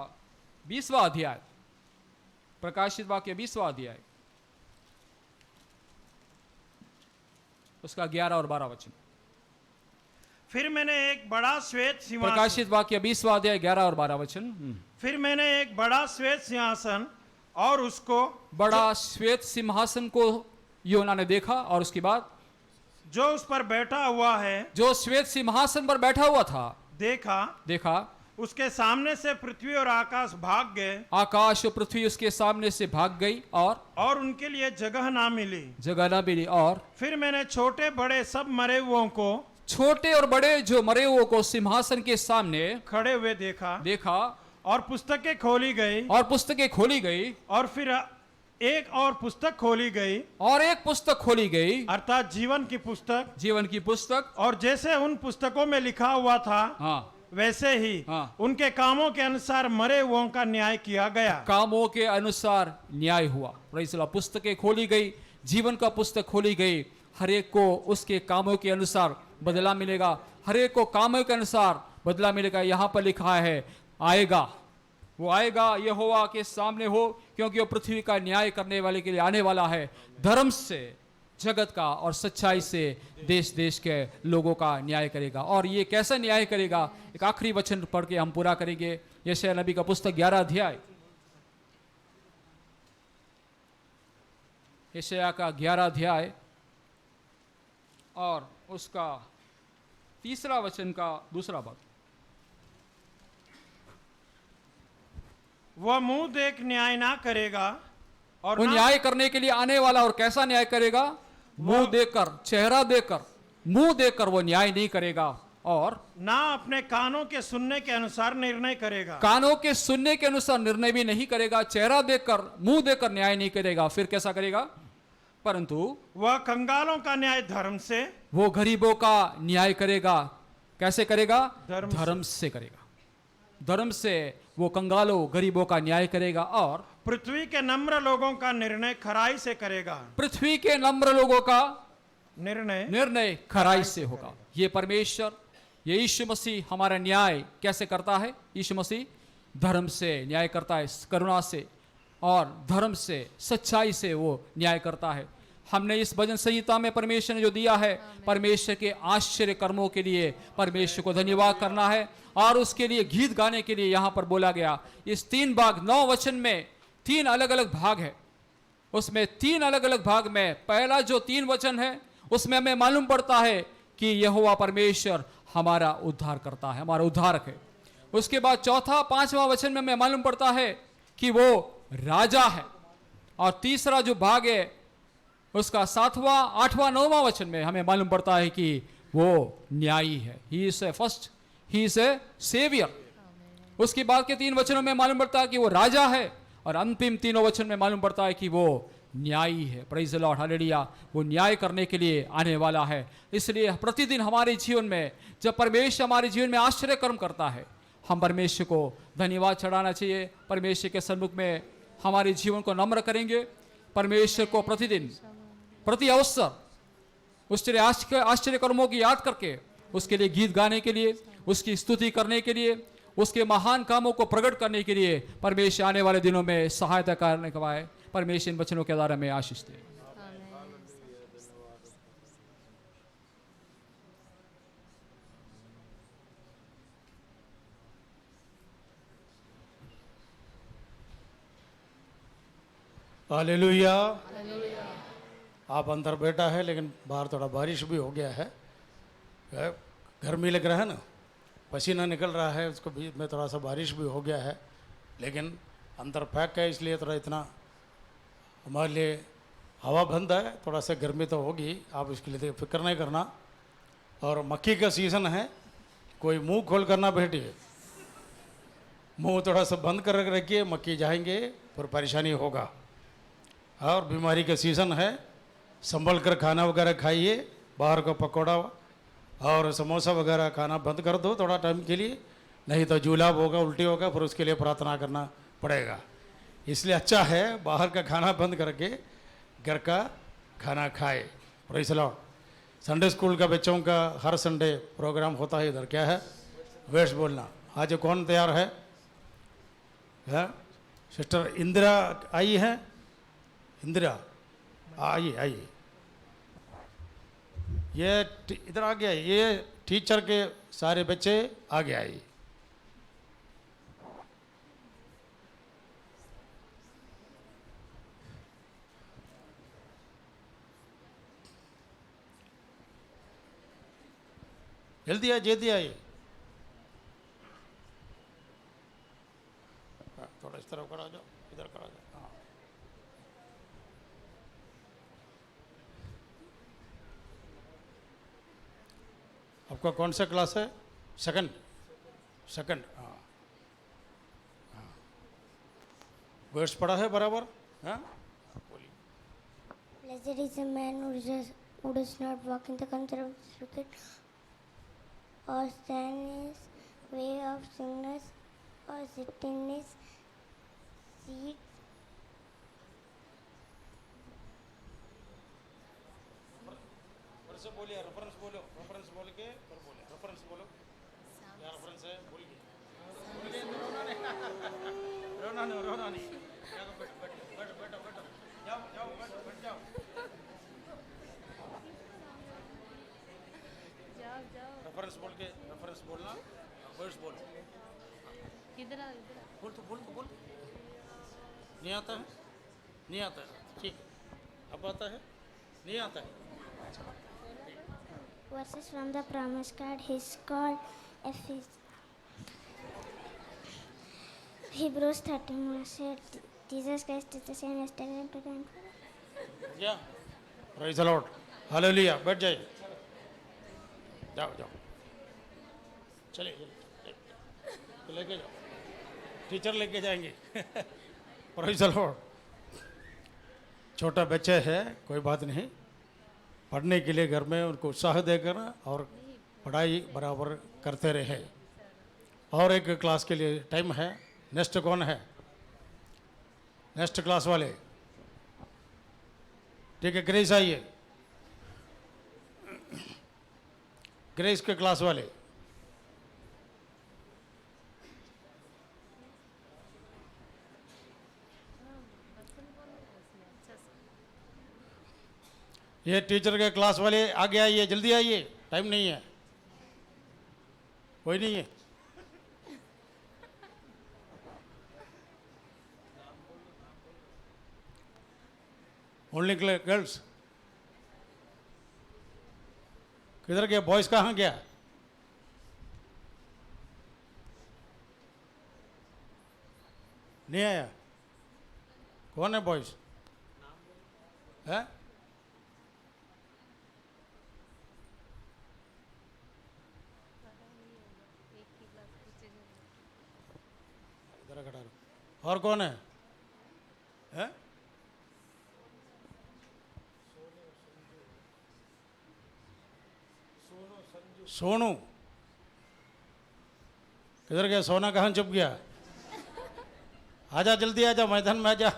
20वां अध्याय, प्रकाशित वाक्य 20वां अध्याय, उसका 11 और 12 वचन। फिर मैंने एक बड़ा श्वेत सिंहासन, प्रकाशित वाक्य 20वां अध्याय 11 और 12 वचन। फिर मैंने एक बड़ा श्वेत सिंहासन और उसको, बड़ा श्वेत सिंहासन को योना ने देखा, और उसके बाद जो उस पर बैठा हुआ है, जो श्वेत सिंहासन पर बैठा हुआ था, देखा उसके सामने से पृथ्वी और आकाश भाग गए, आकाश और पृथ्वी उसके सामने से भाग गई, और उनके लिए जगह ना मिली। और फिर मैंने छोटे बड़े सब मरे हुओं को, छोटे और बड़े जो मरे हुओं को सिंहासन के सामने खड़े हुए देखा, और पुस्तकें खोली गई, और फिर एक और पुस्तक खोली गई, अर्थात जीवन की पुस्तक, और जैसे उन पुस्तकों में लिखा हुआ था, हाँ, वैसे ही उनके कामों के अनुसार मरे हुओं का न्याय किया गया। कामों के अनुसार न्याय हुआ। Praise the Lord. पुस्तकें खोली गई, जीवन का पुस्तक खोली गई, हर एक को उसके कामों के अनुसार बदला मिलेगा, हर एक को कामों के अनुसार बदला मिलेगा। यहाँ पर लिखा है आएगा, वो आएगा यहोवा के सामने हो, क्योंकि वो पृथ्वी का न्याय करने वाले के लिए आने वाला है। धर्म से जगत का और सच्चाई से देश देश के लोगों का न्याय करेगा। और ये कैसा न्याय करेगा? एक आखिरी वचन पढ़ के हम पूरा करेंगे। यशायाह नबी का पुस्तक 11 अध्याय, यशायाह का 11 अध्याय और उसका 3 वचन का 2 भाग। वह मुंह देख न्याय ना करेगा, और वो न्याय करने के लिए आने वाला। और कैसा न्याय करेगा? मुंह देखकर, चेहरा देखकर, मुंह देखकर वो न्याय नहीं करेगा, और ना अपने कानों के सुनने के अनुसार निर्णय करेगा। कानों के सुनने के अनुसार निर्णय भी नहीं करेगा, चेहरा देखकर, मुंह देखकर न्याय नहीं करेगा। फिर कैसा करेगा? परंतु वह कंगालों का न्याय धर्म से, वो गरीबों का न्याय करेगा। कैसे करेगा? धर्म से करेगा। धर्म से वो कंगालों, गरीबों का न्याय करेगा, और पृथ्वी के नम्र लोगों का निर्णय खराई से करेगा। पृथ्वी के नम्र लोगों का निर्णय खराई से होगा। ये परमेश्वर, ये यीशु मसीह हमारा न्याय कैसे करता है? यीशु मसीह धर्म से न्याय करता है, करुणा से और धर्म से, सच्चाई से वो न्याय करता है। हमने इस भजन संहिता में परमेश्वर ने जो दिया है, परमेश्वर के आश्चर्य कर्मों के लिए परमेश्वर को धन्यवाद करना है, और उसके लिए गीत गाने के लिए यहाँ पर बोला गया। इस 3 भाग 9 वचन में 3 अलग अलग भाग है। उसमें 3 अलग अलग भाग में पहला जो 3 वचन है उसमें हमें मालूम पड़ता है कि यहोवा परमेश्वर हमारा उद्धार करता है, हमारा उद्धारक है। उसके बाद चौथा 5वां वचन में हमें मालूम पड़ता है कि वो राजा है। और तीसरा जो भाग है उसका 7वां 8वां 9वां वचन में हमें मालूम पड़ता है कि वो न्यायी है। He is a first, he is a saviour. उसके बाद के 3 वचनों में मालूम पड़ता है कि वो राजा है, और अंतिम 3 वचन में मालूम पड़ता है कि वो न्यायी है। Praise the lord, hallelujah. वो न्याय करने के लिए आने वाला है। इसलिए प्रतिदिन हमारे जीवन में जब परमेश्वर हमारे जीवन में आश्चर्य कर्म करता है, हम परमेश्वर को धन्यवाद चढ़ाना चाहिए। परमेश्वर के सन्मुख में हमारे जीवन को नम्र करेंगे। परमेश्वर को प्रतिदिन प्रति अवसर उसके आश्चर्य कर्मों की याद करके उसके लिए गीत गाने के लिए, उसकी स्तुति करने के लिए, उसके महान कामों को प्रकट करने के लिए परमेश्वर आने वाले दिनों में सहायता करने के बाद परमेश्वर इन वचनों के द्वारा में आशीष दे। हालेलुया। आप अंदर बैठा है लेकिन बाहर थोड़ा बारिश भी हो गया है, गर्मी लग रहा है ना, पसीना निकल रहा है, उसको बीच में थोड़ा सा बारिश भी हो गया है, लेकिन अंदर पैक है इसलिए थोड़ा इतना हमारे लिए हवा बंद है, थोड़ा सा गर्मी तो होगी, आप इसके लिए फिक्र नहीं करना। और मक्की का सीज़न है, कोई मुंह खोल कर ना बैठिए, मुंह थोड़ा सा बंद कर रखिए, मक्की जाएंगे फिर परेशानी होगा। और बीमारी का सीज़न है, संभल कर खाना वगैरह खाइए, बाहर का पकौड़ा और समोसा वगैरह खाना बंद कर दो थोड़ा टाइम के लिए, नहीं तो जुलाब होगा, उल्टी होगा, फिर उसके लिए प्रार्थना करना पड़ेगा। इसलिए अच्छा है बाहर का खाना बंद करके घर का खाना खाए। Praise the Lord. Sunday school का बच्चों का हर संडे प्रोग्राम होता है इधर। क्या है? वेस्ट बोलना। आज कौन तैयार है? सिस्टर इंदिरा आई है? इंदिरा आइए आइए, ये इधर आ गया, ये टीचर के सारे बच्चे आगे आइए। जल्दी आइए, जल्दी आइए। थोड़ा इस तरफ करा जाओ, इधर करा जाओ। हाँ, आपका कौन सा क्लास है? सेकंड। सेकंड। हाँ हाँ, वर्ड्स पढ़ा है बराबर? हाँ बोलिए। Blessed is a man who does not walk in the counsel of the wicked, or stand in his way of sinners, or sit in his seat. से बोलिए, रेफरेंस बोलो, रेफरेंस बोल के फिर बोलिए, रेफरेंस बोलो, क्या रेफरेंस है बोलिए। रोना नहीं, रोना नहीं, बैठो बैठो बैठो, जाओ जाओ बैठो, बैठ जाओ। रेफरेंस बोल के, रेफरेंस बोलना, वर्ड्स बोल। इधर बोल तो बोल तो बोल। नहीं आता है? नहीं आता है, ठीक। अब आता है? नहीं आता है? Verses from the promise card. He's called Hebrews 13 said, Jesus Christ is the same yesterday and today and forever. Yeah. Praise the Lord. Hallelujah. बैठ जाइए, जाओ जाओ, चलिए लेके जाओ, टीचर लेके जाएंगे। Praise the Lord. छोटा बच्चा है, कोई बात नहीं, पढ़ने के लिए घर में उनको उत्साह देकर और पढ़ाई बराबर करते रहे। और एक क्लास के लिए टाइम है। नेक्स्ट कौन है? नेक्स्ट क्लास वाले, ठीक है, ग्रेस आइए, ग्रेस के क्लास वाले। ये टीचर के क्लास वाले आगे आइए, जल्दी आइए, टाइम नहीं है, कोई नहीं है। Only girls? किधर गया? बॉयज कहाँ गया? नहीं आया? कौन है बॉयज? है? इधर खड़ा रहो। और कौन है? है? सोनू किधर गया? सोना कहाँ छुप गया? आजा जल्दी आजा, मैदान में आजा।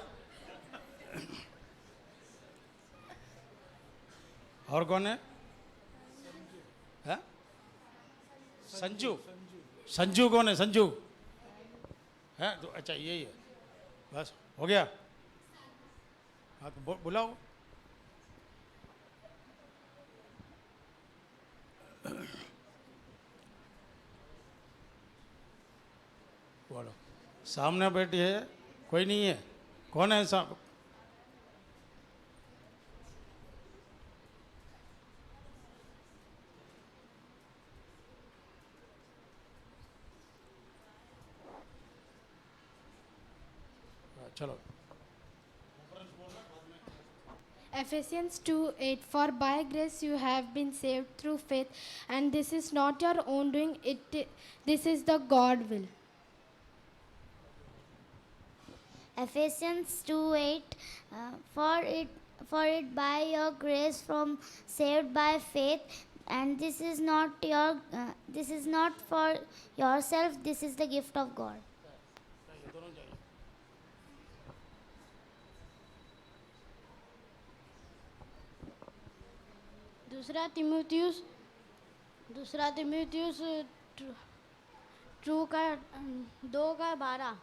और कौन है? संजू। संजू कौन है? संजू है तो अच्छा यही है, बस हो गया। हाँ तो बुलाओ। बोलो। सामने बैठी है, कोई नहीं है? कौन है साहब? चलो। Ephesians 2:8 For by grace you have been saved through faith, and this is not your own doing, this is the God will. Ephesians 2:8 for it by your grace from saved by faith, and this is not for yourself, this is the gift of God. दूसरा तिमुथियुस 2:12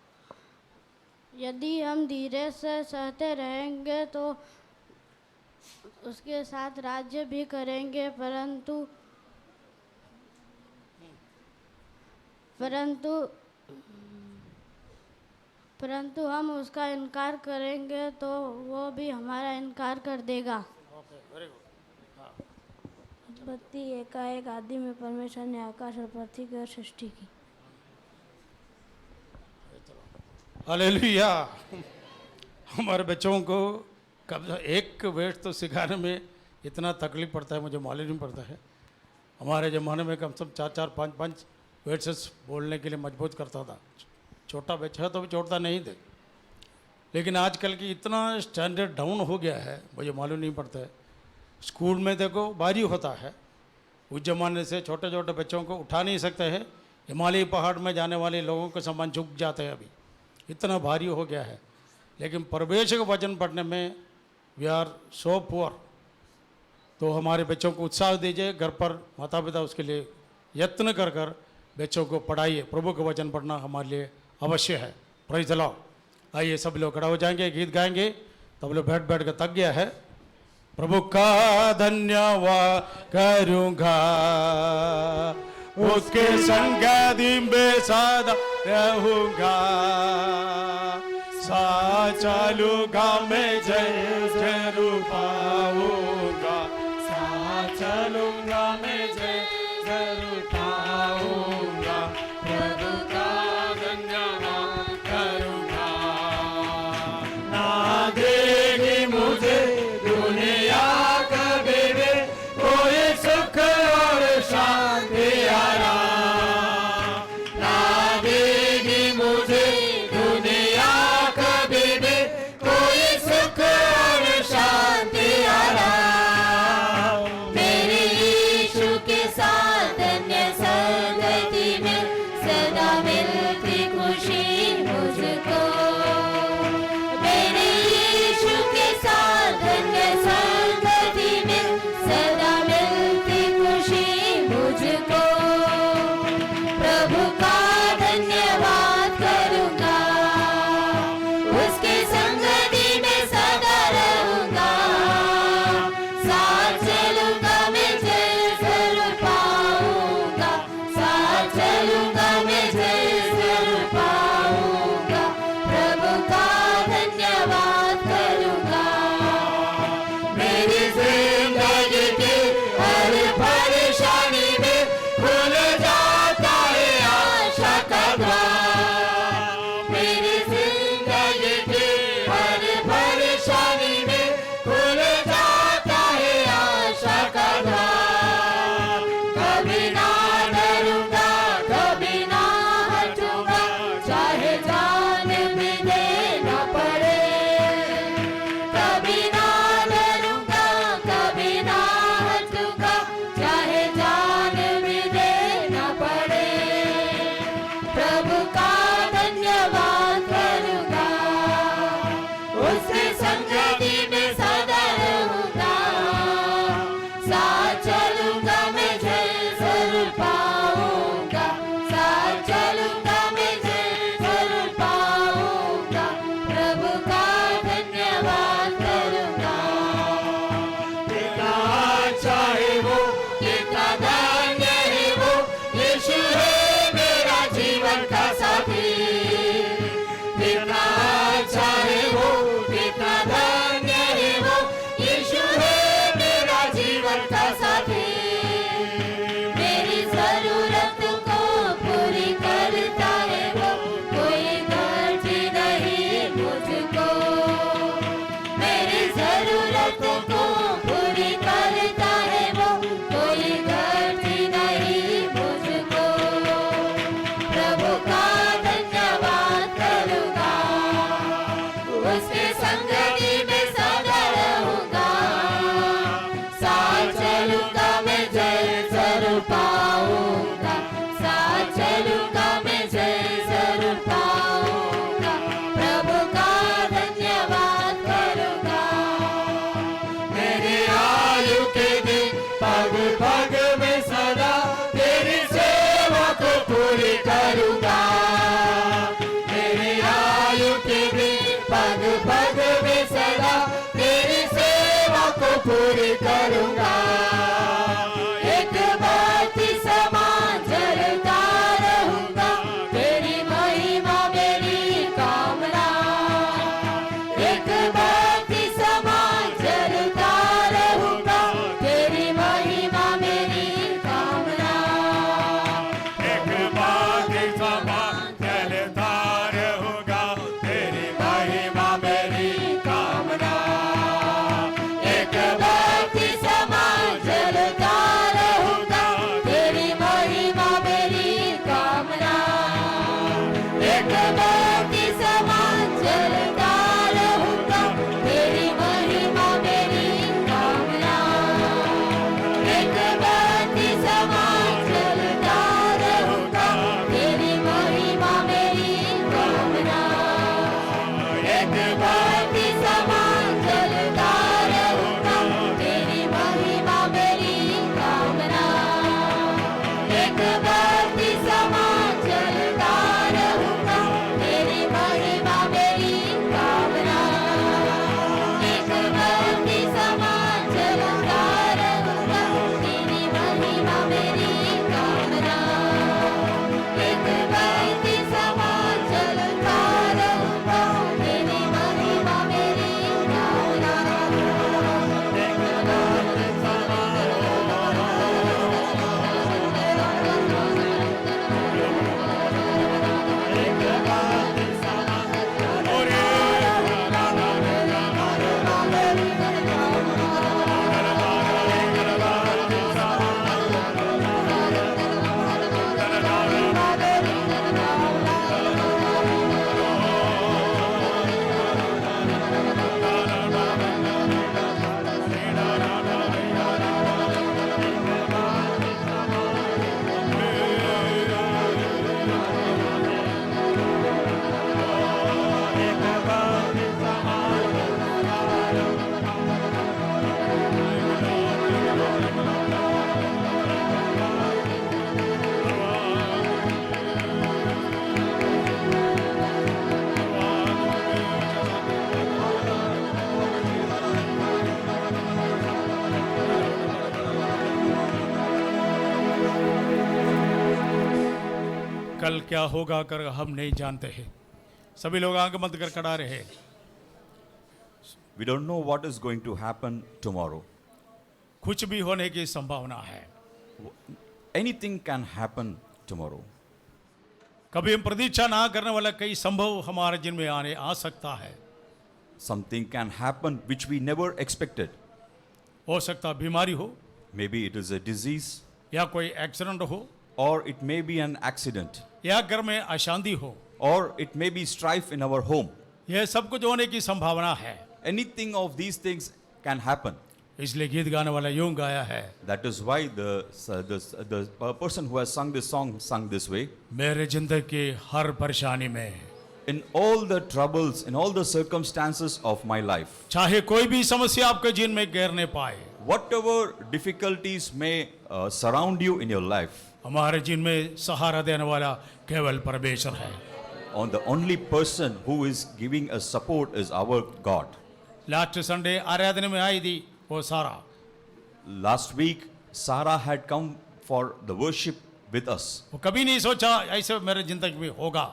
यदि हम धीरे से सहते रहेंगे तो उसके साथ राज्य भी करेंगे, परंतु हम उसका इनकार करेंगे तो वो भी हमारा इनकार कर देगा। उत्पत्ति 1:1 आदि में परमेश्वर ने आकाश और पृथ्वी की सृष्टि की। हालेलुया। हमारे बच्चों को कब एक वर्ड तो सिखाने में इतना तकलीफ पड़ता है, मुझे मालूम नहीं पड़ता है। हमारे ज़माने में कम से कम 4-4, 5-5 वर्ड्स बोलने के लिए मजबूत करता था। छोटा बच्चा है तो भी छोड़ता नहीं थे, लेकिन आजकल की इतना स्टैंडर्ड डाउन हो गया है, मुझे मालूम नहीं पड़ता है। स्कूल में देखो भारी होता है, उस ज़माने से छोटे छोटे बच्चों को उठा नहीं सकते हैं। हिमालय पहाड़ में जाने वाले लोगों के समान झुक जाते हैं, अभी इतना भारी हो गया है। लेकिन परमेश्वर का वचन पढ़ने में वी आर सो पुअर। तो हमारे बच्चों को उत्साह दीजिए, घर पर माता पिता उसके लिए यत्न कर कर बच्चों को पढ़ाइए। प्रभु का वचन पढ़ना हमारे लिए अवश्य है। Praise the Lord. आइए सब लोग खड़ा हो जाएंगे, गीत गाएंगे। तब लोग बैठ बैठ कर थक गया है। प्रभु का धन्यवाद करूँगा, उसके संगति में सदा रहूँगा। साथ चलूँगा मैं, जय जरूर पाऊँगा। साथ चलूँगा मैं, जय जरूर पाऊँगा। प्रभु का धन्यवाद करूँगा। ना देगी मुझे दुनिया कभी भी कोई सुख और शांति आराम। ना देगी मुझे दुनिया कभी भी कोई सुख और शांति आराम। उसके संगति में सदा रहूंगा, साथ चलूंगा मैं जय जरूर पाऊंगा, साथ चलूंगा मैं जय जरूर पाऊंगा, प्रभु का धन्यवाद करूंगा। कितना अच्छा है वो, कितना धन्य है वो, यीशु है मेरा जीवन का साथी। कितना अच्छा है वो, कितना धन्य है वो, यीशु है मेरा जीवन का साथी। मेरी जरूरत को पूरी करता है वो, कोई गलती नहीं मुझको। मेरी जरूरत को पूरी करता है वो, कोई गलती नहीं मुझको। प्रभु का धन्यवाद करूंगा, उसके संगति में सदा रहूंगा, साथ चलूंगा मैं जय जरूर पाऊंगा, साथ चलूंगा मैं जय जरूर पाऊंगा, प्रभु का धन्यवाद करूंगा। मेरी आयु के दिन पग पग में सदा तेरी सेवा को पूरी करूंगा। मेरी आयु के दिन पग पग में सदा तेरी सेवा को पूरी करूंगा। एक बाती समान जलता रहूंगा, तेरी महिमा मेरी कामना। एक बाती समान जलता रहूंगा, तेरी महिमा मेरी कामना। एक बाती समान जलता रहूंगा, तेरी महिमा मेरी कामना। एक बाती समान जलता रहूंगा, तेरी महिमा मेरी कामना। एक बाती समान जलता रहूंगा, तेरी महिमा मेरी कामना। एक बाती समान जलता रहूंगा, तेरी महिमा मेरी कामना। एक बाती समान जलता रहूंगा, तेरी महिमा मेरी कामना। एक बाती समान जलता रहूंगा, तेरी महिमा मेरी कामना। एक बाती समान जलता रहूंगा, तेरी महिमा मेरी कामना। एक बाती समान जलता रहूंगा, तेरी महिमा मेरी कामना। कल क्या होगा कर हम नहीं जानते हैं। सभी लोग आंख बंद कर खड़ा रहे। We don't know what is going to happen tomorrow. कुछ भी होने की संभावना है। Anything can happen tomorrow. कभी हम प्रतीक्षा ना करने वाला कई संभव हमारे जिन में आने आ सकता है। Something can happen which we never expected. हो सकता बीमारी हो, Maybe it is a disease, या कोई एक्सीडेंट हो, or it may be an accident, या घर में अशांति हो, or it may be strife in our home. यह सब कुछ होने की संभावना है। Anything of these things can happen. इसलिए गीत गाने वाला यूं गाया है, That is why the person who has sung this song sung this way. मेरे जिंदगी की हर परेशानी में in all the troubles, in all the circumstances of my life. चाहे कोई भी समस्या आपके जीवन में घेरने पाए, Whatever difficulties may surround you in your life, हमारे जीवन में सहारा देने वाला केवल परमेश्वर है. on the only person who is giving us support is our God. Last Sunday आराधना में आई थी वो सारा. Last week, Sarah had come for the worship with us. वो कभी नहीं सोचा ऐसे मेरे जिंदगी में होगा.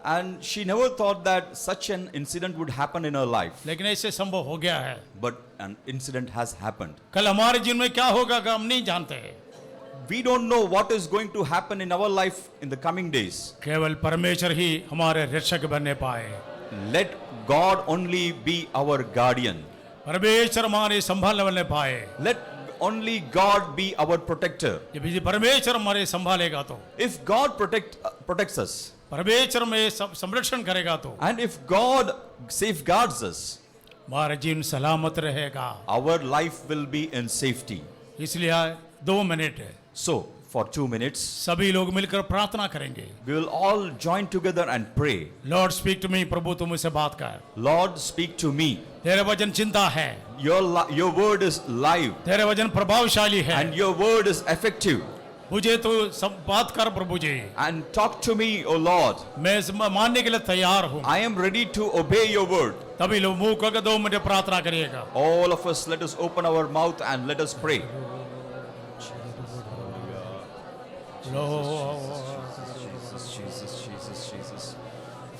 And she never thought that such an incident would happen in her life. लेकिन ऐसे संभव हो गया है. But an incident has happened. कल हमारे जीवन में क्या होगा हम नहीं जानते हैं. We don't know what is going to happen in our life in the coming days. केवल परमेश्वर ही हमारे रक्षक बनने पाए. Let God only be our guardian. परमेश्वर हमारे संभालने वाले पाए. Let only God be our protector. जब यदि परमेश्वर हमारे संभालेगा तो, If God protects us, परमेश्वर में संरक्षण करेगा तो, and if God safeguards us, हमारा जीवन सलामत रहेगा. our life will be in safety. इसलिए 2 मिनट है. So, for 2 minutes, सभी लोग मिलकर प्रार्थना करेंगे. we will all join together and pray. Lord, speak to me. प्रभु तुम मुझसे बात कर. Lord, speak to me. तेरे वचन चिंता है. Your word is live, तेरे वचन प्रभावशाली है. and your word is effective. मुझे तो सब बात कर प्रभु जी. And talk to me, O Lord. मैं मानने के लिए तैयार हूँ. I am ready to obey your word. तभी लोग मुंह खोलकर 2 मिनट प्रार्थना करिएगा. All of us, let us open our mouth and let us pray. Jesus.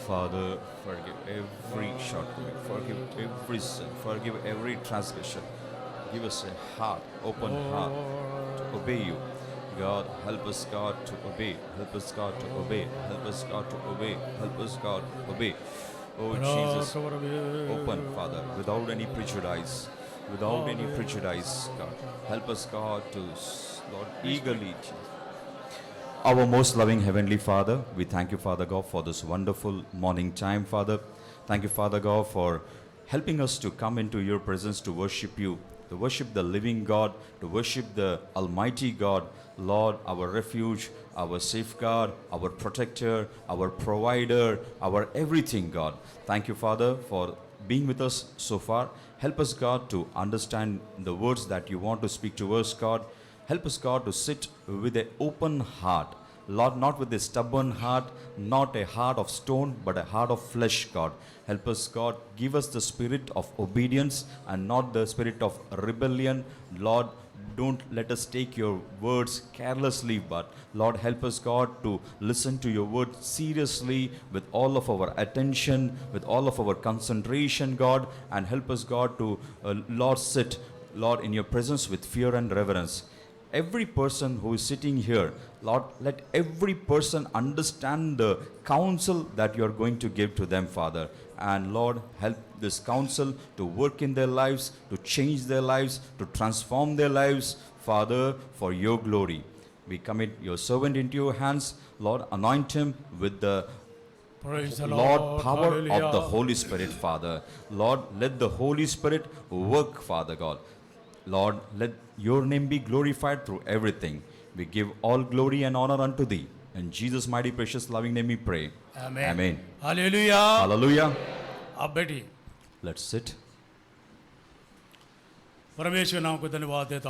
Father, forgive every shortcoming, forgive every sin, forgive every transgression. Give us a heart, open heart to obey you. God, help us, God, to obey. Help us, God, to obey. Help us, God, to obey. Help us, God, obey. Oh, Jesus, open, Father, without any prejudice. Without any prejudice, God. Help us, God, to, Lord, eagerly. Our most loving Heavenly Father, we thank you, Father God, for this wonderful morning time, Father. Thank you, Father God, for helping us to come into your presence to worship you, to worship the living God, to worship the Almighty God, Lord, our refuge, our safeguard, our protector, our provider, our everything, God. Thank you, Father, for being with us so far. Help us, God, to understand the words that you want to speak to us, God. Help us, God, to sit with an open heart. Lord, not with a stubborn heart, not a heart of stone, but a heart of flesh, God. Help us, God, give us the spirit of obedience and not the spirit of rebellion. Lord, don't let us take your words carelessly, but Lord, help us, God, to listen to your word seriously with all of our attention, with all of our concentration, God, and help us, God, to, Lord, sit, Lord, in your presence with fear and reverence. Every person who is sitting here, Lord, let every person understand the counsel that you are going to give to them, Father. And Lord, help this counsel to work in their lives, to change their lives, to transform their lives, Father, for your glory. We commit your servant into your hands. Lord, anoint him with the Praise the Lord, power Hallelujah. of the Holy Spirit, Father. Lord, let the Holy Spirit work, Father God. Lord, let your name be glorified through everything. We give all glory and honor unto thee. In Jesus' mighty, precious, loving name we pray. Amen. Amen. Hallelujah. Hallelujah. अब बैठिए. Let's sit. परमेश्वर नाम को धन्यवाद देता